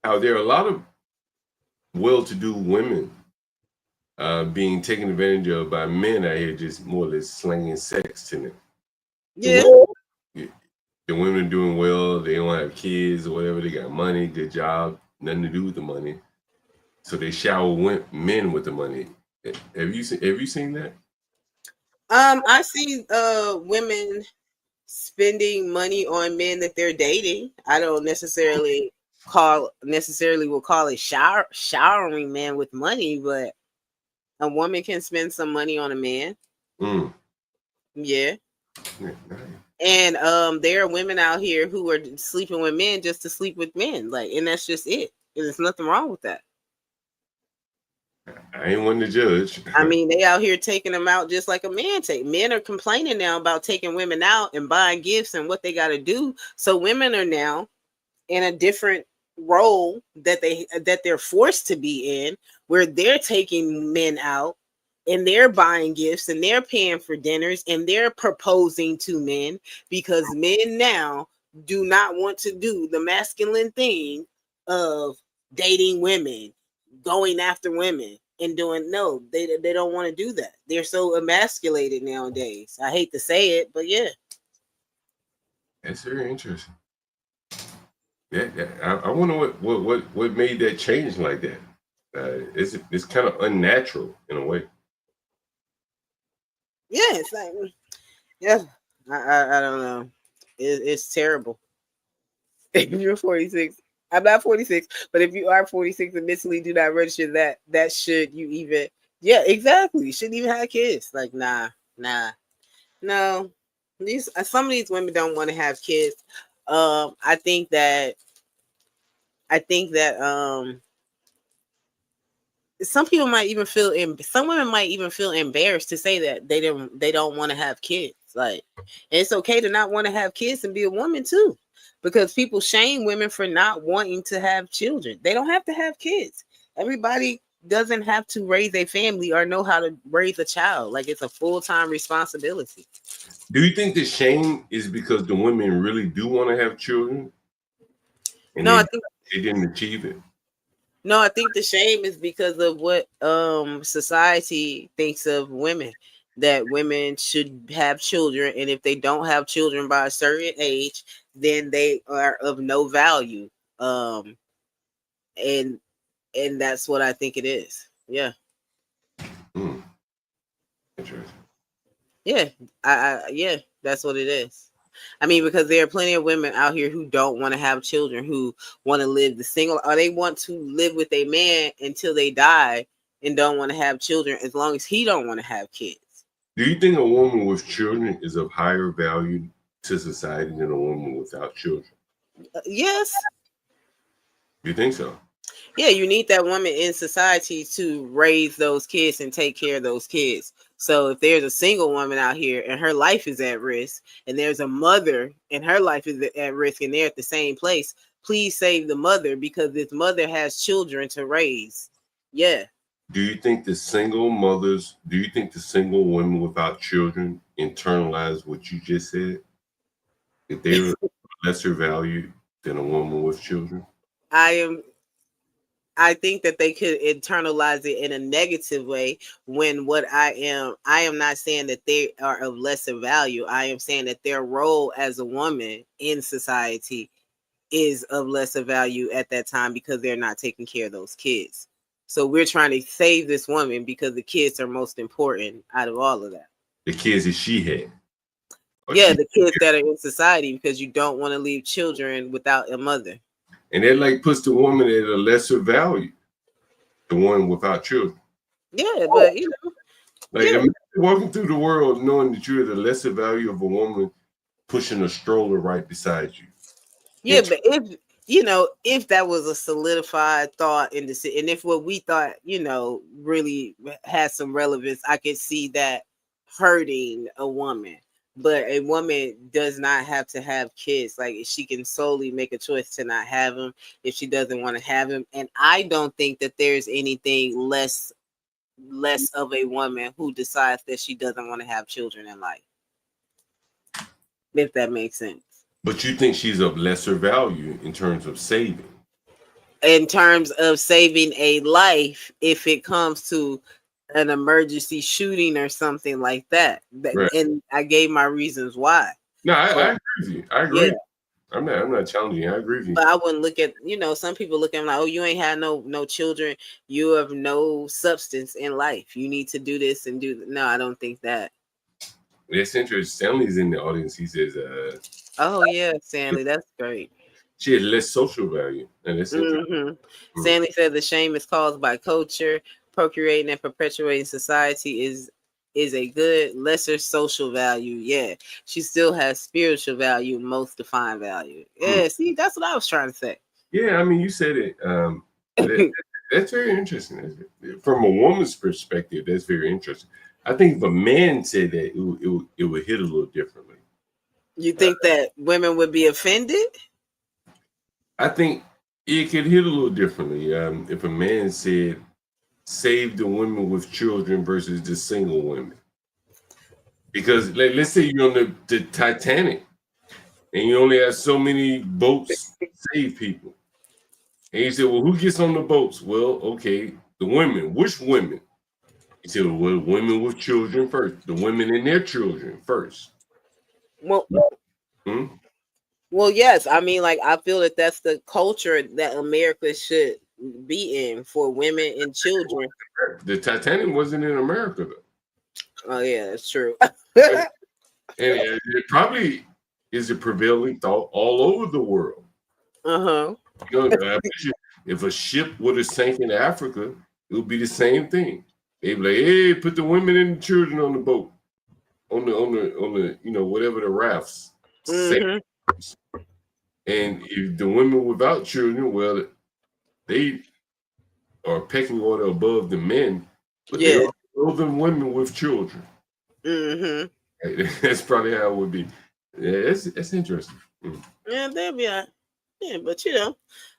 how there are a lot of well-to-do women being taken advantage of by men out here, just more or less slinging sex to them. Yeah. The women are doing well. They don't have kids or whatever. They got money, good job, nothing to do with the money. So they shower men with the money. Have you seen that? I see women spending money on men that they're dating. I don't necessarily will call it showering men with money, but a woman can spend some money on a man. Yeah. And there are women out here who are sleeping with men just to sleep with men, and that's just it. And there's nothing wrong with that. I ain't one to judge. I mean, they out here taking them out just like a man take. Men are complaining now about taking women out and buying gifts and what they got to do. So women are now in a different role that they're forced to be in, where they're taking men out and they're buying gifts and they're paying for dinners and they're proposing to men, because men now do not want to do the masculine thing of dating women, going after women and doing, no, they don't want to do that. They're so emasculated nowadays. I hate to say it, but yeah. That's very interesting. Yeah, I wonder what made that change like that. It's kind of unnatural in a way. Yeah, it's like, yeah, I don't know. It's terrible. If you're 46, I'm not 46, but if you are 46 and mentally do not register that should you even, yeah, exactly. You shouldn't even have kids. Like, nah. No. Some of these women don't want to have kids. I think that some people might even some women might even feel embarrassed to say that they don't want to have kids. Like, it's okay to not want to have kids and be a woman too, because people shame women for not wanting to have children. They don't have to have kids. Everybody doesn't have to raise a family or know how to raise a child. Like, it's a full-time responsibility. Do you think the shame is because the women really do want to have children? And I think they didn't achieve it. No, I think the shame is because of what society thinks of women, that women should have children, and if they don't have children by a certain age, then they are of no value. And that's what I think it is. Yeah. Interesting. Yeah, yeah, that's what it is. I mean, because there are plenty of women out here who don't want to have children, who want to live the single, or they want to live with a man until they die and don't want to have children as long as he don't want to have kids. Do you think a woman with children is of higher value to society than a woman without children? Yes. You think so? Yeah, you need that woman in society to raise those kids and take care of those kids. So if there's a single woman out here and her life is at risk, and there's a mother and her life is at risk, and they're at the same place, please save the mother, because this mother has children to raise. Yeah. Do you think the single women without children internalize what you just said? If they're lesser value than a woman with children? I think that they could internalize it in a negative way, when I am not saying that they are of lesser value. I am saying that their role as a woman in society is of lesser value at that time, because they're not taking care of those kids. So we're trying to save this woman because the kids are most important out of all of that. The kids that she had. Yeah, the kids that are in society, because you don't want to leave children without a mother. And that like puts the woman at a lesser value, the one without children. Yeah, but you know, like walking through the world knowing that you're the lesser value of a woman pushing a stroller right beside you. Yeah, but if that was a solidified thought in the city, and if what we thought, really has some relevance, I could see that hurting a woman. But a woman does not have to have kids. Like, she can solely make a choice to not have them if she doesn't want to have them. And I don't think that there's anything less of a woman who decides that she doesn't want to have children in life. If that makes sense. But you think she's of lesser value in terms of saving? In terms of saving a life, if it comes to an emergency shooting or something like that. Right. And I gave my reasons why. No, I agree with you. I agree. Yeah. I'm not challenging you. I agree with you. But I wouldn't look at, some people look at them like, oh, you ain't had no children. You have no substance in life. You need to do this and do that. No, I don't think that. That's interesting. Stanley's in the audience. He says, oh, yeah, Stanley. That's great. She has less social value. And that's Stanley said the shame is caused by culture. Procreating and perpetuating society is a good lesser social value. Yeah, she still has spiritual value, most defined value. Yeah, see, that's what I was trying to say. Yeah, I mean, you said it. That's very interesting. From a woman's perspective, that's very interesting. I think if a man said that, it would hit a little differently. You think that women would be offended? I think it could hit a little differently. If a man said, save the women with children versus the single women. Because let's say you're on the Titanic and you only have so many boats to save people. And you say, well, who gets on the boats? Well, okay, the women. Which women? He said, well, women with children first. The women and their children first. Well, yes. I mean, like, I feel that that's the culture that America should be in for women and children. The Titanic wasn't in America, though. Oh, yeah, that's true. and it probably is a prevailing thought all over the world. If a ship would have sank in Africa, it would be the same thing. They'd be like, hey, put the women and the children on the boat, on the whatever the rafts. And if the women without children, well, they are pecking order above the men, but they are below the women with children. That's probably how it would be. Yeah, that's interesting. Yeah, they'll be right. Yeah, but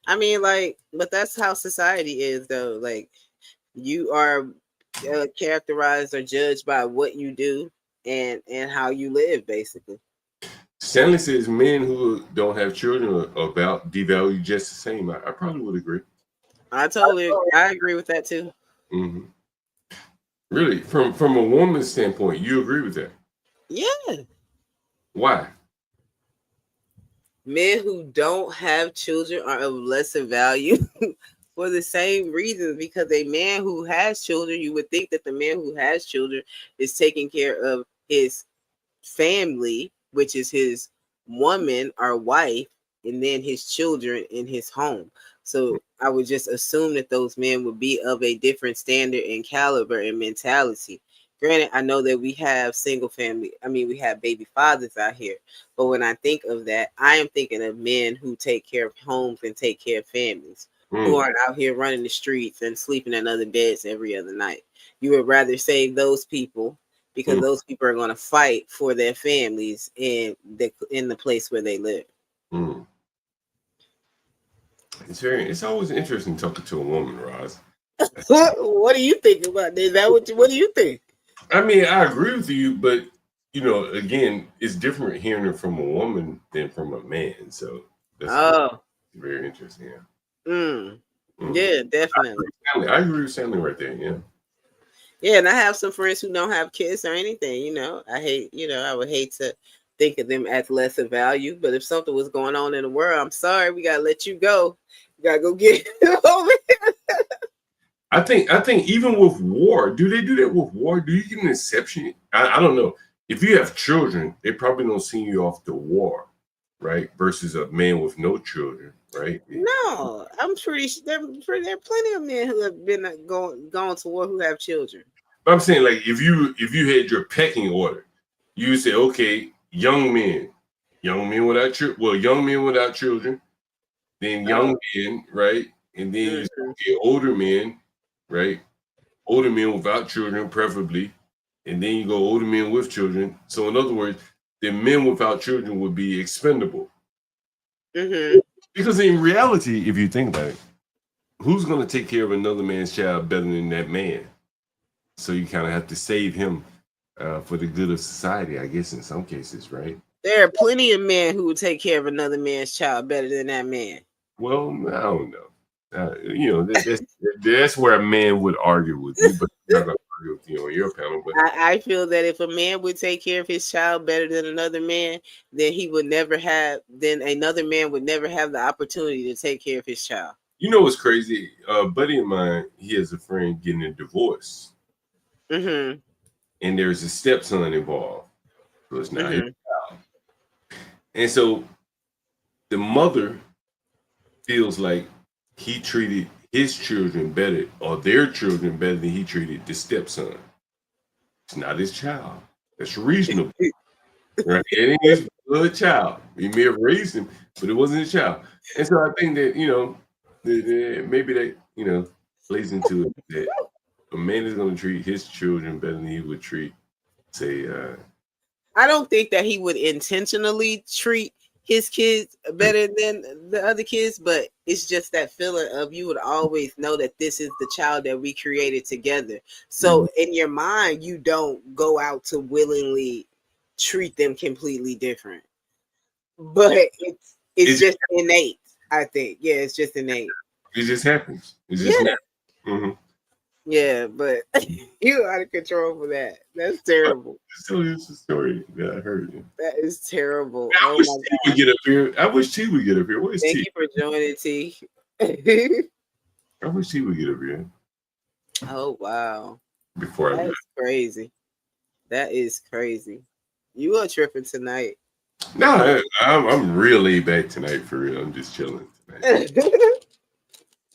I mean, like, but that's how society is, though. Like, you are characterized or judged by what you do and how you live, basically. Stanley says men who don't have children are about devalued just the same. I probably would agree. I agree with that too. Really, from a woman's standpoint, you agree with that? Yeah. Why? Men who don't have children are of lesser value for the same reasons, because a man who has children, you would think that the man who has children is taking care of his family, which is his woman or wife, and then his children in his home. So I would just assume that those men would be of a different standard and caliber and mentality. Granted, I know that we have single family, we have baby fathers out here, but when I think of that, I am thinking of men who take care of homes and take care of families, who aren't out here running the streets and sleeping in other beds every other night. You would rather save those people, because those people are going to fight for their families in the place where they live. It's always interesting talking to a woman, Roz. What do you think about that? What do you think? I mean, I agree with you, but again, it's different hearing it from a woman than from a man. So that's very interesting. Yeah, definitely. I agree with Stanley right there. Yeah. Yeah, and I have some friends who don't have kids or anything. I would hate to think of them as less of value, but if something was going on in the world, I'm sorry, we gotta let you go. You gotta go get over here. I think even with war, do they do that with war? Do you get an exception? I don't know. If you have children, they probably don't send you off to war, right? Versus a man with no children, right? No, I'm pretty sure there are plenty of men who have been gone to war who have children. But I'm saying, like, if you had your pecking order, you say, okay, young men without children, then young men, right? And then you say, older men, right? Older men without children, preferably. And then you go older men with children. So in other words, the men without children would be expendable. Because in reality, if you think about it, who's going to take care of another man's child better than that man? So you kind of have to save him for the good of society, I guess, in some cases, right? There are plenty of men who would take care of another man's child better than that man. Well, I don't know. That's where a man would argue with you, but I'm not going to argue with you on your panel. But I feel that if a man would take care of his child better than another man, then another man would never have the opportunity to take care of his child. You know what's crazy? A buddy of mine, he has a friend getting a divorce. And there's a stepson involved. So it's not his child. And so the mother feels like he treated his children better, or their children better than he treated the stepson. It's not his child. That's reasonable. Right? It ain't his blood child. He may have raised him, but it wasn't his child. And so I think that, maybe that, plays into it, that a man is going to treat his children better than he would treat, say, I don't think that he would intentionally treat his kids better than the other kids, but it's just that feeling of, you would always know that this is the child that we created together. So in your mind, you don't go out to willingly treat them completely different. But it's just innate, I think. Yeah, it's just innate. It just happens. It's just natural. Yeah, but you're out of control for that. That's terrible. So it's a story that I heard. That is terrible. I wish T would get up here. Where's Thank T? you for joining, T. I wish T would get up here. Oh, wow. Before That's crazy. That is crazy. You are tripping tonight. No, I'm really back tonight, for real. I'm just chilling tonight.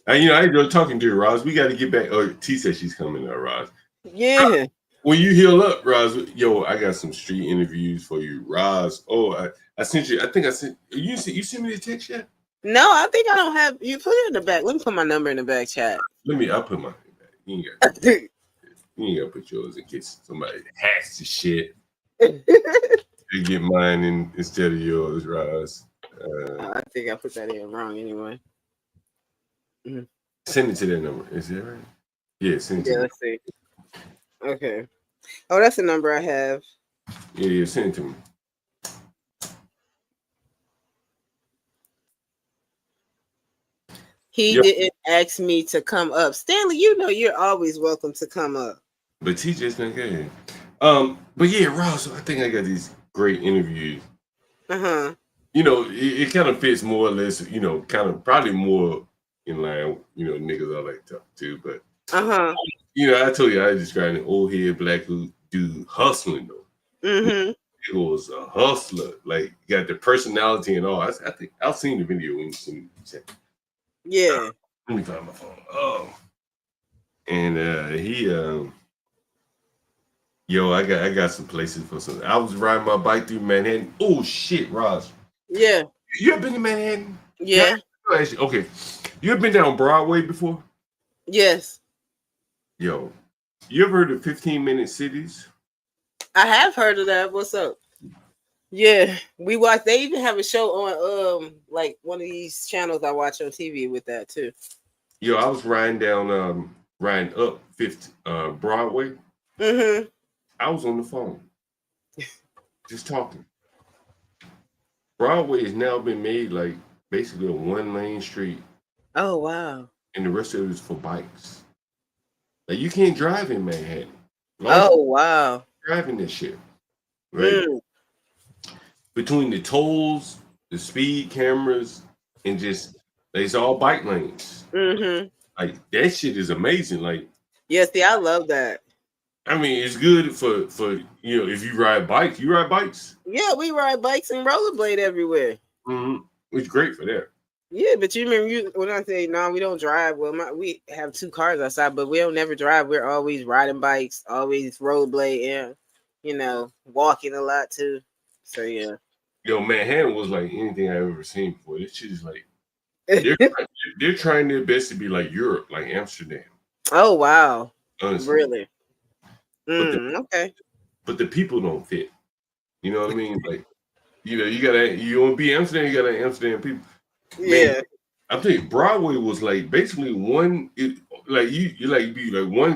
I enjoy talking to you, Roz. We got to get back. Oh, T said she's coming now, Roz. Yeah. When you heal up, Roz, I got some street interviews for you, Roz. Oh, I sent you. I think I sent you. Sent me the text yet? No, I think I don't have. You put it in the back. Let me put my number in the back chat. I'll put mine in the back. You ain't got to put yours in case somebody hacks the shit. They get mine instead of yours, Roz. I think I put that in wrong anyway. Send it to that number. Is that right? Yeah, send it to let's see. Okay. Oh, that's the number I have. Yeah, send it to me. He didn't ask me to come up. Stanley, you're always welcome to come up. But TJ's not good. But yeah, Ross, I think I got these great interviews. It kind of fits more or less, kind of probably more in line, niggas I like to talk to. But Uh-huh. I told you I described an old head black dude hustling though. Mm-hmm. It was a hustler, like got the personality and all. I think I've seen the video when you seen it. Yeah. Let me find my phone. Oh, and he yo, I got some places for some. I was riding my bike through Manhattan. Oh shit, Raj. Yeah. You ever been to Manhattan? Yeah. Okay. You ever been down Broadway before? Yes. Yo, you ever heard of 15-minute cities? I have heard of that. What's up? Yeah, we watch. They even have a show on like one of these channels I watch on TV with that too. Yo, I was riding up 5th Broadway. Mm-hmm. I was on the phone, just talking. Broadway has now been made like basically a 1-lane street. Oh wow! And the rest of it is for bikes. Like you can't drive in Manhattan. Oh wow! Driving this shit, right? Between the tolls, the speed cameras, and just it's all bike lanes. Mm-hmm. Like that shit is amazing. Like see, I love that. I mean, it's good for if you ride bikes. You ride bikes? Yeah, we ride bikes and rollerblade everywhere. Mm-hmm. It's great for that. Yeah, but you remember when I say no, we don't drive. Well, we have 2 cars outside, but we don't never drive. We're always riding bikes, always rollerblade, and walking a lot too. So yeah. Yo, Manhattan was like anything I've ever seen before. This shit is like they're trying their best to be like Europe, like Amsterdam. Oh wow! Honestly. Really? Okay. But the people don't fit. You know what I mean? Like, you want to be Amsterdam, you gotta Amsterdam people. Yeah. Man, I think Broadway was like basically one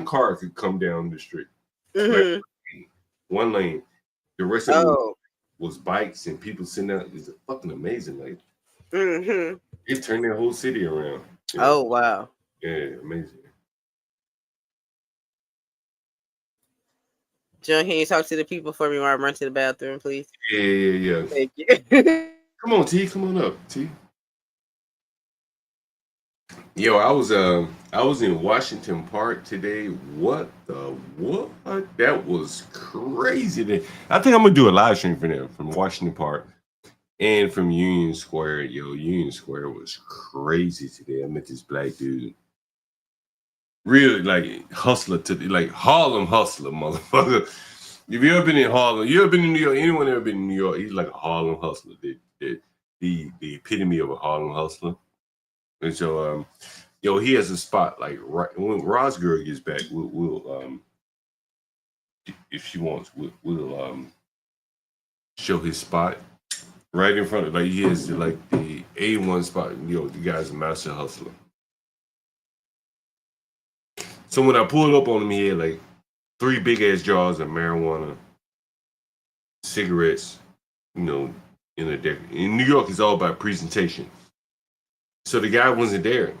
car could come down the street. Mm-hmm. Like, 1 lane. The rest of it was bikes and people sitting out. It's fucking amazing. Like it turned their whole city around. Oh wow. Yeah, amazing. John, can you talk to the people for me while I run to the bathroom, please? Yeah. Thank you. Come on, T. Come on up, T. Yo, I was in Washington Park today. What? That was crazy. I think I'm gonna do a live stream for them from Washington Park and from Union Square. Yo, Union Square was crazy today. I met this black dude. Really like hustler like Harlem hustler, motherfucker. If you ever been in Harlem, you ever been in New York? Anyone ever been in New York? He's like a Harlem hustler. The epitome of a Harlem hustler. And so, he has a spot like right when Rosgirl gets back. We'll if she wants, we'll show his spot right in front of like he has like the A1 spot. The guy's a master hustler. So when I pulled up on him, he had like 3 big ass jars of marijuana, cigarettes. In a deck. In New York, it's all about presentation. So the guy wasn't there.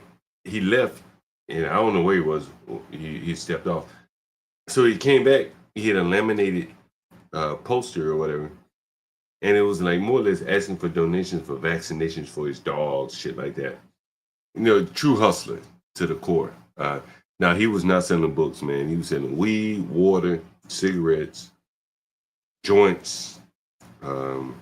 He left, and I don't know where he was. He stepped off. So he came back. He had a laminated poster or whatever, and it was like more or less asking for donations for vaccinations for his dogs, shit like that. True hustler to the core. Now he was not selling books, man. He was selling weed, water, cigarettes, joints, and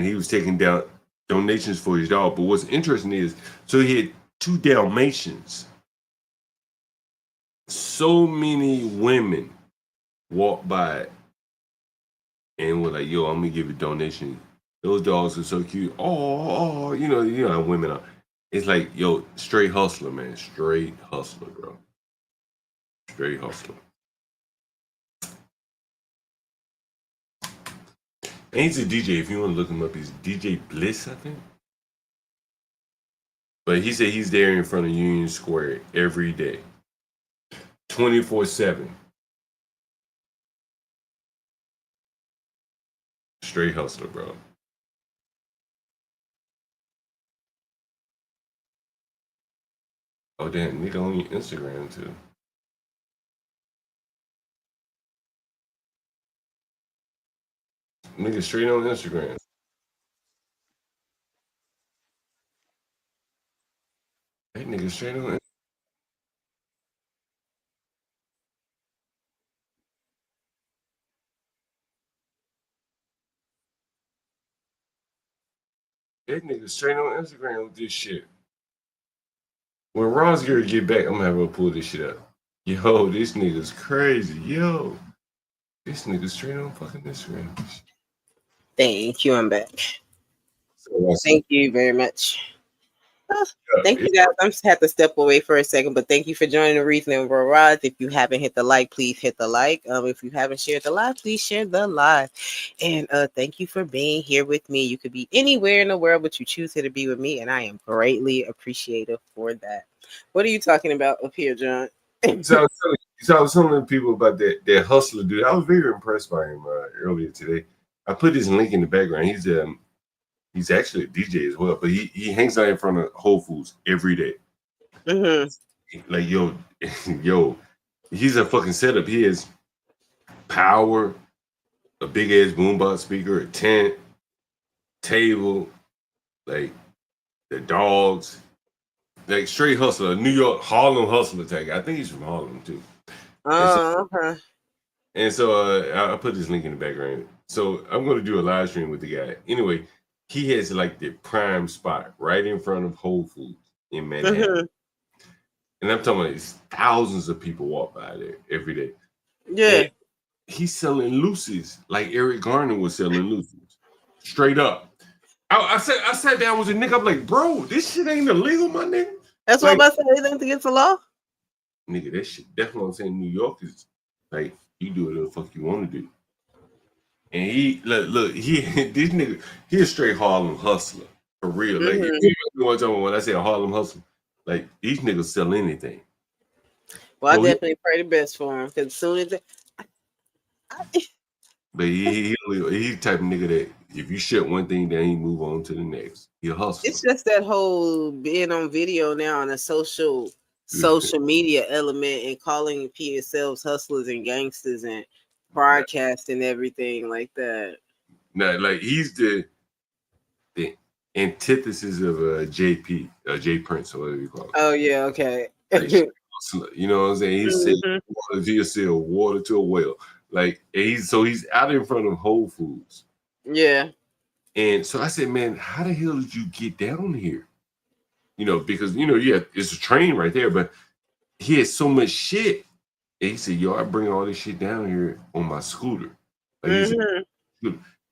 he was taking down donations for his dog. But what's interesting is, so he had 2 Dalmatians. So many women walked by and were like, "Yo, I'm gonna give you a donation." Those dogs are so cute. Oh, you know how women are. It's like, yo, straight hustler, man. Straight hustler, bro. Straight hustler. And he's a DJ. If you want to look him up, he's DJ Bliss, I think. But he said he's there in front of Union Square every day, 24/7. Straight hustler, bro. Oh damn, nigga on your Instagram too. Nigga straight on Instagram. nigga straight on. That nigga straight on Instagram with this shit. When Ron's gonna get back, I'm gonna have him pull this shit up. Yo, this nigga's crazy. Yo, this nigga straight on fucking Instagram. Thank you. I'm back. So Thank you very much. Thank you guys. I'm just have to step away for a second, but thank you for joining the Reasonable Rods. If you haven't hit the like, please hit the like. If you haven't shared the live, please share the live. And thank you for being here with me. You could be anywhere in the world, but you choose here to be with me, and I am greatly appreciative for that. What are you talking about up here, John? So I was telling people about that hustler dude. I was very impressed by him earlier today. I put his link in the background. He's actually a DJ as well, but he hangs out in front of Whole Foods every day. Mm-hmm. Like yo, he's a fucking setup. He has power, a big ass boombox speaker, a tent, table, like the dogs, like straight hustler, New York Harlem hustler tag. I think he's from Harlem too. Okay. And so I put this link in the background. So I'm going to do a live stream with the guy. Anyway, he has like the prime spot right in front of Whole Foods in Manhattan. Mm-hmm. And I'm talking about thousands of people walk by there every day. Yeah. And he's selling Lucy's like Eric Garner was selling Lucy's. Straight up. I sat down with a nigga. I'm like, bro, this shit ain't illegal, my nigga. That's what I'm about to say. Anything against the law? Nigga, that shit definitely what I'm saying. New York is like, you do whatever the fuck you want to do. And he look, this nigga, he a straight Harlem hustler for real. Like, you want to tell me when I say a Harlem hustler, like these niggas sell anything. Well, I definitely pray the best for him because as soon as but he type of nigga that if you shut one thing down, he move on to the next. He a hustler. It's just that whole being on video now on a social media element and calling yourselves hustlers and gangsters and broadcasting everything like that. Now, like he's the antithesis of J Prince or whatever you call it. Oh yeah, okay. Like, you know what I'm saying? He said he'll sell water to a well. Like he's out in front of Whole Foods. Yeah. And so I said, man, how the hell did you get down here? You know, because it's a train right there, but he had so much shit. And he said, yo, I bring all this shit down here on my scooter. Like,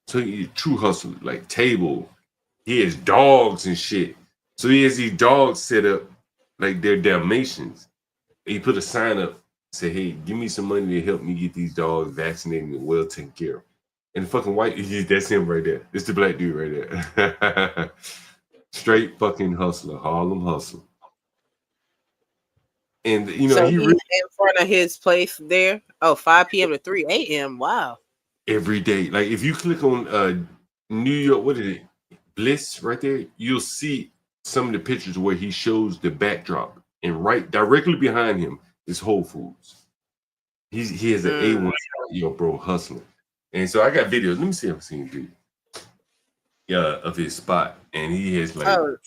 so he's a true hustler, like table. He has dogs and shit. So he has these dogs set up like they're Dalmatians. And he put a sign up, said, hey, give me some money to help me get these dogs vaccinated and well taken care of. And the fucking white, that's him right there. It's the black dude right there. Straight fucking hustler, Harlem hustler. And so he really in front of his place there. 5 p.m. to 3 a.m. Wow. Every day. Like if you click on New York, what is it? Bliss right there, you'll see some of the pictures where he shows the backdrop. And right directly behind him is Whole Foods. He has an A1 bro hustling. And so I got videos. Let me see if I've seen video. Yeah, of his spot. And he has like let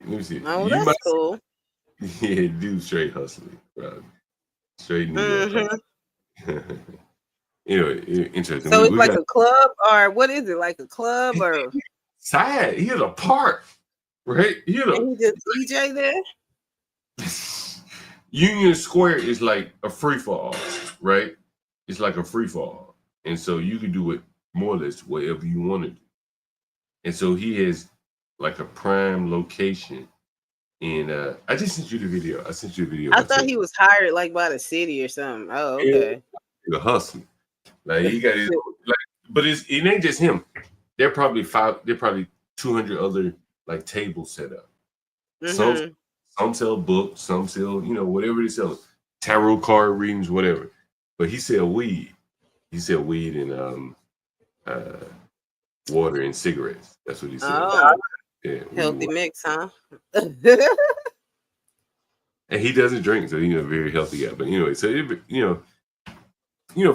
me see. Oh, that's cool. Yeah, dude, straight hustling, bro. Straight New York. Interesting. So it's like a club, or what is it? Like a club, or side? He had a park, right? He just DJ there. Union Square is like a free fall, right? It's like a free fall, and so you can do it more or less whatever you want to do. And so he has like a prime location. And I just sent you the video. I thought he was hired like by the city or something. Oh, okay. The hustling. Like he got his but it ain't just him. There are probably 200 other like tables set up. Some sell books, some sell, whatever they sell. Tarot card readings, whatever. But he sell weed. He sell weed and water and cigarettes. That's what he sells. Oh. Yeah, healthy mix, huh? And he doesn't drink, so a very healthy guy. But anyway, so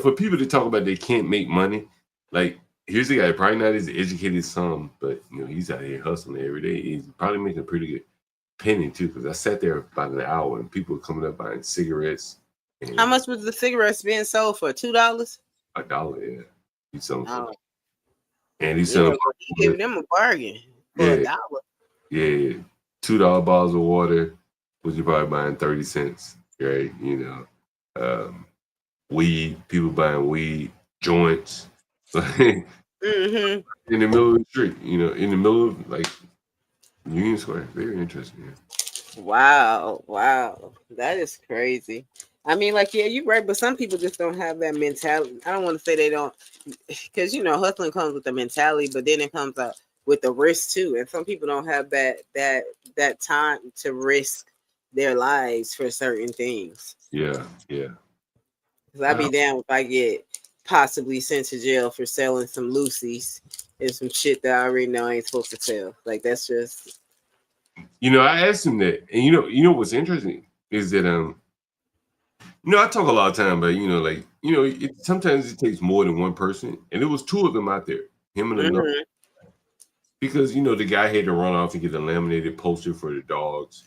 for people to talk about they can't make money, like here's the guy, probably not as educated as some, but he's out here hustling every day. He's probably making pretty good. penny too, because I sat there about an hour and people were coming up buying cigarettes. How much was the cigarettes being sold for? $2? $1, yeah. He's selling for, and he's selling. You giving them a bargain for $1. Yeah, $2 bottles of water, which you're probably buying 30 cents, right? Weed, people buying weed, joints, in the middle of the street, in the middle of like Union Square. Very interesting. Yeah. Wow, that is crazy. I mean, like, yeah, you're right, but some people just don't have that mentality. I don't want to say they don't, because hustling comes with the mentality, but then it comes out with the risk too. And some people don't have that time to risk their lives for certain things. Yeah. Because I'd be down if I get possibly sent to jail for selling some loosies and some shit that I already know I ain't supposed to sell. Like, that's just. I asked him that, and what's interesting is that I talk a lot of time about sometimes it takes more than one person, and there was two of them out there, him and another, because the guy had to run off and get a laminated poster for the dogs,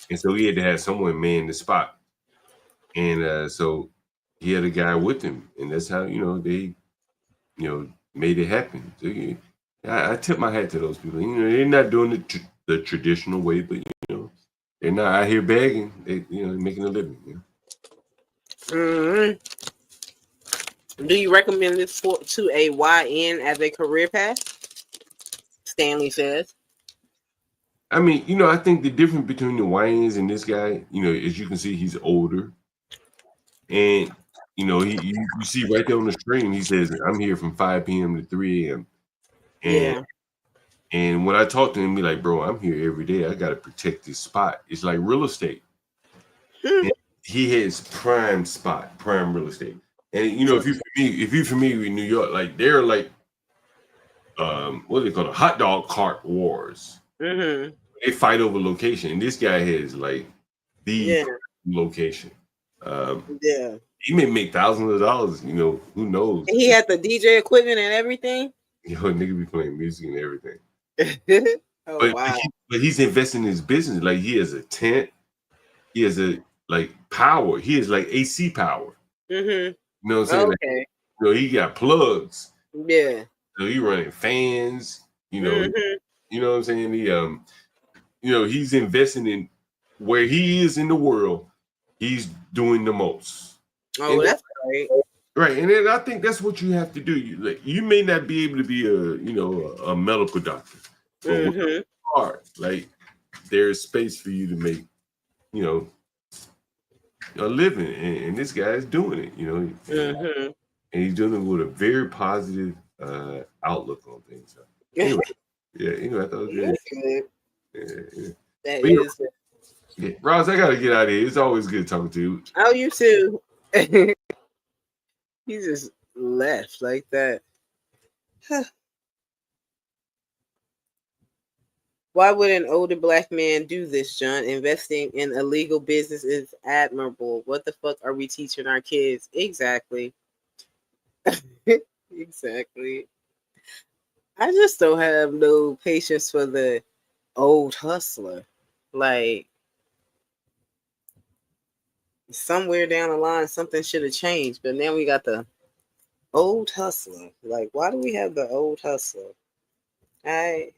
and so he had to have someone man the spot, and so he had a guy with him, and that's how they made it happen. So, I tip my hat to those people. They're not doing the traditional way, but they're not out here begging. They making a living. Do you recommend this to a YN as a career path? Stanley says. I mean, I think the difference between the YNs and this guy, as you can see, he's older, and you see right there on the screen, he says, "I'm here from 5 p.m. to 3 a.m." And when I talk to him, be like, "Bro, I'm here every day. I got to protect this spot. It's like real estate." He has prime real estate. And if you're familiar with New York, like they're like what do they call it? Hot dog cart wars. They fight over location. And this guy has like the location. He may make thousands of dollars, who knows? And he had the DJ equipment and everything. Nigga be playing music and everything. Wow. But he's investing in his business. Like he has a tent, he has a power. He has like AC power. You know what I'm saying? Okay. Like, he got plugs. Yeah. So he running fans. You know what I'm saying? He he's investing in where he is in the world. He's doing the most. Oh, and that's great. Right, and then I think that's what you have to do. You may not be able to be a medical doctor, but hard. Like there's space for you to make a living, and this guy is doing it. And he's doing it with a very positive outlook on things. So, anyway, I thought it was good. That is. Yeah. Ross, I gotta get out of here. It's always good talking to you. Oh, you too. He just left like that. Why would an older black man do this, John? Investing in a legal business is admirable. What the fuck are we teaching our kids? Exactly. Exactly. I just don't have no patience for the old hustler. Like, somewhere down the line, something should have changed. But now we got the old hustler. Like, why do we have the old hustler? I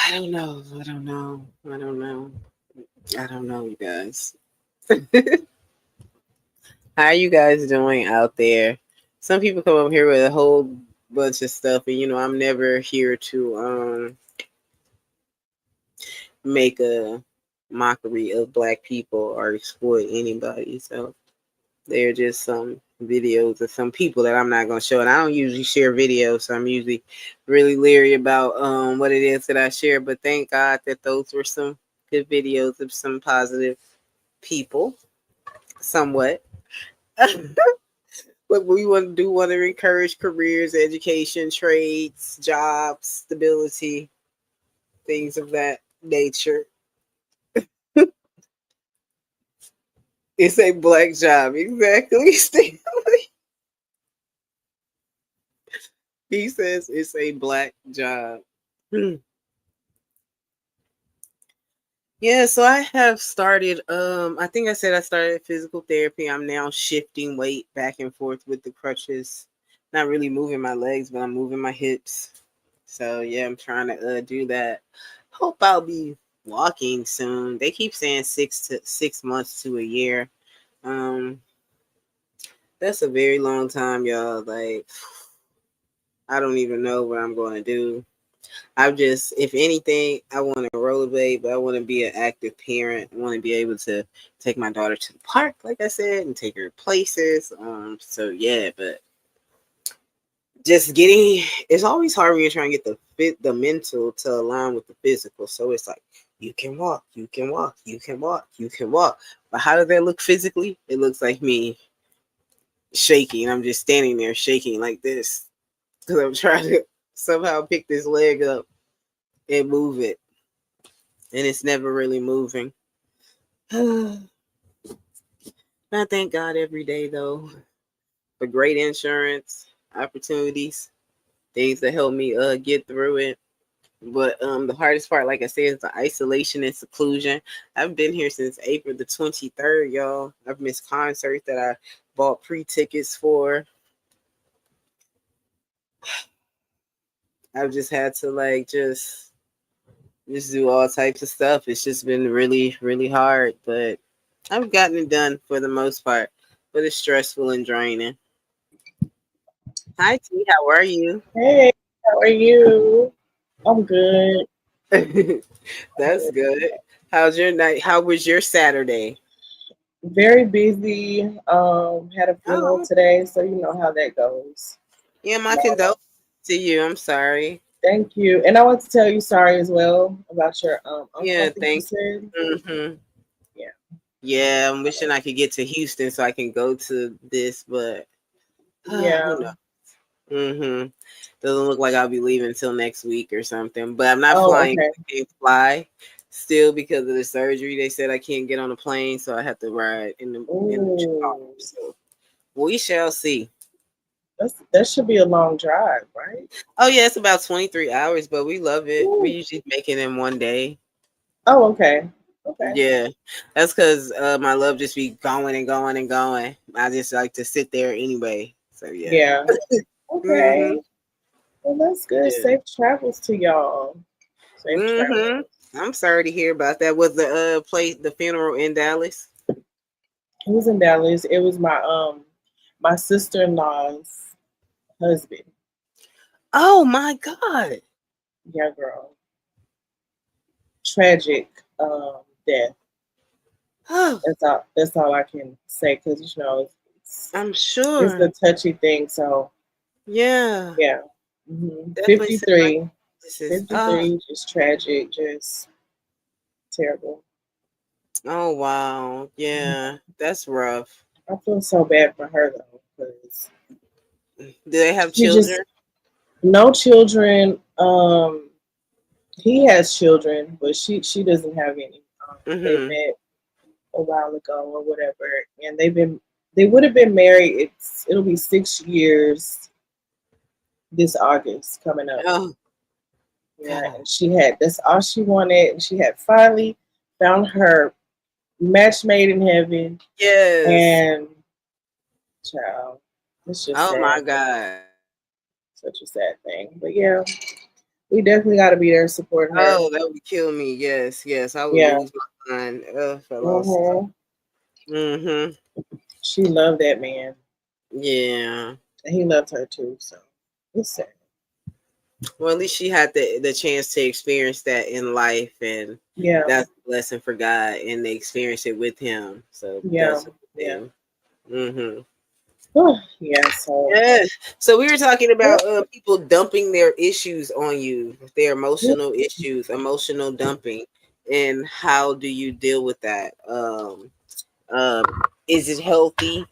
don't know. I don't know, you guys. How are you guys doing out there? Some people come up here with a whole bunch of stuff, and I'm never here to make a mockery of black people or exploit anybody. So they're just some videos of some people that I'm not going to show. And I don't usually share videos, so I'm usually really leery about what it is that I share. But thank God that those were some good videos of some positive people, somewhat. But we want to encourage careers, education, trades, jobs, stability, things of that nature. It's a black job. Exactly, Stanley. He says it's a black job. Yeah, so I have started I think I said I started physical therapy. I'm now shifting weight back and forth with the crutches. Not really moving my legs, but I'm moving my hips. So yeah, I'm trying to do that. Hope I'll be walking soon. They keep saying 6 months to a year. Um that's a very long time, y'all. Like I don't even know what I'm going to do. I just, if anything, I want to rollerblade, but I want to be an active parent. I want to be able to take my daughter to the park, like I said, and take her places. So yeah, but just getting, it's always hard when you're trying to get the mental to align with the physical. So it's like you can walk, you can walk, you can walk, you can walk. But how does that look physically? It looks like me shaking. I'm just standing there shaking like this because I'm trying to somehow pick this leg up and move it, and it's never really moving. I thank God every day though for great insurance opportunities, things that help me get through it. But the hardest part, like I said, is the isolation and seclusion. I've been here since April the 23rd, y'all. I've missed concerts that I bought pre-tickets for. I've just had to like just do all types of stuff. It's just been really, really hard, but I've gotten it done for the most part. But it's stressful and draining. Hi T, how are you? Hey, how are you? I'm good. That's good. How's your night? How was your Saturday? Very busy. Had a funeral Oh, today, so you know how that goes. yeah, my condolences to you. I'm sorry. Thank you. And I want to tell you sorry as well about your uncle, I Yeah, think you thank said. you. Yeah. Yeah, I'm wishing I could get to Houston so I can go to this, but who Yeah. knows? Doesn't look like I'll be leaving until next week or something. But I'm not Oh, flying. okay. I can't fly still because of the surgery. They said I can't get on a plane, so I have to ride in the car. Ooh. So we shall see. That should be a long drive, right? Oh yeah, it's about 23 hours, but we love it. We Ooh. usually make it in one day. Oh, okay. Okay. Yeah, that's because my love just be going and going and going. I just like to sit there anyway. So yeah. Yeah. Okay. Well, that's good. Yeah. Safe travels to y'all. Safe travels. I'm sorry to hear about that. Was the the funeral in Dallas? It was in Dallas. It was my sister-in-law's husband. Oh my God. Yeah, girl. Tragic death. Oh, That's all I can say because you know I'm it's sure. a touchy thing. So Yeah. yeah. Definitely said my 53. this is 53, just tragic, just terrible. oh wow. Yeah. That's rough. I feel so bad for her though, because Do they have she just children? no children. He has children, but she doesn't have any. They Mm-hmm. met a while ago or whatever, and they would have been married. It'll be 6 years this August coming up. Oh Yeah, God. and that's all she wanted, and she had finally found her match made in heaven. Yes. And child, it's just Oh my sad, God. such a sad thing. But yeah, we definitely got to be there supporting her. Oh, that would kill me. Yes, yes. I would Yeah. lose my mind. If I lost. hmm Mm-hmm. She loved that man, Yeah. and he loved her too. So it's sad. Well, at least she had the chance to experience that in life, and Yeah, that's a blessing for God, and they experienced it with Him. So yeah, that's a good yeah. thing. Mm-hmm. Yeah. So Yeah. So we were talking yeah. about people dumping their issues on you, their emotional issues, emotional dumping, and how do you deal with that? Um, is it healthy?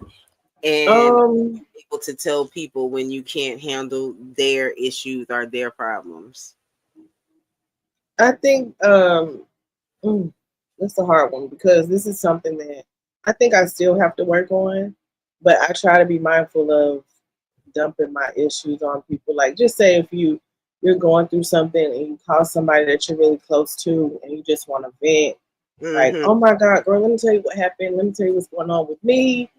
And Um, able to tell people when you can't handle their issues or their problems. I think that's a hard one because this is something that I think I still have to work on, but I try to be mindful of dumping my issues on people. Like, just say if you're going through something and you call somebody that you're really close to and you just want to vent, Like, oh my God, girl, let me tell you what happened. Let me tell you what's going on with me.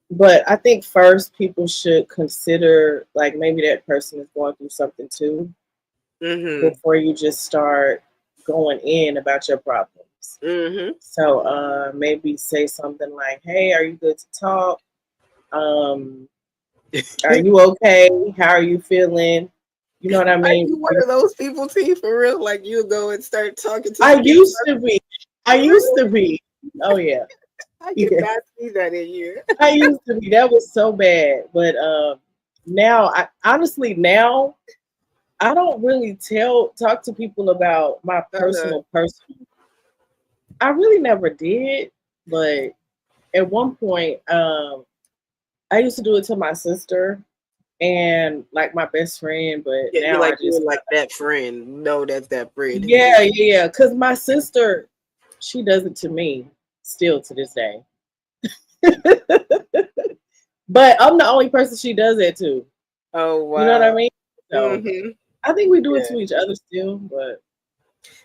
But I think first people should consider like maybe that person is going through something too before you just start going in about your problems. So maybe say something like, hey, are you good to talk? Are you okay? How are you feeling? You know what I mean? Are you one of those people, T, for real? Like you go and start talking to I used to be. Oh yeah. I cannot see that in you. I used to be. That was so bad. But now I don't really talk to people about my personal. I really never did, but at one point, I used to do it to my sister and like my best friend, but now like you like that friend. No, that's that friend. Yeah. Because my sister, she does it to me still to this day. But I'm the only person she does it to. Oh wow. You know what I mean? So I think we do it to each other still, but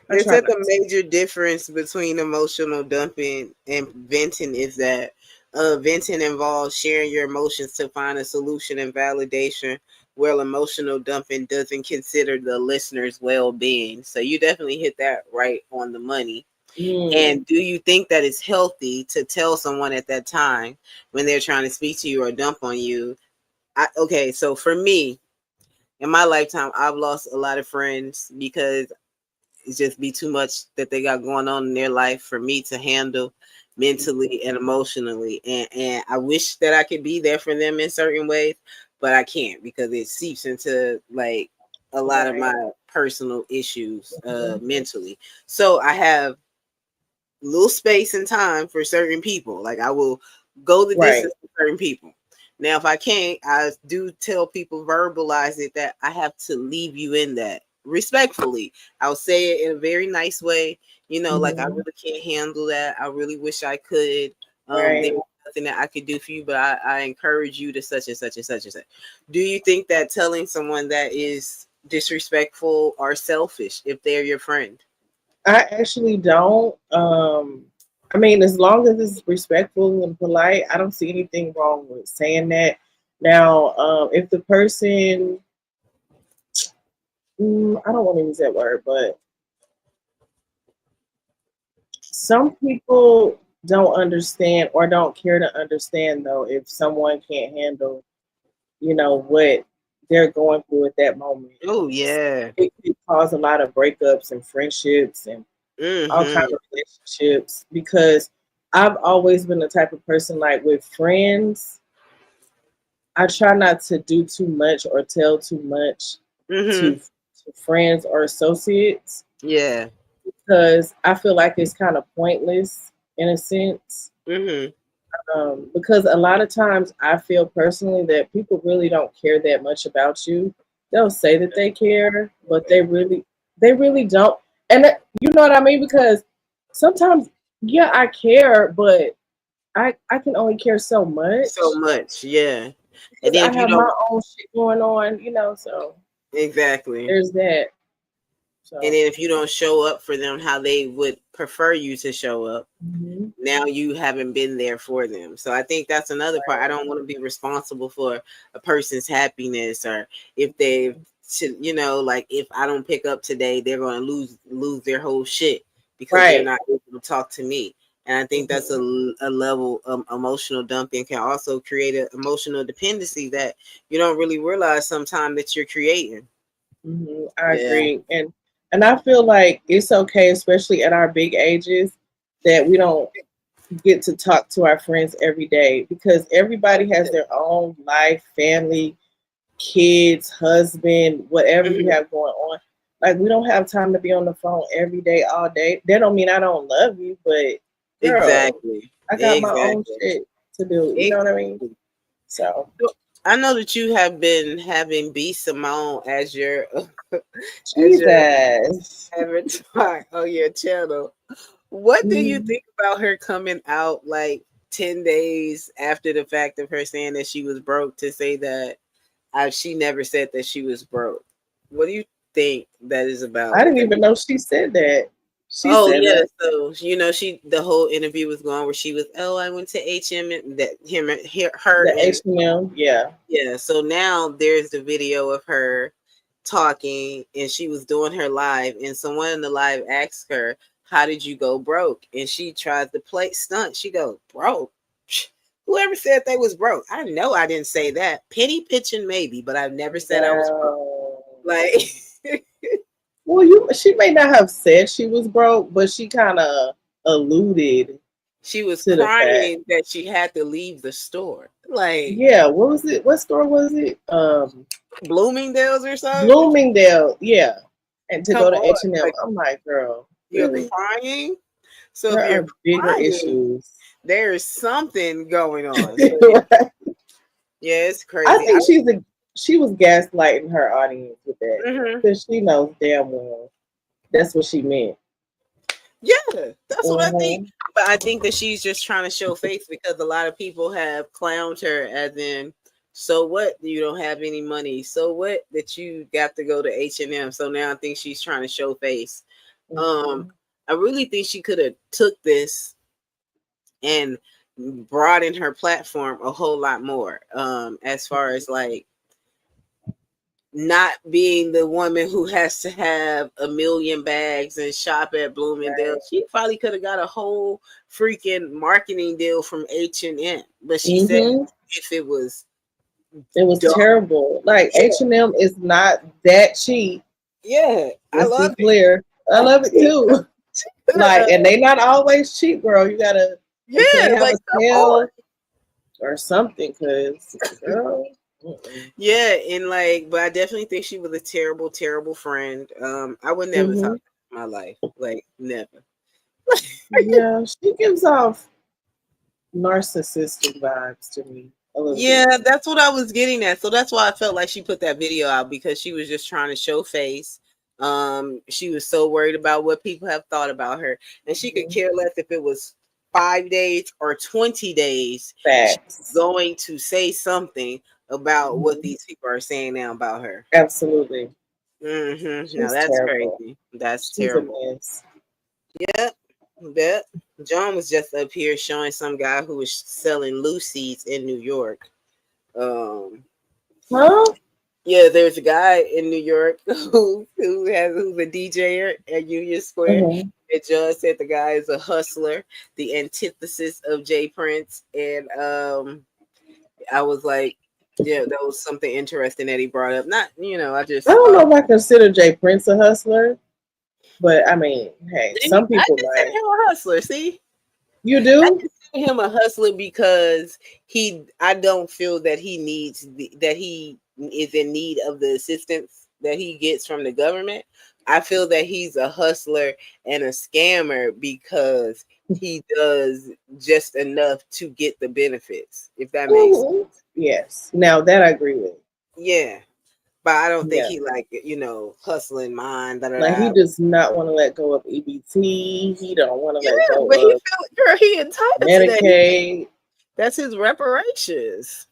there's like a major difference between emotional dumping and venting is that venting involves sharing your emotions to find a solution and validation, while emotional dumping doesn't consider the listener's well-being. So you definitely hit that right on the money. And do you think that it's healthy to tell someone at that time when they're trying to speak to you or dump on you? Okay, so for me, in my lifetime, I've lost a lot of friends because it's just be too much that they got going on in their life for me to handle mentally and emotionally. And I wish that I could be there for them in certain ways, but I can't because it seeps into like a lot of my personal issues mentally. So I have little space and time for certain people. Like I will go the distance for certain people. Now, if I can't, I do tell people, verbalize it, that I have to leave you in that respectfully. I'll say it in a very nice way. You know, like I really can't handle that. I really wish I could. There's nothing that I could do for you, but I encourage you to such and such and such and such. Do you think that telling someone that is disrespectful or selfish if they're your friend? I actually don't. I mean, as long as it's respectful and polite, I don't see anything wrong with saying that. Now, if the person, I don't want to use that word, but some people don't understand or don't care to understand, though, if someone can't handle, what they're going through at that moment. Oh, yeah. It can cause a lot of breakups and friendships and all kinds of relationships, because I've always been the type of person, like with friends, I try not to do too much or tell too much to friends or associates. Yeah. Because I feel like it's kind of pointless in a sense. Because a lot of times I feel personally that people really don't care that much about you. They'll say that they care, but they really don't. And you know what I mean? Because sometimes, yeah, I care, but I can only care so much. So much, yeah. And then I have my own shit going on, so exactly. There's that. So. And then if you don't show up for them how they would prefer you to show up, now you haven't been there for them. So I think that's another part. I don't want to be responsible for a person's happiness, or if they, like if I don't pick up today, they're going to lose their whole shit because they're not able to talk to me. And I think that's a level of emotional dumping can also create an emotional dependency that you don't really realize sometimes that you're creating. I agree. And I feel like it's okay, especially at our big ages, that we don't get to talk to our friends every day, because everybody has their own life, family, kids, husband, whatever you have going on. Like, we don't have time to be on the phone every day, all day. That don't mean I don't love you, but girl, I got my own shit to do. You know what I mean? So I know that you have been having B Simone as your avatar on your channel. What do you think about her coming out like 10 days after the fact of her saying that she was broke to say that she never said that she was broke? What do you think that is about. I didn't even know she said that. She oh said yeah, that. so the whole interview was going where she was, oh, I went to HM and that her The and H&M, yeah. yeah. So now there's the video of her talking, and she was doing her live, and someone in the live asked her, how did you go broke? And she tries to play stunt. She goes, broke? Whoever said they was broke? I know I didn't say that. Penny pitching maybe, but I've never said I was broke. Like well, she may not have said she was broke, but she kind of alluded. She was crying that she had to leave the store. Like, yeah, what was it? What store was it? Bloomingdale's or something? Bloomingdale, yeah. And to Come go to on, H&M, like, I'm like, girl, you're really? crying? So there if you're are bigger crying, issues. There's something going on. So, yeah, it's crazy. I think she was gaslighting her audience with that because she knows damn well that's what she meant. Yeah, that's what I think. But I think that she's just trying to show face because a lot of people have clowned her as in, so what? You don't have any money. So what? That you got to go to H&M. So now I think she's trying to show face. I really think she could have took this and broadened her platform a whole lot more. As far as like not being the woman who has to have 1 million bags and shop at Bloomingdale. Right. She probably could have got a whole freaking marketing deal from H&M, but she said if it was dumb. Terrible. Like H&M is not that cheap. Yeah, I love it. I love it too. Like, and they not always cheap, girl. You gotta have like a sale or something, because girl. Yeah, and like, but I definitely think she was a terrible, terrible friend. I would never talk in my life, like never. Yeah, she gives off narcissistic vibes to me. Yeah, that's what I was getting at. So that's why I felt like she put that video out, because she was just trying to show face. She was so worried about what people have thought about her, and she could care less if it was 5 days or 20 days. She's going to say something about what these people are saying now about her. Absolutely. Now that's terrible. Crazy. That's terrible. Yep. John was just up here showing some guy who was selling Lucy's in New York. Yeah, there's a guy in New York who's a DJ at Union Square. And John said the guy is a hustler, the antithesis of Jay Prince. And I was like, yeah, that was something interesting that he brought up. Not, I don't know if I consider Jay Prince a hustler, but I mean, hey, some people consider him a hustler. See, you do. I consider him a hustler because I don't feel that he is in need of the assistance that he gets from the government. I feel that he's a hustler and a scammer because he does just enough to get the benefits, if that makes sense. Yes. Now that I agree with. Yeah. But I don't think he hustling mind. Like he does not want to let go of EBT. He don't want to let go but of he entitled Medicaid. To that. That's his reparations.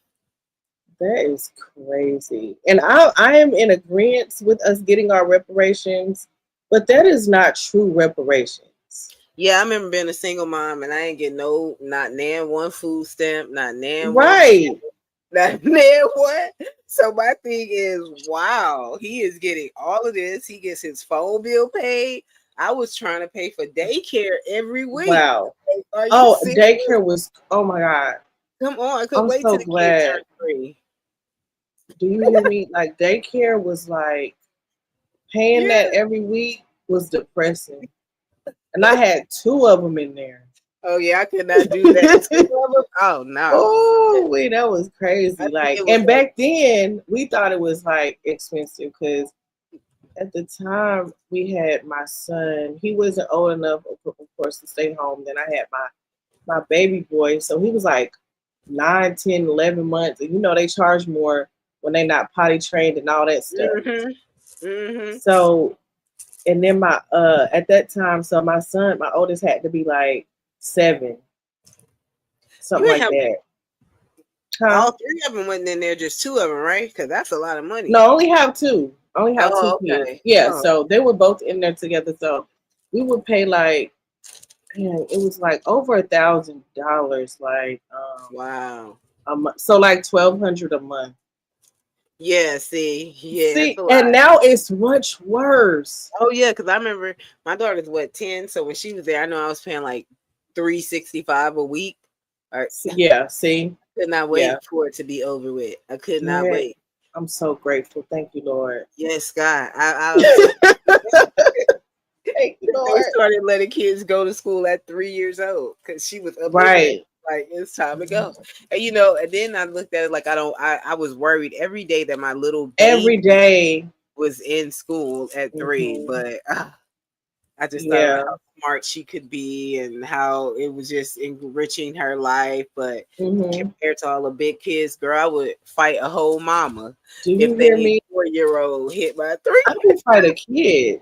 That is crazy. And I am in agreement with us getting our reparations, but that is not true reparations. Yeah, I remember being a single mom and I ain't get not nan one food stamp, not nan right. Not nan what. So my thing is, wow, he is getting all of this. He gets his phone bill paid. I was trying to pay for daycare every week. Wow. Daycare was, oh my God. Come on, I couldn't wait till the kids turned 3. Do you hear me? Like daycare was like paying that every week was depressing. And I had 2 of them in there. Oh yeah, I could not do that. Oh no. Oh wait, that was crazy. And back then we thought it was like expensive because at the time we had my son. He wasn't old enough, of course, to stay home. Then I had my baby boy. So he was like 9, 10, 11 months. And they charge more when they're not potty trained and all that stuff. So, and then at that time, so my son, my oldest had to be like 7, something like that. All 3 of them went in there, just 2 of them, right? Because that's a lot of money. No, only have 2. I only have two kids. Yeah, so they were both in there together. So we would pay like, man, it was like over $1,000. Like, wow. A month. So like 1,200 a month. Yeah, see, and now it's much worse. Oh yeah, because I remember my daughter's 10, so when she was there, I know I was paying like $365 a week. Yeah, see, could not wait for it to be over with. I could not wait. I'm so grateful. Thank you, Lord. Yes, God. I Thank you, Lord. They started letting kids go to school at 3 years old because she was up right. Like it's time to go. And and then I looked at it like I was worried every day that my little every day was in school at 3, but I just thought about how smart she could be and how it was just enriching her life. But compared to all the big kids, girl, I would fight a whole mama. Do you hear me? 4-year-old hit by 3. I would fight a kid.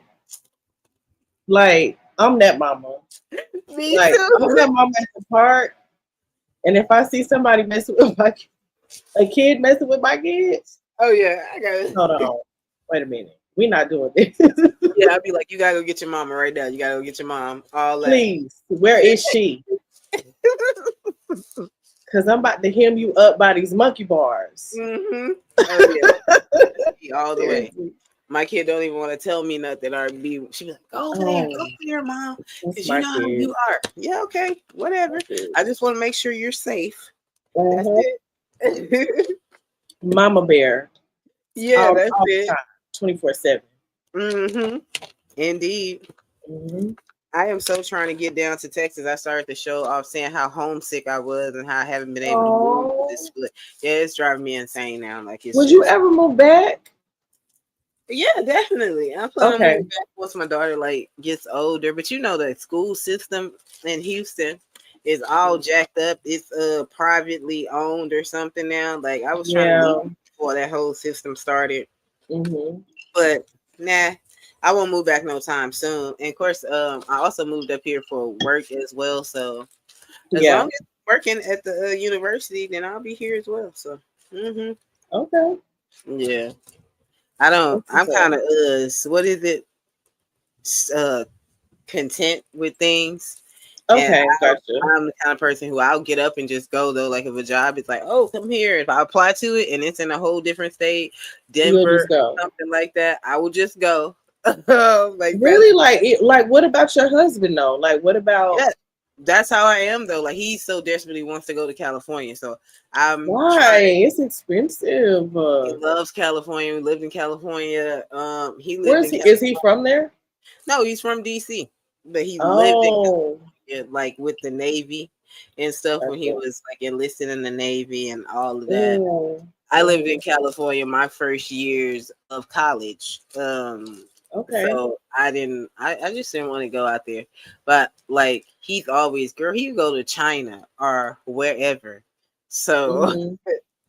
Like I'm that mama. Me too. I'm that mama at the park. And if I see somebody messing with a kid messing with my kids, oh yeah, I got it. Hold on, wait a minute, we're not doing this. Yeah, I'd be like, you gotta go get your mama right now. You gotta go get your mom. All that. Please, where is she? Because I'm about to hem you up by these monkey bars. Oh, yeah. All the way. My kid don't even want to tell me nothing. She be like, go over there, mom. Because you know how you are. Yeah, okay, whatever. I just want to make sure you're safe. That's it. Mama bear. Yeah, that's it. 24/7. Indeed. I am so trying to get down to Texas. I started the show off saying how homesick I was and how I haven't been able to move this foot. Yeah, it's driving me insane now. Like, would you ever move back? Yeah, definitely. I'm planning to move back once my daughter gets older. But the school system in Houston is all jacked up. It's privately owned or something now. Like I was trying to leave before that whole system started. But nah, I won't move back no time soon. And of course, I also moved up here for work as well. So as long as I'm working at the university, then I'll be here as well. So okay. Yeah. I'm kind of what is it? Content with things. Okay, gotcha. I'm the kind of person who I'll get up and just go though. Like if a job is like, oh, come here. If I apply to it and it's in a whole different state, Denver, something like that, I will just go. Really, like what about your husband though? Like what about? Yeah, that's how I am though. Like he so desperately wants to go to California, so why? It's expensive. He loves California. We lived in California. He lived is he from there? No, he's from DC, but he lived in California, with the Navy and stuff when he was enlisted in the Navy and all of that. I lived in California my first years of college. So I just didn't want to go out there. But he's always, girl, he would go to China or wherever. So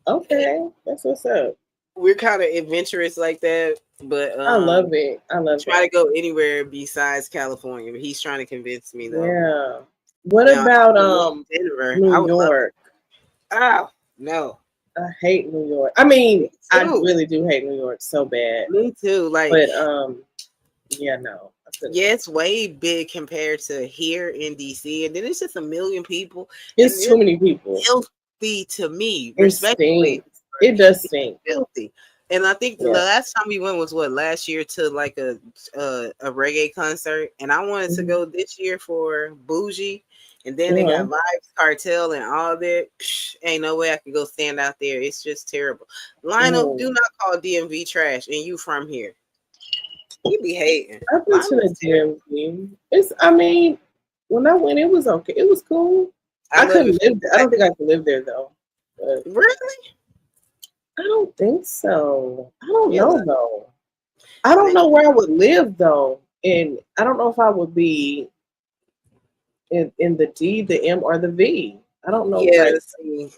that's what's up. We're kind of adventurous like that, but I love it. Try to go anywhere besides California, but he's trying to convince me though. Yeah. What about Denver? New York? Oh no. I hate New York. I mean, I really do hate New York so bad. Me too. But yeah, no. Yeah, it's way big compared to here in DC, and then it's just a million people. It's too many people. Filthy to me, respectfully. It does stink. Filthy. And I think the last time we went was last year to a reggae concert, and I wanted to go this year for Bougie. And then they got Vibes Cartel and all that. Ain't no way I could go stand out there. It's just terrible. Lionel, do not call DMV trash, and you from here. You be hating. I've been to the DMV. I mean, when I went, it was okay. It was cool. I couldn't live there. I don't think I could live there though. But really? I don't think so. I don't know though. I don't know where I would live though, and I don't know if I would be in the D, the M, or the V. I don't know. Yeah,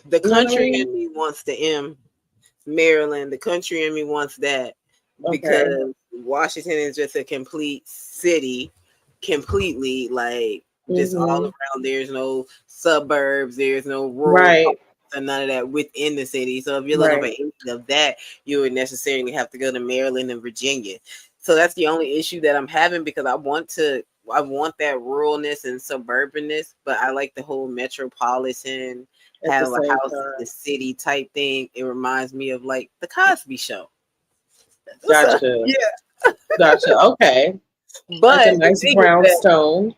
the country in me wants the M. Maryland, the country in me wants that because Washington is just a complete city, completely just all around. There's no suburbs. There's no rural. or none of that within the city. So if you're looking for anything of that, you would necessarily have to go to Maryland and Virginia. So that's the only issue that I'm having, because I want that ruralness and suburbanness, but I like the whole metropolitan, have a house in the city type thing. It reminds me of like the Cosby Show. Gotcha. Yeah. Gotcha. Okay. But that's a nice brownstone.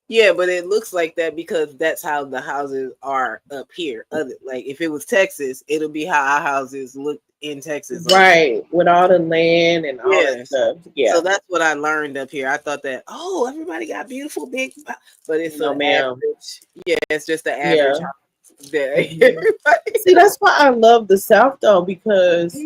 Yeah, but it looks like that because that's how the houses are up here. Like if it was Texas, it'll be how our houses look in Texas. Right. With all the land and all that stuff. Yeah. So that's what I learned up here. I thought that, everybody got beautiful big, but it's no, ma'am. Average. Yeah, it's just the average house. See, that's why I love the South though, because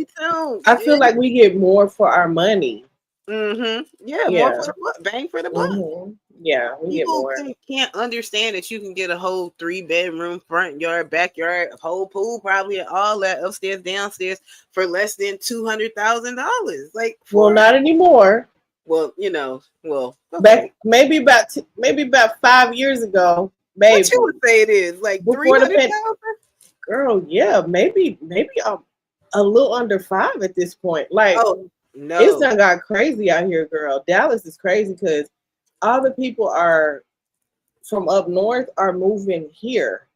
I feel like we get more for our money. Mm-hmm. Yeah, more for the buck, bang for the buck. Mm-hmm. Yeah, we get more. People can't understand that you can get a whole 3-bedroom, front yard, backyard, whole pool, probably all that upstairs, downstairs for less than $200,000. Like, well, not anymore. Well, okay. Back maybe about 5 years ago. Maybe. What you would say it is like $300,000? Girl, yeah, maybe a little under 5 at this point. Like, no, it's done got crazy out here, girl. Dallas is crazy because all the people are from up north are moving here.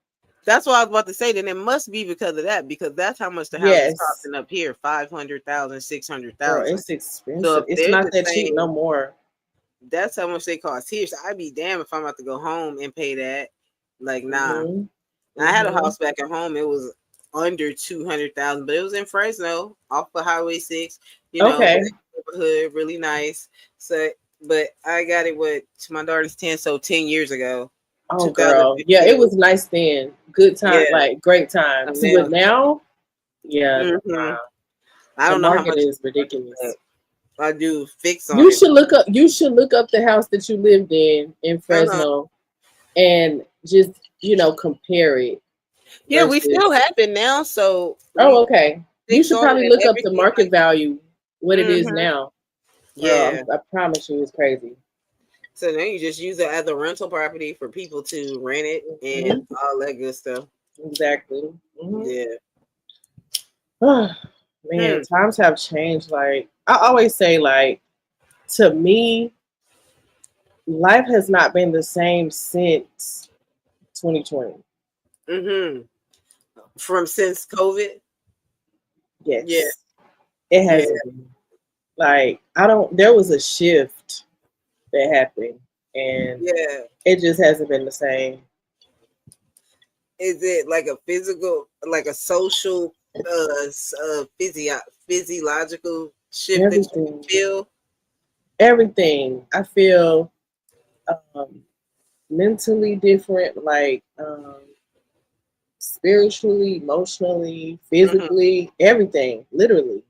That's what I was about to say. Then it must be because of that, because that's how much the house is costing up here: 500,000, 600,000. It's expensive. So it's not that cheap no more. That's how much they cost here. So I'd be damned if I'm about to go home and pay that. Like, nah. Mm-hmm. I had a house back at home. It was under 200,000, but it was in Fresno, off of Highway 6. Neighborhood, really nice. So, but I got it to my daughter's 10, so 10 years ago. Oh, girl, yeah, it was nice then. Good time, like great time. But now, I don't know how much is ridiculous. I do fix on. You should look up the house that you lived in Fresno, and just compare it. Yeah, we still have it now. So okay. You should probably look up the market value, what it is now. Yeah, I promise you, it's crazy. So now you just use it as a rental property for people to rent it and all that good stuff. Exactly. Yeah. Man, times have changed. Like I always say, like to me, life has not been the same since 2020. Since COVID. Yes. Yeah. It has been. Like there was a shift that happened, and it just hasn't been the same. Is it like a physical, like a social, physiological shift that you feel? Everything. I feel mentally different, like spiritually, emotionally, physically, everything, literally.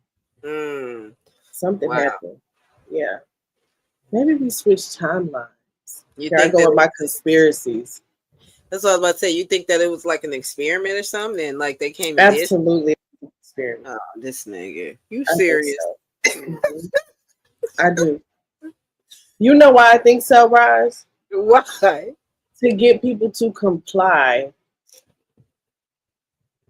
Something happened. Yeah. Maybe we switched timelines. Here I go with my conspiracies. That's what I was about to say. You think that it was like an experiment or something? And like they came absolutely experiment. Oh, this nigga. You serious? I do. You know why I think so, Roz? Why? To get people to comply.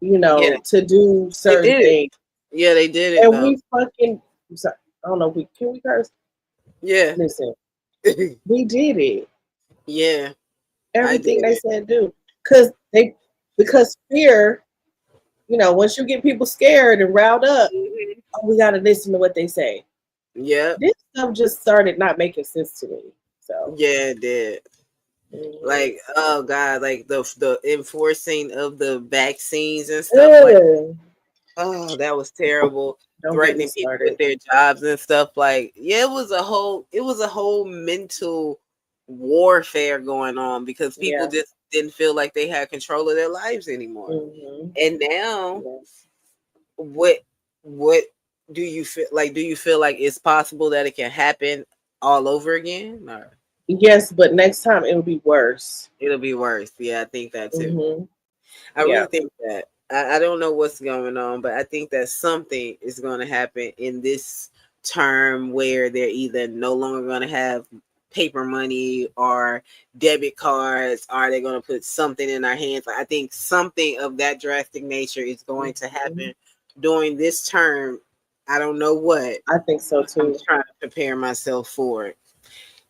To do certain things. Yeah, they did it. And we fucking I don't know, can we curse? Yeah. Listen. We did it. Yeah. Everything they said do. Because fear, once you get people scared and riled up, we gotta listen to what they say. Yeah. This stuff just started not making sense to me. So yeah, it did. Like, oh God, like the enforcing of the vaccines and stuff. Like, oh, that was terrible. Threatening people with their jobs and stuff. Like, yeah, it was a whole mental warfare going on because people just didn't feel like they had control of their lives anymore. And now, what do you feel like? Do you feel like it's possible that it can happen all over again? Or? Yes, but next time it'll be worse. It'll be worse. Yeah, I think that too. I really think that. I don't know what's going on, but I think that something is going to happen in this term where they're either no longer going to have paper money or debit cards? Are they going to put something in our hands? I think something of that drastic nature is going to happen during this term. I don't know what. I think so too. I'm trying to prepare myself for it.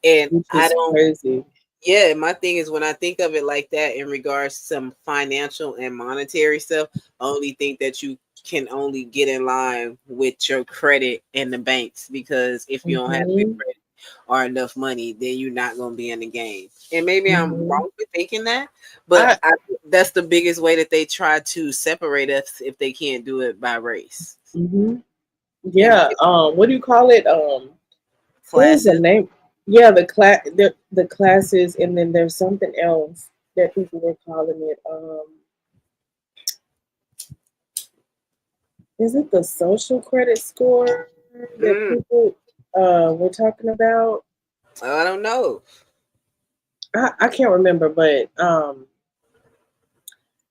And I don't. Crazy. Yeah, my thing is when I think of it like that in regards to some financial and monetary stuff, I only think that you can only get in line with your credit in the banks, because if you don't have good credit or enough money, then you're not going to be in the game. And maybe I'm wrong for thinking that, but that's the biggest way that they try to separate us if they can't do it by race. Yeah. What do you call it? What is the name? Yeah, the classes, and then there's something else that people were calling it. Is it the social credit score that people were talking about? I don't know. I can't remember, but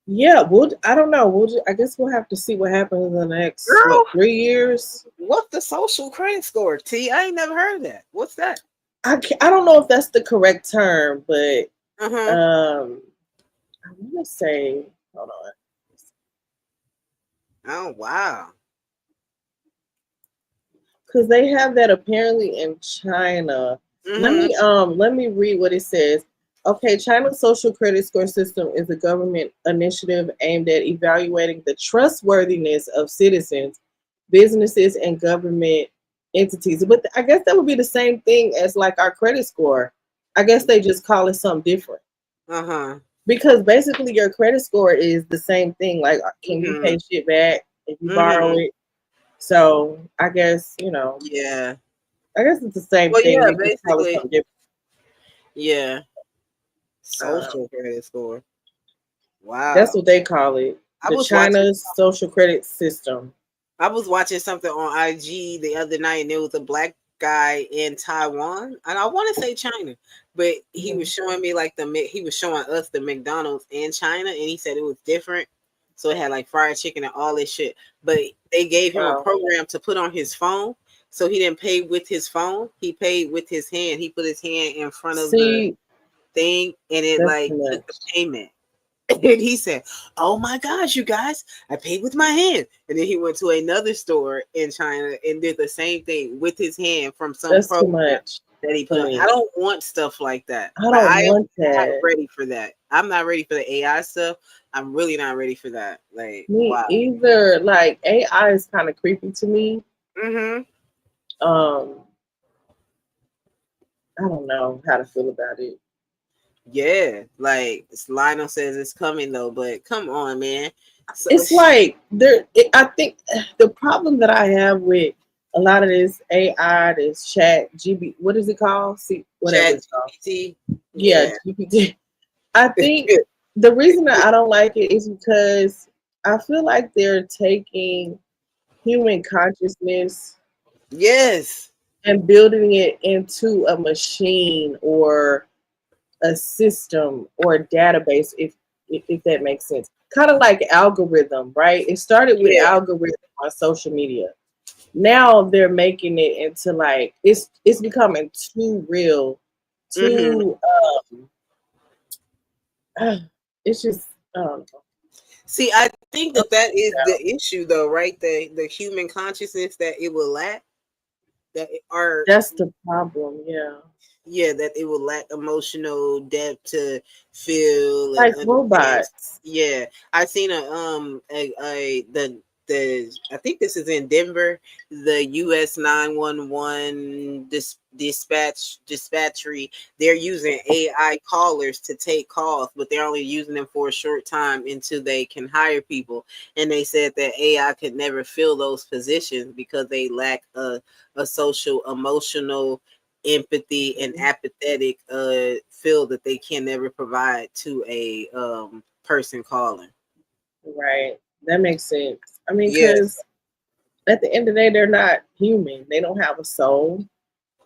yeah, I don't know. I guess we'll have to see what happens in the next 3 years. What's the social credit score? T, I ain't never heard of that. What's that? I don't know if that's the correct term, but I want to say, hold on. Oh wow! Because they have that apparently in China. Let me read what it says. Okay, China's social credit score system is a government initiative aimed at evaluating the trustworthiness of citizens, businesses, and government entities. But I guess that would be the same thing as like our credit score. I guess they just call it something different. Because basically your credit score is the same thing. Like, can you pay shit back if you borrow it? So I guess, yeah. I guess it's the same thing. Yeah, basically. Yeah. Social credit score. Wow. That's what they call it. China's social credit system. I was watching something on IG the other night, and there was a black guy in Taiwan, and I want to say China, but he was showing me he was showing us the McDonald's in China, and he said it was different. So it had like fried chicken and all this shit, but they gave him a program to put on his phone. So he didn't pay with his phone. He paid with his hand. He put his hand in front of the thing, and it took the payment. And he said, "Oh my gosh, you guys, I paid with my hand." And then he went to another store in China and did the same thing with his hand from some program that he put on. I don't want stuff like that. I don't want that. I'm not ready for that. I'm not ready for the AI stuff. I'm really not ready for that. Like, me either. Like, AI is kind of creepy to me. I don't know how to feel about it. Yeah, like Lionel says it's coming though, but come on, man. So, it's like I think the problem that I have with a lot of this AI, this chat GB, what is it called? Whatever it's called. GPT. Yeah, GPT. I think the reason that I don't like it is because I feel like they're taking human consciousness, and building it into a machine or a system or a database, if that makes sense. Kind of like algorithm, right? It started with algorithm on social media. Now they're making it into like it's becoming too real, too it's just I don't know. See, I think that is the issue though, right? The human consciousness that it will lack. That's the problem, yeah, that it will lack emotional depth to feel like robots. Yeah, I seen I think this is in Denver, the US 911 dispatchery. They're using AI callers to take calls, but they're only using them for a short time until they can hire people. And they said that AI could never fill those positions because they lack a social, emotional, empathy, and apathetic feel that they can never provide to a person calling. Right, that makes sense. I mean, because at the end of the day, they're not human. They don't have a soul,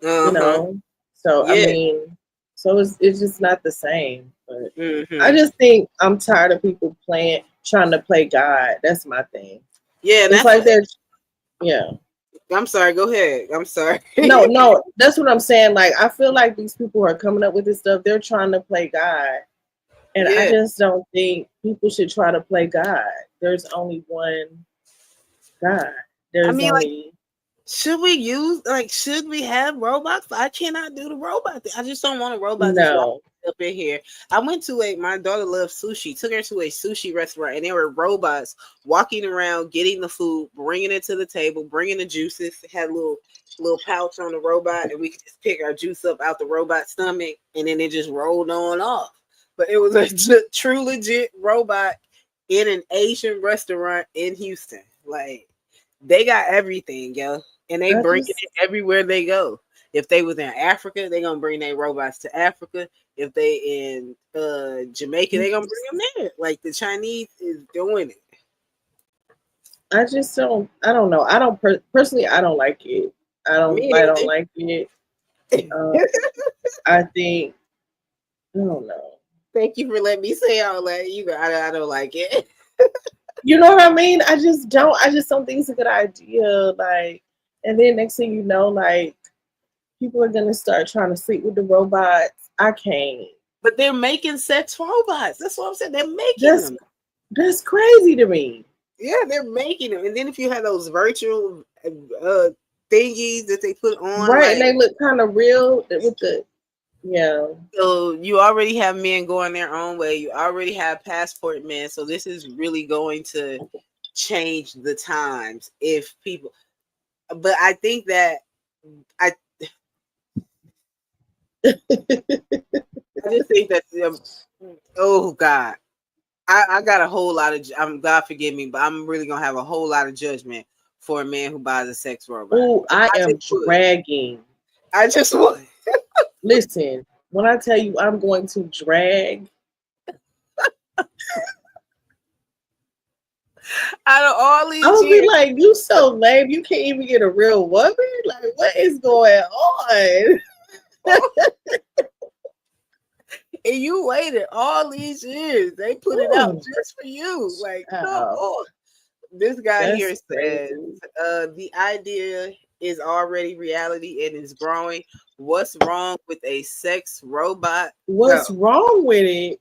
you know. So I mean, so it's just not the same. But I just think I'm tired of people trying to play God. That's my thing. Yeah, it's like they're. Go I'm sorry. Go ahead. I'm sorry. No, that's what I'm saying. Like, I feel like these people who are coming up with this stuff, they're trying to play God. And I just don't think people should try to play God. There's only one God. Should we have robots? I cannot do the robot thing. I just don't want a robot No. up in here. I went to my daughter loves sushi, took her to a sushi restaurant, and there were robots walking around, getting the food, bringing it to the table, bringing the juices. It had a little pouch on the robot, and we could just pick our juice up out the robot's stomach, and then it just rolled on off. But it was a true legit robot in an Asian restaurant in Houston. Like, they got everything, yo. And they bring it everywhere they go. If they was in Africa, they're gonna bring their robots to Africa. If they in Jamaica, they're gonna bring them there. Like, the Chinese is doing it. I don't know. I don't personally, I don't like it. I don't like it. I think, I don't know. Thank you for letting me say all that. I don't like it. You know what I mean? I just don't think it's a good idea. Like, and then next thing you know, like, people are gonna start trying to sleep with the robots. I can't. But they're making sex robots. That's what I'm saying. They're making them. That's crazy to me. Yeah, they're making them. And then if you have those virtual thingies that they put on, right, and they look kind of real with the. Yeah. So you already have men going their own way. You already have passport men. So this is really going to change the times if people. But I think that I just think that oh God, I got a whole lot of. God forgive me, but I'm really gonna have a whole lot of judgment for a man who buys a sex robot. Oh, I am dragging. I just want. Listen, when I tell you I'm going to drag, out of all these, I'll be like, you so lame. You can't even get a real woman. Like, what is going on? And you waited all these years. They put it out just for you. Like, no. This guy here says the idea is already reality and is growing. What's wrong with a sex robot? What's wrong with it?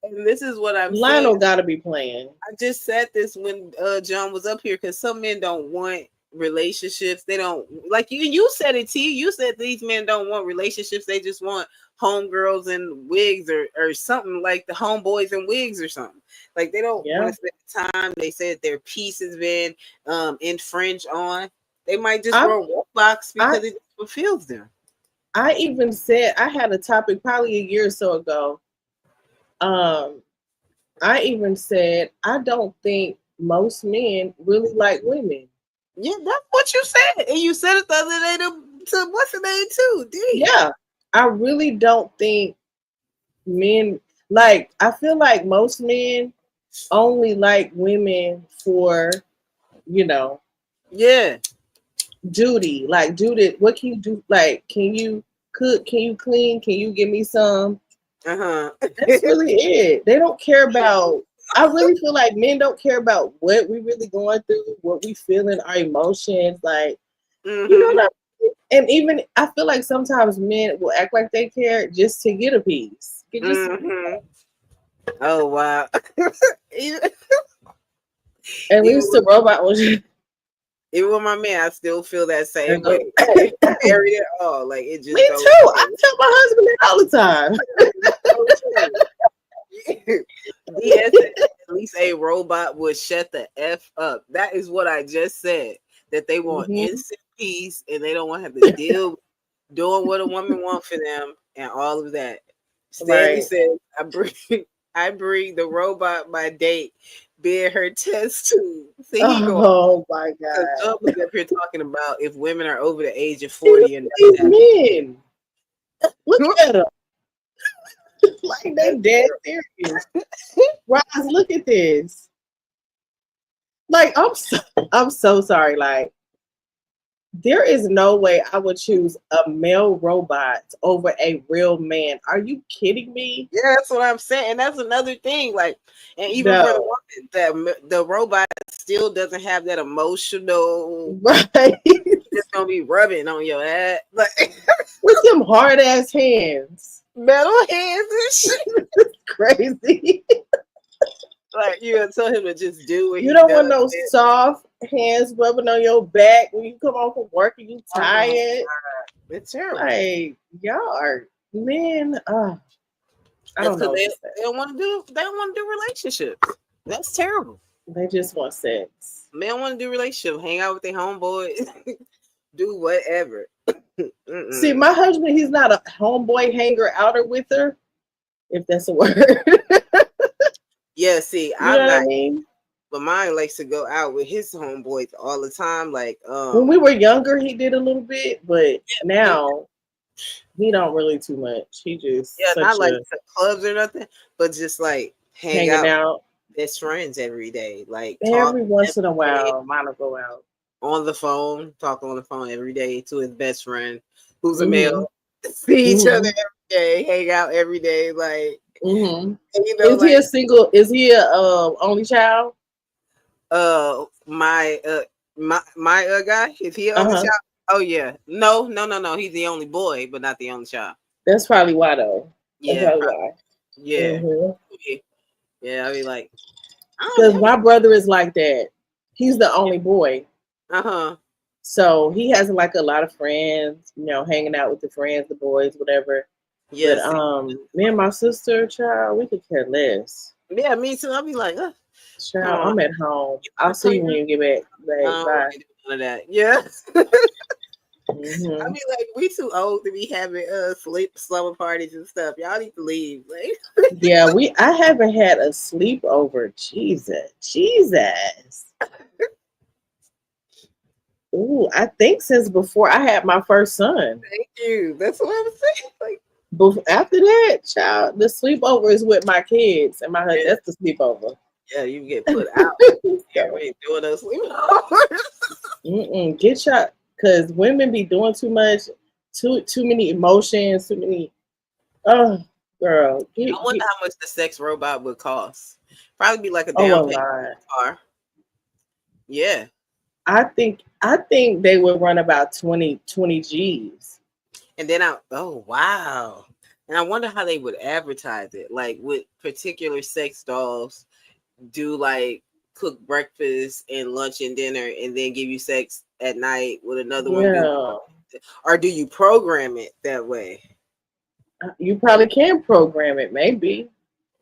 And this is what I'm Lionel saying. gotta be playing. I just said this when John was up here, because some men don't want relationships. They don't like you. You said it, T. You said these men don't want relationships. They just want homegirls and wigs or something, like the homeboys and wigs or something. Like, they don't want to spend time. They said their piece has been infringed on. They might just roll Roblox because it fulfills them. I even said, I had a topic probably a year or so ago. I even said, I don't think most men really like women. Yeah, that's what you said. And you said it the other day to what's the name too, did you? Yeah. I really don't think men, like, I feel like most men only like women for, duty. Like, duty. What can you do? Like, can you cook? Can you clean? Can you give me some? That's really it. They don't care about. I really feel like men don't care about what we really going through, what we feeling, our emotions. Like, and even I feel like sometimes men will act like they care just to get a piece. Oh wow! At least the robot was. Even with my man, I still feel that same way. Married at all, like it just. Me too. I tell my husband that all the time. Yes, at least a robot would shut the F up. That is what I just said. That they want instant peace and they don't want to have to deal with doing what a woman wants for them and all of that. Stanley says, I bring the robot my date, being her test tube. See, oh my God. John was up here talking about if women are over the age of 40 and these men. Look at them. Like, they're dead serious. Roz, look at this. Like, I'm so sorry. Like, There is no way I would choose a male robot over a real man. Are you kidding me? Yeah, that's what I'm saying. And that's another thing. Like, and even for the woman, the robot still doesn't have that emotional. Right. It's gonna be rubbing on your ass, like with them hard ass hands, metal hands and shit. It's crazy. Like you gonna tell him to just do what you don't want no soft hands rubbing on your back when you come home from work and you tired. It's terrible. Like y'all are men. I don't know. They don't want to do. They don't want to do relationships. That's terrible. They just want sex. They don't want to do relationships. Hang out with their homeboys. Do whatever. See, my husband, he's not a homeboy hanger outer with her, if that's a word. Yeah, see, you know what I mean? But mine likes to go out with his homeboys all the time. Like when we were younger, he did a little bit, but now he don't really too much. He just not like the clubs or nothing, but just like hanging out. Best friends every day. Like every once in a while, mine will go out. On the phone, talk on the phone every day to his best friend, who's a male. See each other every day, hang out every day. Like, you know, he a single? Is he a only child? My guy, is he an only child? Oh yeah, no. He's the only boy, but not the only child. That's probably why, though. Yeah, yeah, yeah. I mean, like, because my brother is like that. He's the only boy. So he has like a lot of friends, you know, hanging out with the friends, the boys, whatever. Yeah. But me and my sister, child, we could care less. Yeah, me too. I'll be like, child, I'm at home. I'll see you when you get back. Bye. None of that. Yeah. I mean, like, we too old to be having slumber parties and stuff. Y'all need to leave. Like. Yeah, I haven't had a sleepover. Jesus. Ooh, I think since before I had my first son. Thank you. That's what I was saying. Like, after that, child, the sleepover is with my kids and my husband. That's the sleepover. Yeah, you get put out. Yeah, we ain't doing those sleepovers. Get shot, because women be doing too much, too many emotions, too many. Oh, girl. I wonder how much the sex robot would cost. Probably be like a down payment car. Yeah. I think they would run about 20 G's. And then wow. And I wonder how they would advertise it. Like, with particular sex dolls, do like cook breakfast and lunch and dinner and then give you sex at night with another one? Or do you program it that way? You probably can program it, maybe.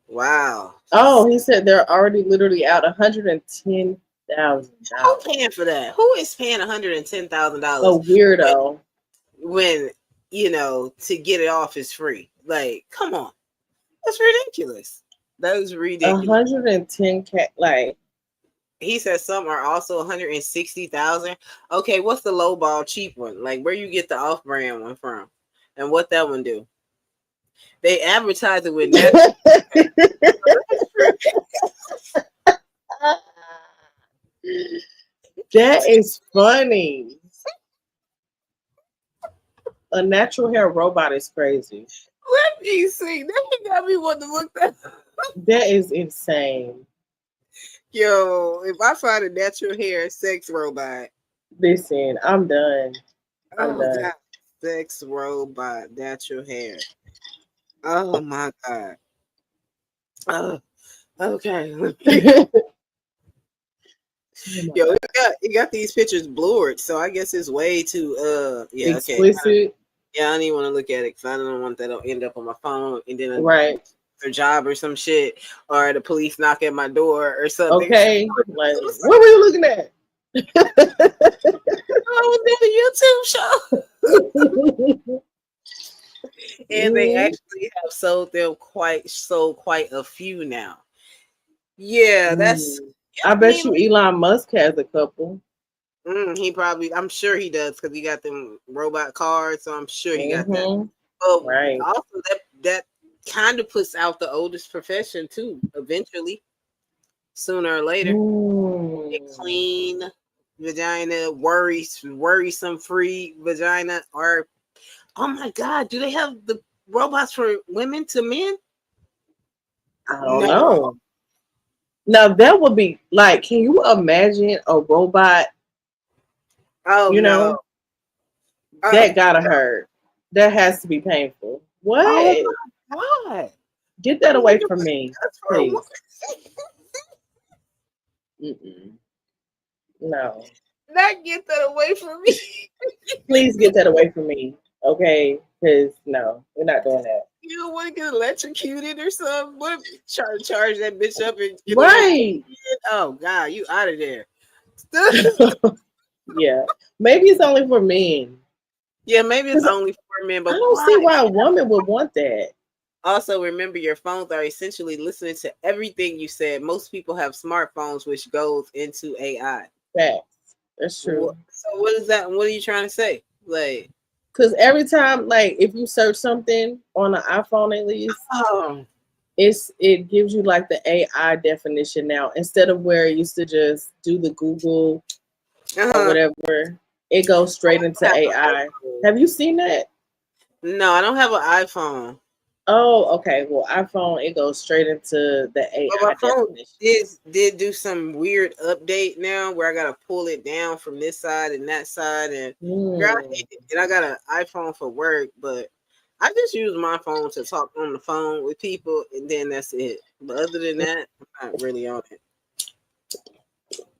Wow. Oh, he said they're already literally out $110,000. Who's paying for that? Who is paying $110,000? A weirdo. When you know, to get it off is free. Like, come on. That's ridiculous. That was ridiculous. 110K, like. He said some are also 160,000. Okay, what's the low ball cheap one? Like, where you get the off brand one from? And what that one do? They advertise it with that. That is funny. A natural hair robot is crazy. Let me see. That got me wanting to look that up. That is insane. Yo, if I find a natural hair sex robot. Listen, I'm done. I'm done. God. Sex robot, natural hair. Oh my God. Okay. Yo, you got these pictures blurred, so I guess it's way too explicit. Okay. Yeah, I don't even want to look at it because I don't want that to end up on my phone and then a job or some shit, or the police knock at my door or something. Okay, like, what were you looking at? I was at a YouTube show. And they actually have sold quite a few now. Yeah, that's. I bet you Elon Musk has a couple. I'm sure he does because he got them robot cars, so I'm sure he got that. But also that kind of puts out the oldest profession too. Eventually, sooner or later, they clean vagina, worrisome free vagina, or oh my God, do they have the robots for women to men? I don't know. Now that would be like, can you imagine a robot? Oh, you know, that gotta hurt. That has to be painful. What? Oh my God. Get that away from me, please. No. Not get that away from me. Please get that away from me. Okay? Because no, we're not doing that. You don't want to get electrocuted or something? What if charge that bitch up and get right? Oh God, you out of there. Yeah, maybe it's only for men. Yeah, maybe it's only for men. But I don't see why a woman would want that. Also, remember your phones are essentially listening to everything you said. Most people have smartphones, which goes into AI. Facts. That's true. So what is that? What are you trying to say? Like, because every time, like, if you search something on an iPhone, at least, it gives you like the AI definition now instead of where it used to just do the Google or whatever. It goes straight into AI. Have you seen that? No, I don't have an iPhone. Oh, okay. Well, iPhone, it goes straight into the AI. But my phone did do some weird update now where I gotta pull it down from this side and that side, and girl, I hate it. And I got an iPhone for work, but I just use my phone to talk on the phone with people, and then that's it. But other than that, I'm not really on it.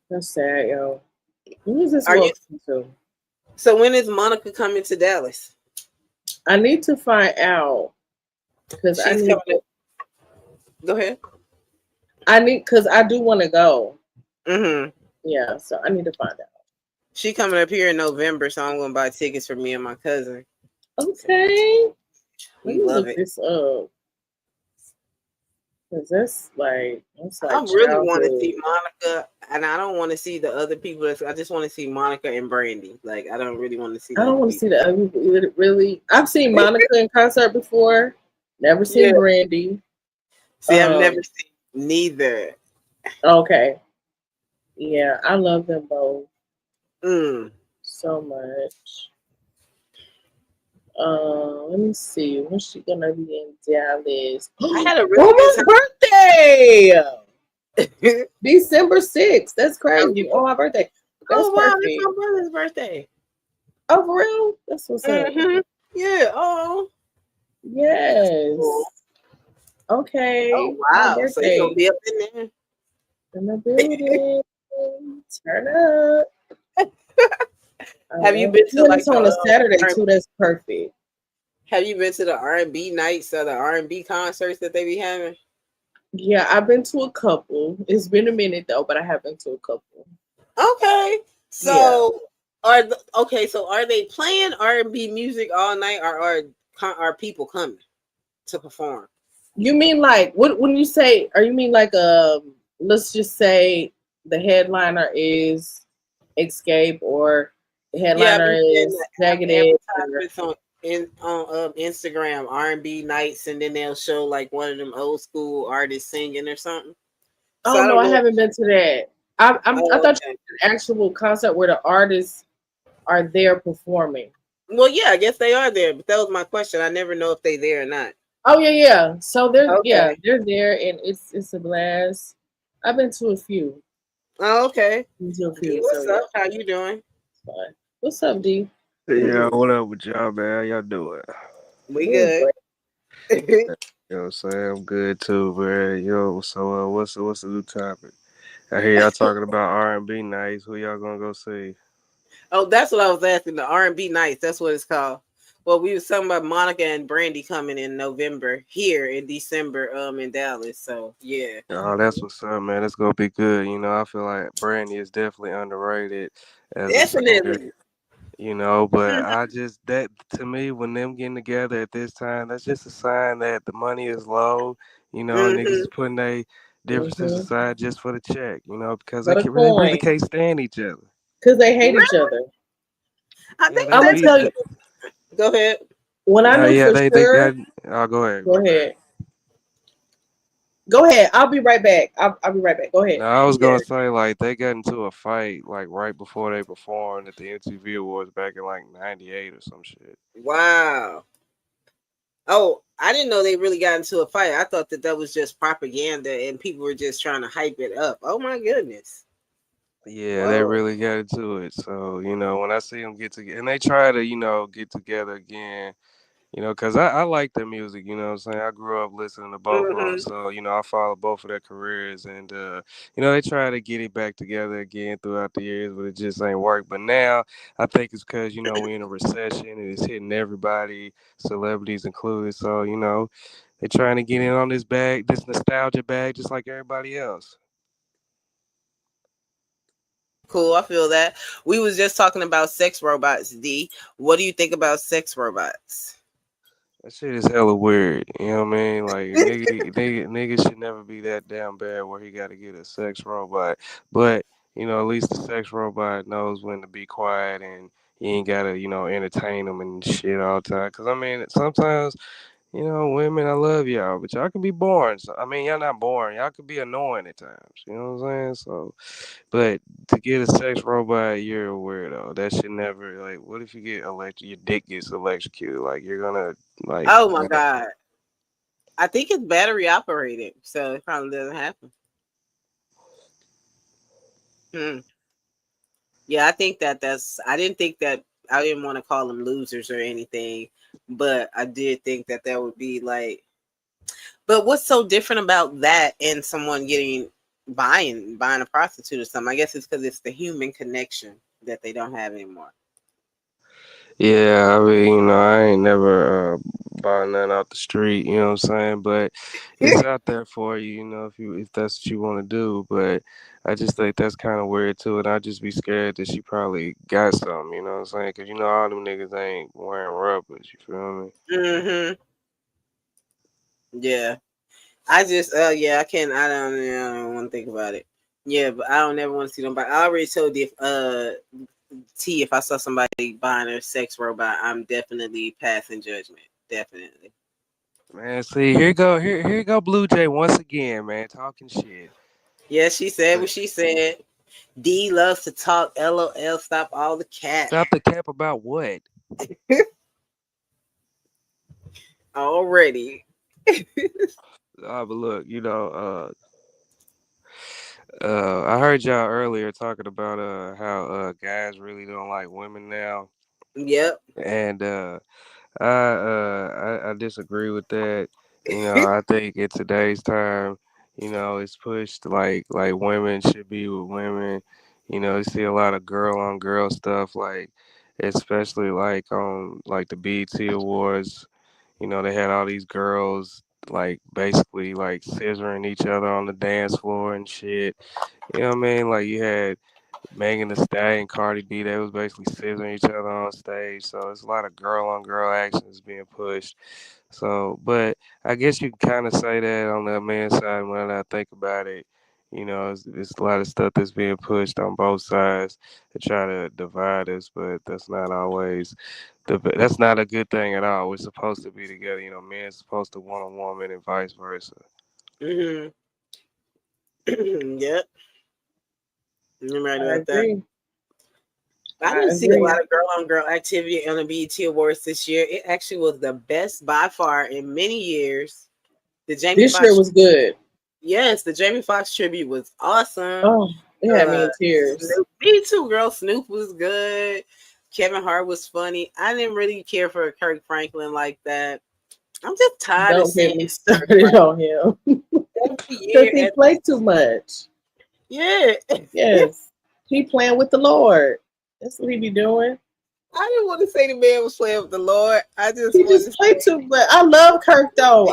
That's sad, yo. Who is this? So when is Monica coming to Dallas? I need to find out. Because I need go ahead. Because I do want to go. Mm-hmm. Yeah, so I need to find out. She coming up here in November, so I'm gonna buy tickets for me and my cousin. Okay. We love it. This up. Cause that's like I really want to see Monica, and I don't want to see the other people. I just want to see Monica and Brandy. Like, I don't really want to see. I don't want to see the other people really. I've seen Monica in concert before. Never seen Brandy. See, I've never seen neither. Okay. Yeah, I love them both. So much. Let me see. When's she gonna be in Dallas? I had a really birthday. December 6th. That's crazy. On my birthday. That's wow, it's my brother's birthday. Oh, for real? That's what's up. Yeah. Oh. Yes. Cool. Okay. Oh wow. So you gonna be up in there? In the building. Turn up. Have you been to like on a Saturday too? That's perfect. Have you been to the R&B nights or the R&B concerts that they be having? Yeah, I've been to a couple. It's been a minute though, but I have been to a couple. Okay. So are they playing R&B music all night, or are people coming to perform? You mean like what when you say, or you mean like let's just say the headliner is Escape, or the headliner is Negative. On Instagram, R&B nights, and then they'll show like one of them old school artists singing or something. Oh so no, I haven't been to that. I thought you were an actual concert where the artists are there performing. Well, yeah, I guess they are there, but that was my question. I never know if they there or not. Oh yeah. So they're they're there, and it's a blast. I've been to a few. Oh, okay. What's up? How you doing? Fine. What's up, D? Yeah, what up with y'all, man? How y'all doing? We good. Yo, so I'm good too, man. Yo, so what's the new topic? I hear y'all talking about R&B nights. Who y'all gonna go see? Oh, that's what I was asking. The R&B nights. That's what it's called. Well, we was talking about Monica and Brandy coming in November, here in December, in Dallas. So yeah. Oh, that's what's up, man. It's gonna be good. You know, I feel like Brandy is definitely underrated as a singer, you know, but I just, that to me, when them getting together at this time, that's just a sign that the money is low. You know, niggas is putting their differences aside just for the check, you know, because they really can't stand each other. Because they hate each other. I think I'm gonna tell you. Go ahead. When I knew for sure, I'll go ahead. Go ahead. Go ahead. I'll be right back. I'll be right back. Go ahead. No, I was gonna say like they got into a fight like right before they performed at the MTV Awards back in like '98 or some shit. Wow. Oh, I didn't know they really got into a fight. I thought that was just propaganda and people were just trying to hype it up. Oh my goodness. Yeah, they really got into it. So, you know, when I see them get together, and they try to, you know, get together again, you know, because I like their music, you know what I'm saying? I grew up listening to both of them. So, you know, I follow both of their careers. And, you know, they try to get it back together again throughout the years, but it just ain't worked. But now I think it's because, you know, we're in a recession and it's hitting everybody, celebrities included. So, you know, they're trying to get in on this bag, this nostalgia bag, just like everybody else. Cool, I feel that. We was just talking about sex robots, D. What do you think about sex robots? That shit is hella weird. You know what I mean? Like nigga should never be that damn bad where he gotta get a sex robot. But, you know, at least the sex robot knows when to be quiet and you ain't gotta, you know, entertain them and shit all the time. Cause I mean sometimes, you know, women, I love y'all, but y'all can be boring. So, I mean, y'all not boring. Y'all can be annoying at times. You know what I'm saying? So, but to get a sex robot, you're a weirdo. That should never, like, what if you get your dick gets electrocuted? Like, you're gonna, like. Oh my God. I think it's battery operated, so it probably doesn't happen. Yeah, I think I didn't want to call them losers or anything, but I did think that would be like, but what's so different about that and someone buying a prostitute or something? I guess it's because it's the human connection that they don't have anymore. Yeah, I mean, you know, I ain't never bought nothing out the street, you know what I'm saying? But it's out there for you, you know, if that's what you want to do. But I just think that's kind of weird too, and I just be scared that she probably got something, you know what I'm saying? Because you know all them niggas ain't wearing rubbers, you feel me? Yeah, I just I can't. I don't want to think about it. Yeah, but I don't ever want to see nobody. I already told you T, if I saw somebody buying a sex robot, I'm definitely passing judgment. Definitely. Man, see, here you go Blue Jay once again, man, talking shit. Yeah, she said what she said. D loves to talk. LOL. Stop all the cap. Stop the cap about what? Already. But look, you know, I heard y'all earlier talking about how guys really don't like women now. Yep. And I disagree with that. You know, I think in today's time, you know, it's pushed like women should be with women. You know, you see a lot of girl on girl stuff, like especially like on like the BET Awards. You know, they had all these girls like basically like scissoring each other on the dance floor and shit. You know what I mean? Like you had Megan Thee Stallion, Cardi B, they was basically scissoring each other on stage. So it's a lot of girl on girl actions being pushed. So, but I guess you can kind of say that on the men's side when I think about it. You know, it's a lot of stuff that's being pushed on both sides to try to divide us, but that's not always that's not a good thing at all. We're supposed to be together. You know, men's supposed to want a woman and vice versa. Yep. You're right about that. I didn't see a lot of girl on girl activity on the BET Awards this year. It actually was the best by far in many years. This year was good. Yes, the Jamie Foxx tribute was awesome. Oh, it had me in tears. Me too, girl. Snoop was good. Kevin Hart was funny. I didn't really care for Kirk Franklin like that. I'm just tired of seeing me started on him because he played too much. Yeah. Yes. He playing with the Lord. That's what he be doing. I didn't want to say the man was playing with the Lord. He just played too much. I love Kirk though.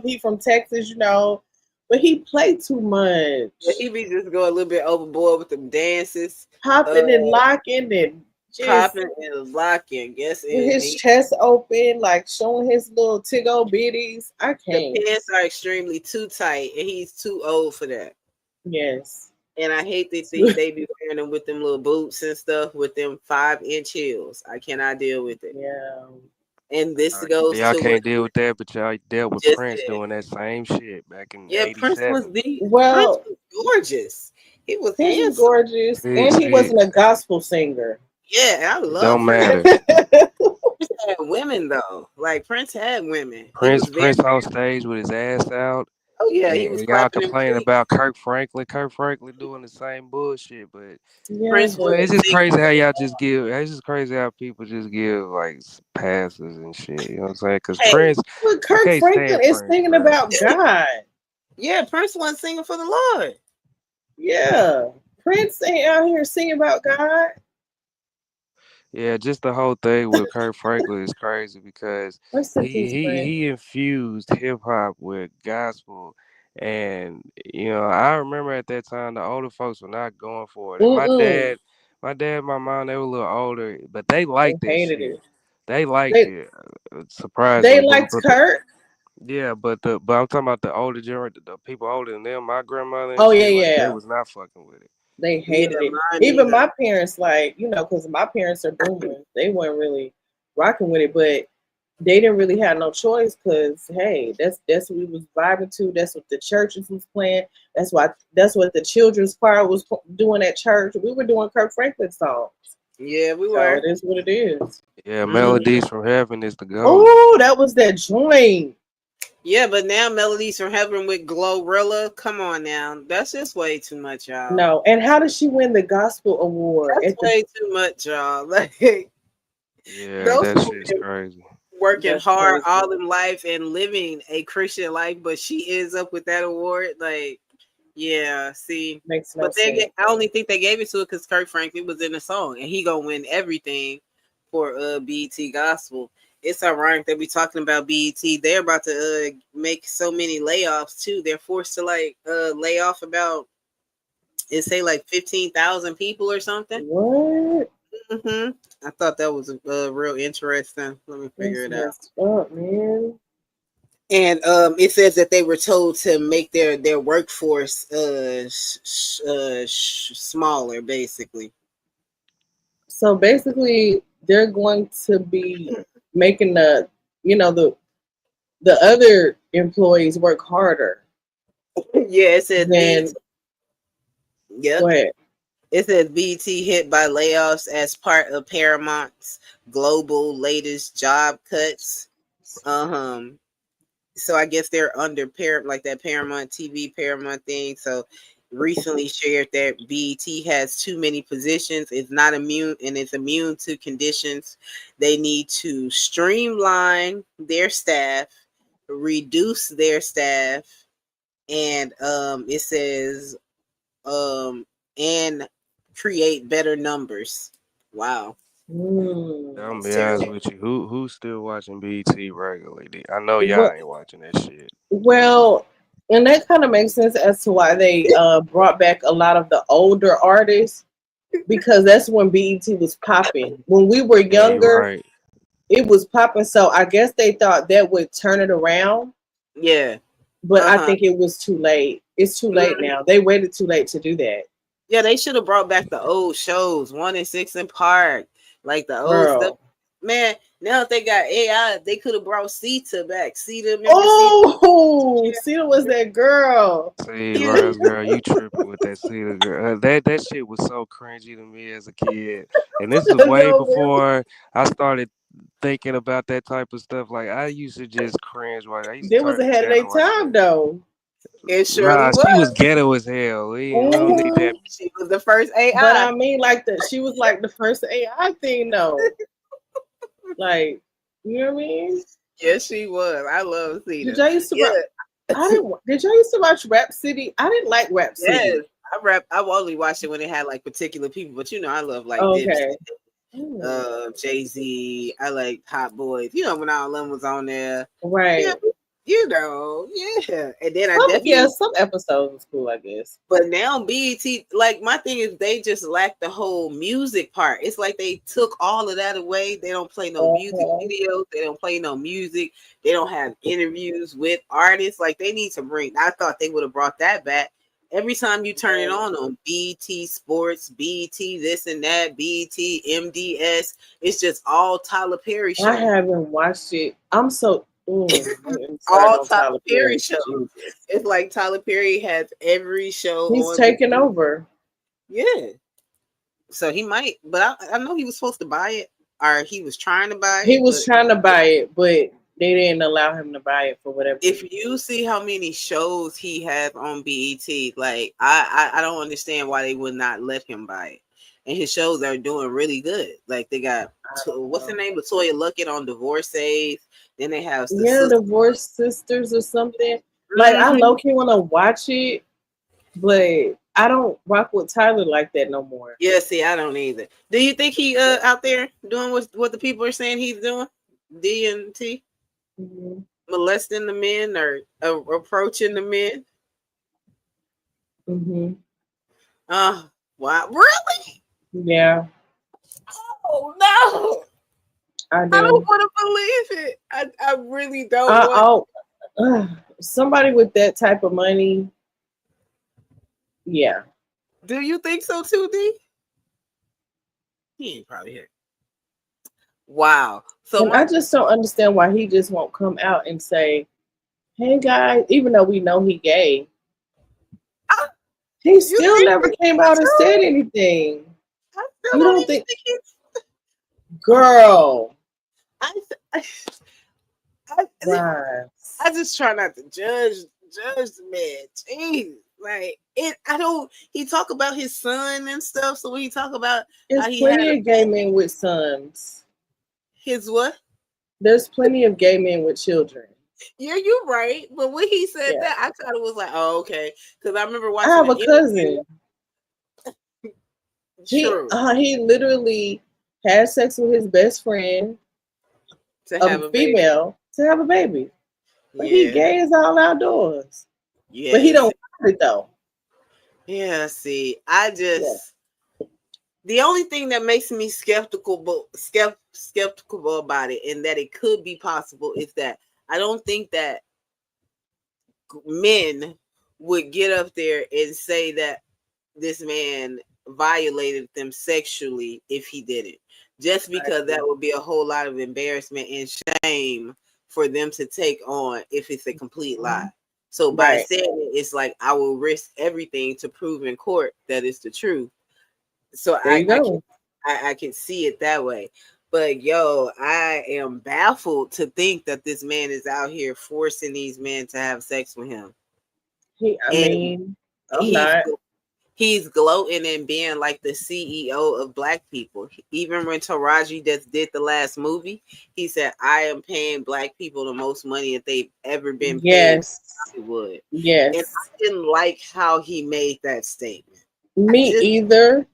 He from Texas, you know, but he played too much. Yeah, he be just going a little bit overboard with them dances, popping and locking and just popping and locking. Yes, with his chest open, like showing his little tiggle bitties. I can't. The pants are extremely too tight, and he's too old for that. Yes. And I hate that they be wearing them with them little boots and stuff with them 5-inch heels. I cannot deal with it. Yeah. And this goes y'all to can't what deal with that, but y'all dealt with just Prince said. doing that same shit back in Yeah, Prince was '87. the Well, Prince was gorgeous. He was he was handsome. gorgeous, and he wasn't a gospel singer. Yeah, I It love don't Prince. matter. Prince had women though. Like Prince had women. Prince on stage with his ass out. Oh yeah, he was y'all clapping complaining about Kirk Franklin. Kirk Franklin doing the same bullshit, but Yeah, Prince but was it's just big. crazy how y'all just give. It's just crazy how people just give like passes and shit. You know what I'm saying? Because Hey, Prince, but I Kirk can't Franklin stand is Prince, singing bro. about God. Yeah, Prince wasn't singing for the Lord. Yeah, Prince ain't out here singing about God. Yeah, just the whole thing with Kirk Franklin is crazy because Rest in peace, Prince. he infused hip hop with gospel, and I remember at that time the older folks were not going for it. And my dad, my mom, they were a little older, but they liked that hated shit. it. They liked it, They surprisingly. liked Kirk. But I'm talking about the older generation, the people older than them, my grandmother and Oh shit, yeah, like, yeah. they was not fucking with it. They hated it. mine Even either. my parents, like, because my parents are boomers, they weren't really rocking with it, but they didn't really have no choice because hey, that's what we was vibing to. That's what the churches was playing. That's what the children's choir was doing at church. We were doing Kirk Franklin songs. Yeah, we So were. it is what it is. Yeah, Melodies from Heaven is the goal. Oh, that was that joint. Yeah, but now Melodies from Heaven with Glorilla. Come on now. That's just way too much, y'all. No, and how did she win the gospel award? That's way too much, y'all. Like, yeah, those that shit's crazy. working That's hard crazy. all in life and living a Christian life, but she ends up with that award. Like, yeah, see, Makes no but sense. I only think they gave it to it because Kirk Franklin was in the song, and he gonna win everything for BET Gospel. It's ironic that we talking about BET. They're about to make so many layoffs too. They're forced to lay off about like 15,000 people or something. What? Mm-hmm. I thought that was real interesting. Let me figure it out. Up, man. And it says that they were told to make their workforce smaller, basically. So basically, they're going to be making the other employees work harder. Yeah, it says then. Yep. Go ahead. It says BET hit by layoffs as part of Paramount's global latest job cuts. So I guess they're under like that Paramount TV, Paramount thing. So recently shared that BET has too many positions, is not immune, and is immune to conditions. They need to streamline their staff, reduce their staff, and it says and create better numbers. Wow. I'm gonna be honest with you. Who's still watching BET regularly? I know y'all ain't watching that shit. Well, and that kind of makes sense as to why they brought back a lot of the older artists, because that's when BET was popping. When we were younger, it was popping. So I guess they thought that would turn it around. Yeah. But I think it was too late. It's too late now. They waited too late to do that. Yeah, they should have brought back the old shows, 1 and 6 in Park, like the old stuff. Man, now if they got AI, they could have brought Sita back. Sita, Sita was that girl. See, last girl, you tripping with that Sita girl. That shit was so cringy to me as a kid, and this was way before I started thinking about that type of stuff. Like I used to just cringe. They was ahead of their time, though. It surely was. She was ghetto as hell. We don't need that. She was the first AI. But I mean, she was like the first AI thing, though. Like, you know what I mean? Yes, she was. I love Sita. Did y'all used to did y'all used to watch Rap City? I didn't like Rap City. Yes, I only watched it when it had like particular people, but I love like Dipset, Jay-Z. I like Hot Boys. When all of them was on there, right? And then some episodes was cool, I guess. But now BET, like my thing is, they just lack the whole music part. It's like they took all of that away. They don't play no music videos. They don't play no music. They don't have interviews with artists. Like they need to bring. I thought they would have brought that back. Every time you turn it on BET Sports, BET this and that, BET MDS, it's just all Tyler Perry shows. I haven't watched it. I'm so all Tyler Perry shows. It's like Tyler Perry has every show. He's taking over. Yeah. So he might, but I know he was supposed to buy it, or he was trying to buy it. He was trying to buy it, but they didn't allow him to buy it for whatever. If you see how many shows he has on BET, like I don't understand why they would not let him buy it. And his shows are doing really good. Like they got what's the name? Latoya Luckett on Divorcees. Then they have Divorce Sisters or something. Like I low key want to watch it, but I don't rock with Tyler like that no more. Yeah, see, I don't either. Do you think he out there doing what the people are saying he's doing? DNT? Mm-hmm. Molesting the men or approaching the men? Mm-hmm. Wow, really? Yeah. Oh no! I don't want to believe it. I really don't. Somebody with that type of money. Yeah. Do you think so too, D? He ain't probably here. Wow. So I just don't understand why he just won't come out and say, "Hey guys," even though we know he gay. He still never came out and said anything. You don't think girl? I just try not to judge the man. Jeez. Like it, I don't. He talk about his son and stuff. So when he talk about, there's plenty of gay men with sons. His what? There's plenty of gay men with children. Yeah, you're right. But when he said that, I thought it was like, oh, okay. Because I remember watching. I have a cousin. True. He literally had sex with his best friend, to have a female, to have a baby. But he gay is all outdoors. Yeah, but he don't want it though. Yeah, see, I just the only thing that makes me skeptical about it, and that it could be possible, is that I don't think that men would get up there and say that this man violated them sexually if he didn't, just because that would be a whole lot of embarrassment and shame for them to take on if it's a complete lie. So by saying it, it's like I will risk everything to prove in court that it's the truth. So I can see it that way. But yo, I am baffled to think that this man is out here forcing these men to have sex with him. He's gloating and being like the CEO of black people. Even when Taraji just did the last movie, he said, "I am paying black people the most money that they've ever been paid." Yes, Hollywood. Yes, and I didn't like how he made that statement. Me either.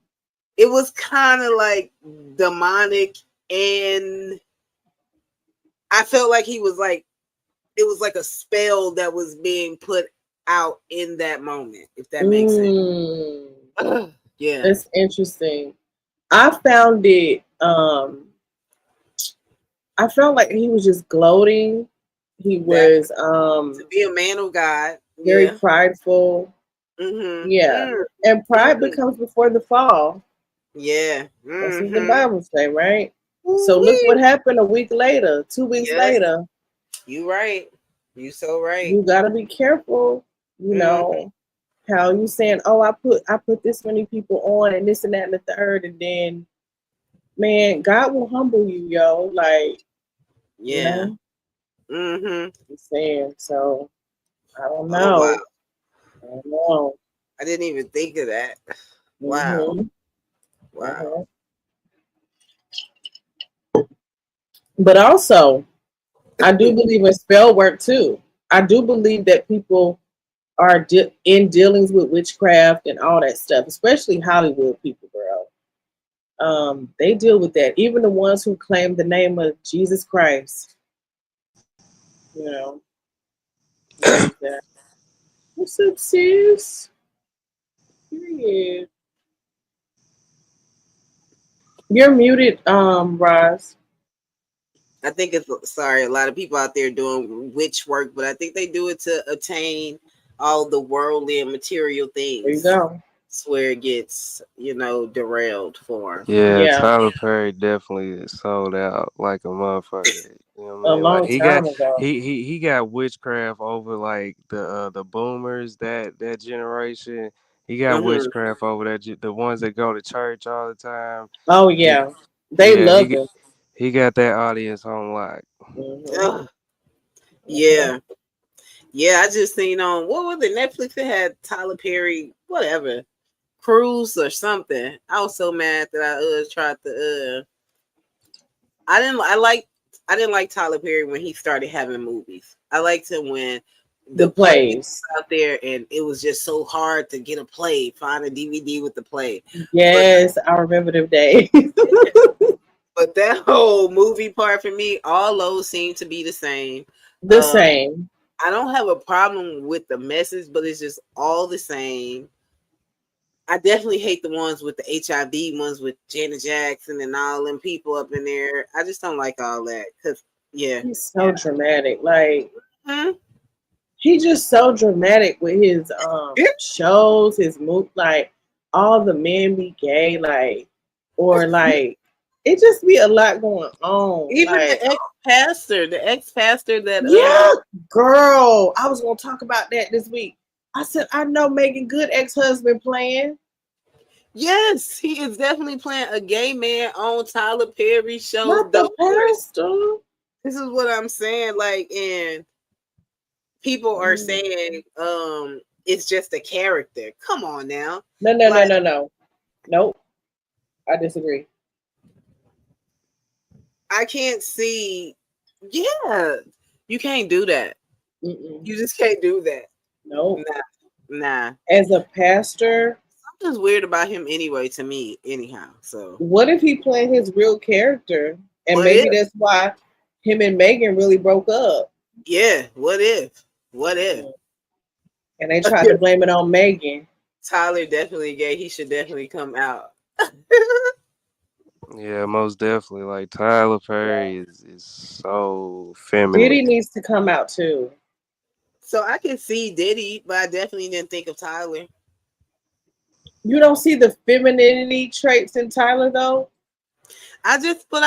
It was kind of like demonic, and I felt like he was like, it was like a spell that was being put out in that moment, if that makes sense. Yeah, that's interesting. I found it I felt like he was just gloating. He was to be a man of God, very prideful. And pride becomes before the fall. That's what the Bible say, right? So look what happened a week later, 2 weeks later. You right. You so right. You gotta be careful. You know how you saying, "Oh, I put this many people on and this and that and the third," and then, man, God will humble you, yo. Like, you know? I'm saying, so I don't know. Wow. I don't know. I didn't even think of that. Wow. Wow. But also, I do believe in spell work too. I do believe that people are in dealings with witchcraft and all that stuff, especially Hollywood people, bro. They deal with that. Even the ones who claim the name of Jesus Christ. You know. What's up, sis? Period. You're muted, Roz. I think it's a lot of people out there doing witch work, but I think they do it to attain all the worldly and material things. There you go. It's where it gets, derailed for him. Yeah, Tyler Perry definitely sold out like a motherfucker. You know what I mean? long Like he time got ago. he got witchcraft over like the boomers that generation. He got witchcraft over the ones that go to church all the time. Oh yeah, they love him. He got that audience on lock. Yeah. Yeah, I just seen on what was it? Netflix, it had Tyler Perry, whatever, cruise or something. I was so mad that I tried to I didn't like Tyler Perry when he started having movies. I liked him when the plays out there, and it was just so hard to get a play, find a DVD with the play. Yes, I remember them days. But that whole movie part for me, all those seem to be the same. Same. I don't have a problem with the message, but it's just all the same. I definitely hate the ones with the HIV ones with Janet Jackson and all them people up in there. I just don't like all that because, he's so dramatic. Like, he's just so dramatic with his shows, his move. Like, all the men be gay, like, or like, it just be a lot going on. Even like, the ex-pastor that girl, I was gonna talk about that this week. I said I know Megan Good ex-husband playing. Yes, he is definitely playing a gay man on Tyler Perry's show. Not the pastor. This is what I'm saying. Like, and people are saying it's just a character. Come on now. No. Nope. I disagree. I can't see. Yeah, you can't do that. You just can't do that. Nope. Nah. As a pastor, something's weird about him anyway. To me, anyhow. So, what if he played his real character, and maybe that's why him and Megan really broke up? Yeah. What if? And they tried to blame it on Megan. Tyler definitely gay. He should definitely come out. Yeah, most definitely. Like Tyler Perry is so feminine. Diddy needs to come out too. So I can see Diddy, but I definitely didn't think of Tyler. You don't see the femininity traits in Tyler though? I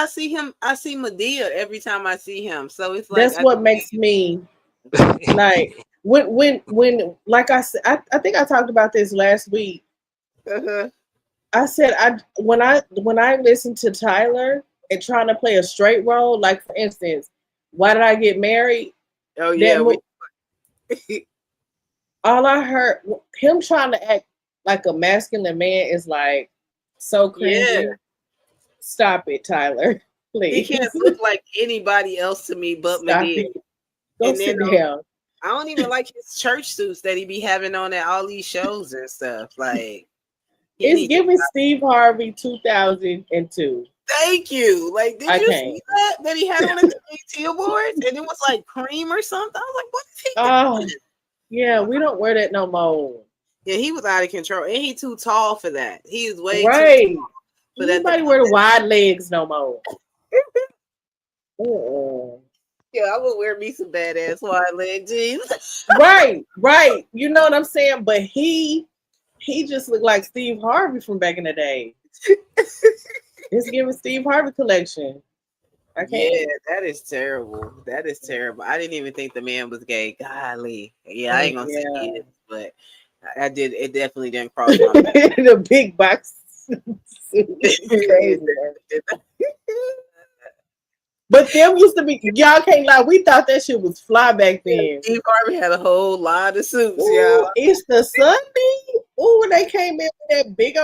see him. I see Madea every time I see him. So it's like that's what makes me like when like I said, I think I talked about this last week. I said when I listen to Tyler and trying to play a straight role, like for instance, Why Did I Get Married? Oh yeah. All I heard him trying to act like a masculine man is like so cringy. Yeah. Stop it, Tyler. Please. He can't look like anybody else to me but Madea. Go sit down. I don't even like his church suits that he be having on at all these shows and stuff. Like, it's giving Steve Harvey 2002. Thank you. Like, did you see that he had on the BET Awards? And it was like cream or something. I was like, what is he doing? Yeah, we don't wear that no more. Yeah, he was out of control. And he too tall for that. He is way too tall. But nobody wear the wide legs no more. Yeah, I would wear me some badass wide leg jeans. Right. You know what I'm saying? But he just looked like Steve Harvey from back in the day. It's giving Steve Harvey collection. I can't. Yeah, that is terrible. That is terrible. I didn't even think the man was gay. Golly. Yeah, I ain't gonna say it, but I did. It definitely didn't cross my mind. The big box. But them used to be, y'all can't lie, we thought that shit was fly back then. Steve Harvey had a whole lot of suits, y'all. Easter Sunday. Ooh, they came in with that big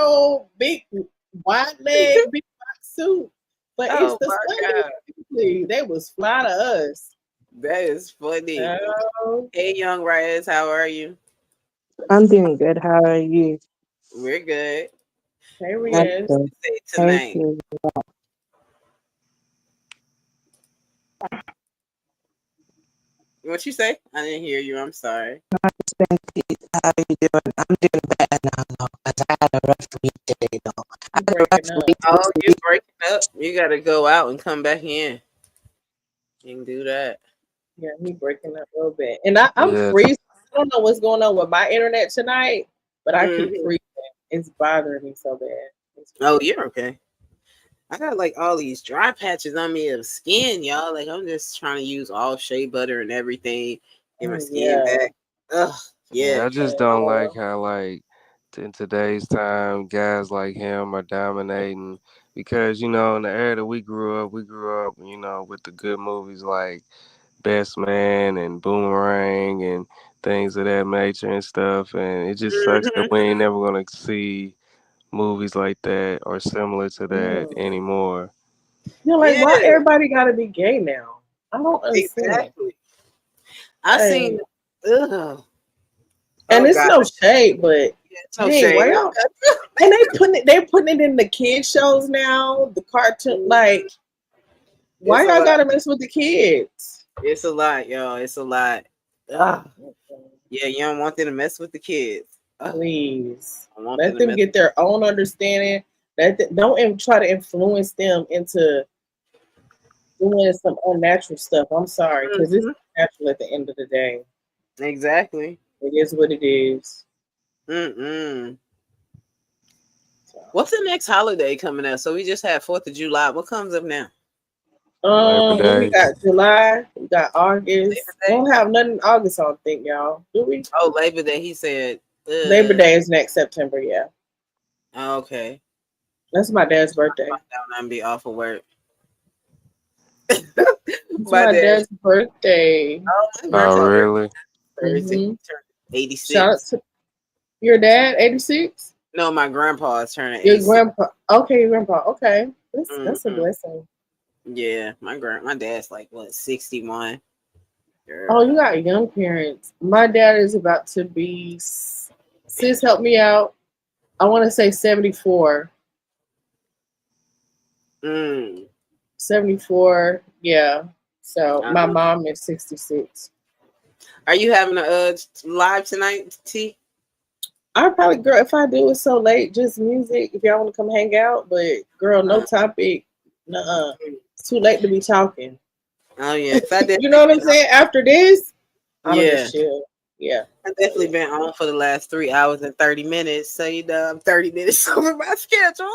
wide leg, big box suit. But Easter Sunday, they was fly to us. That is funny. Hey, Young Reyes, how are you? I'm doing good. How are you? We're good. Hey, Reyes. Tonight. What you say? I didn't hear you. I'm sorry. How are you doing? I'm doing bad now, though, because I had a rough week today, though. Oh, you're breaking up. You got to go out and come back in. You can do that. Yeah, me breaking up a little bit. And I'm freezing I don't know what's going on with my internet tonight, but I keep freezing. It's bothering me so bad. Oh, you're okay. I got like all these dry patches on me of skin, y'all. Like I'm just trying to use all shea butter and everything, get my skin back. Ugh, yeah. I just don't like how like in today's time, guys like him are dominating because you know in the era that we grew up, you know with the good movies like Best Man and Boomerang and things of that nature and stuff, and it just sucks that we ain't never gonna see movies like that or similar to that anymore. You're like, why everybody gotta be gay now? I don't understand. Exactly. I seen and it's no shade, but hey, why y'all and they're putting it in the kids shows now, the cartoon, like why y'all gotta mess with the kids? It's a lot, y'all. It's a lot. Yeah, you don't want them to mess with the kids. Please let them get their own understanding. Don't even try to influence them into doing some unnatural stuff. I'm sorry, because it's natural at the end of the day. Exactly. It is what it is. What's the next holiday coming up? So we just had 4th of July. What comes up now? We got July, we got August. We don't have nothing in August, I don't think, y'all. Do we? Oh, Labor Day. He said Labor Day is next September, yeah. Okay. That's my dad's birthday. I'm be off of work. my dad's birthday. Oh, really? Thursday. 86. Shout out to your dad, 86? No, my grandpa's turning 86. Your grandpa. Okay, your grandpa. Okay. That's a blessing. Yeah, my dad's like what 61. Girl. Oh, you got young parents. My dad is about to be. Sis, help me out. I want to say 74. 74. Yeah. So my mom is 66. Are you having a live tonight, T? I probably, girl, if I do, it's so late, just music. If y'all want to come hang out, but girl, no topic. Nuh-uh. It's too late to be talking. Oh yeah, you know what I'm saying? After this, I'm just chill. Yeah, I've definitely been on for the last 3 hours and 30 minutes. So you know, I'm 30 minutes over my schedule.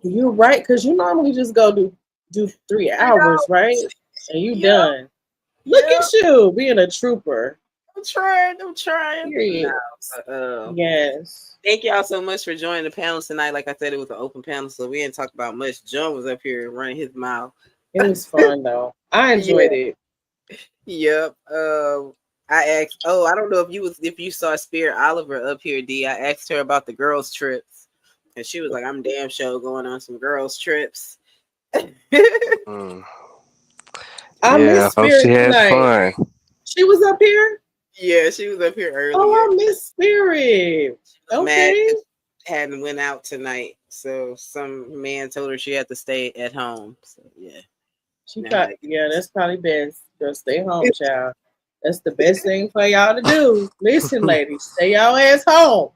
You're right, because you normally just go do 3 hours, right? And you done. Look at you being a trooper. I'm trying. Period. Yes. Thank y'all so much for joining the panel tonight. Like I said, it was an open panel, so we didn't talk about much. John was up here running his mouth. It was fun though. I enjoyed it. Yep. I asked. Oh, I don't know if you saw Spirit Oliver up here, D. I asked her about the girls' trips, and she was like, "I'm damn sure going on some girls' trips." I miss Spirit she had tonight. fun. She was up here. Yeah, she was up here earlier. Oh, I miss Spirit. Okay. Hadn't went out tonight, so some man told her she had to stay at home. So yeah, that's probably best. Just stay home, child. That's the best thing for y'all to do. Listen, ladies, stay y'all ass home.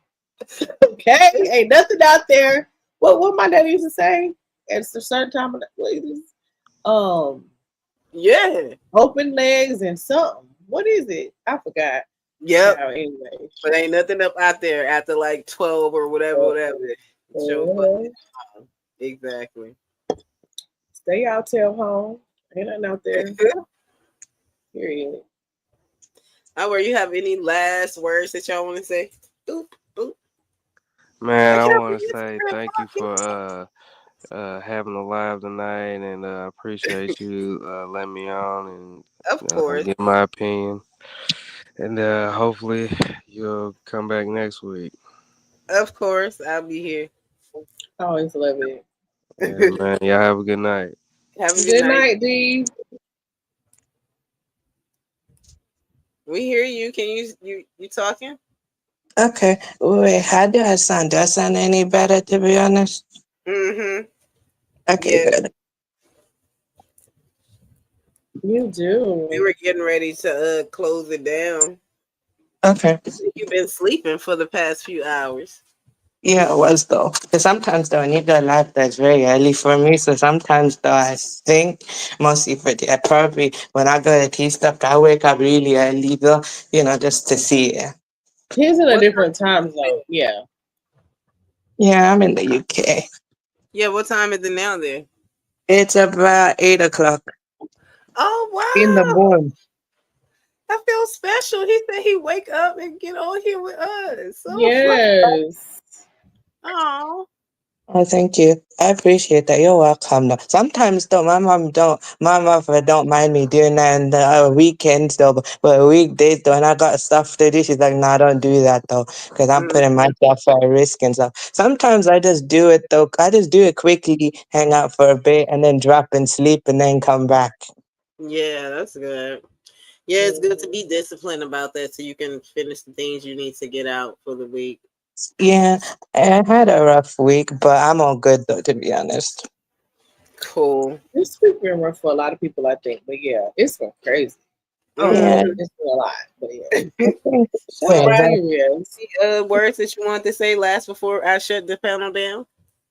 Okay, ain't nothing out there. What my daddy used to say? At a certain time of the open legs and something. What is it? I forgot. Yep. Anyway, but ain't nothing up out there after like 12 or whatever. Exactly. Stay out till home. Ain't nothing out there. Period. Where you have any last words that y'all want to say? Boop, boop. Man, I want to say thank you for having a live tonight, and I appreciate you letting me on and of course give my opinion. And hopefully you'll come back next week. Of course, I'll be here. I always love it. Yeah, man. Y'all have a good night. Have a good night, D. We hear you. Can you talking? Okay. Wait, how do I sound? Do I sound any better, to be honest? Mm-hmm. Okay, good. You do. We were getting ready to close it down. Okay. You've been sleeping for the past few hours. Yeah, it was though. Because sometimes though, I need a life that's very early for me. So sometimes though, I think mostly for the probably when I go to tea stuff, I wake up really early though, just to see it. He's in a What different time zone. Yeah. Yeah, I'm in the UK. Yeah, what time is it now there? It's about 8 o'clock in the Oh wow. morning. I feel special. He said he wake up and get on here with us. Yes. Oh. Oh, thank you. I appreciate that. You're welcome. Though. Sometimes though, my mother don't mind me doing that in the weekends though, but weekdays though, and I got stuff to do, she's like, "Nah, don't do that though, because I'm putting myself at risk and stuff." Sometimes I just do it though. I just do it quickly, hang out for a bit, and then drop and sleep, and then come back. Yeah, that's good. Yeah, it's good to be disciplined about that so you can finish the things you need to get out for the week. Yeah, I had a rough week, but I'm all good though, to be honest. Cool. This week been rough for a lot of people, I think. But yeah, it's been crazy. Yeah. It's been a lot. But yeah. Shout Wait, out to that, you, Riz. Words that you want to say last before I shut the panel down?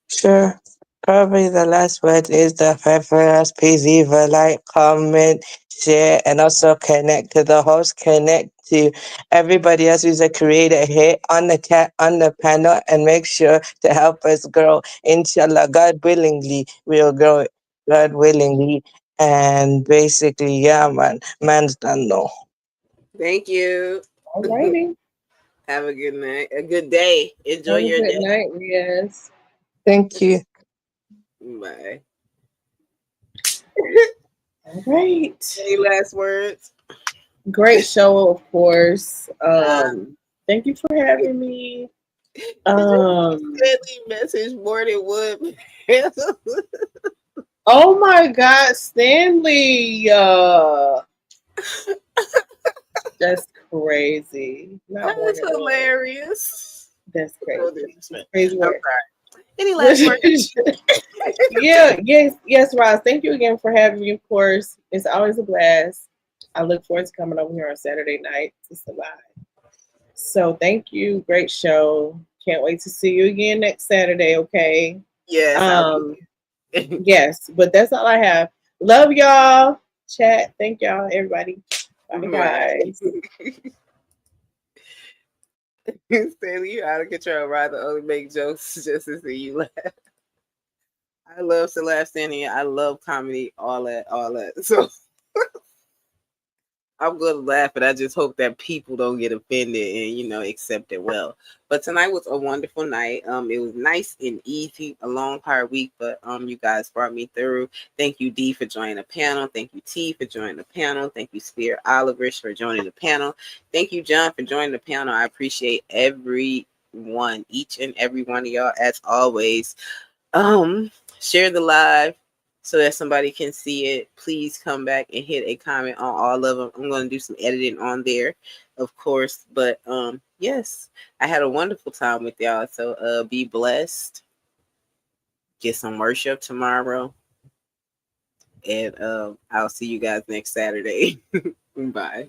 sure. Probably the last word is the first. Please leave a like, comment, share, and also connect to the host. Connect to everybody else who's a creator here on the chat on the panel, and make sure to help us grow. Inshallah, God willingly, we'll grow. God willingly, and basically, yeah, man's done though. Thank you. Alrighty. Have a good night. A good day. Enjoy Have a your good day. night, Riz. Thank you. Bye. All right. Any last words? Great show, of course. Thank you for having me. Deadly message more than one. Oh my God, Stanley. That's crazy. Not more That's than one. hilarious. That's No crazy. disrespect. Crazy I'm work. sorry. Any last words? Yes, Roz. Thank you again for having me, of course. It's always a blast. I look forward to coming over here on Saturday night to survive. So thank you. Great show. Can't wait to see you again next Saturday, okay? Yes. Yes, but that's all I have. Love y'all. Chat. Thank y'all, everybody. Bye, guys. Stanley, you out of control. Rather only make jokes just to see you laugh. I love to laugh, Stanley. I love comedy, all that. So I'm gonna laugh, but I just hope that people don't get offended and accept it well. But tonight was a wonderful night. It was nice and easy, a long hard week, but you guys brought me through. Thank you, D, for joining the panel. Thank you, T, for joining the panel. Thank you, Spear Olivers, for joining the panel. Thank you, John, for joining the panel. I appreciate everyone, each and every one of y'all, as always. Share the live so that somebody can see it. Please come back and hit a comment on all of them. I'm going to do some editing on there, of course. But yes, I had a wonderful time with y'all. So be blessed. Get some worship tomorrow. And I'll see you guys next Saturday. Bye.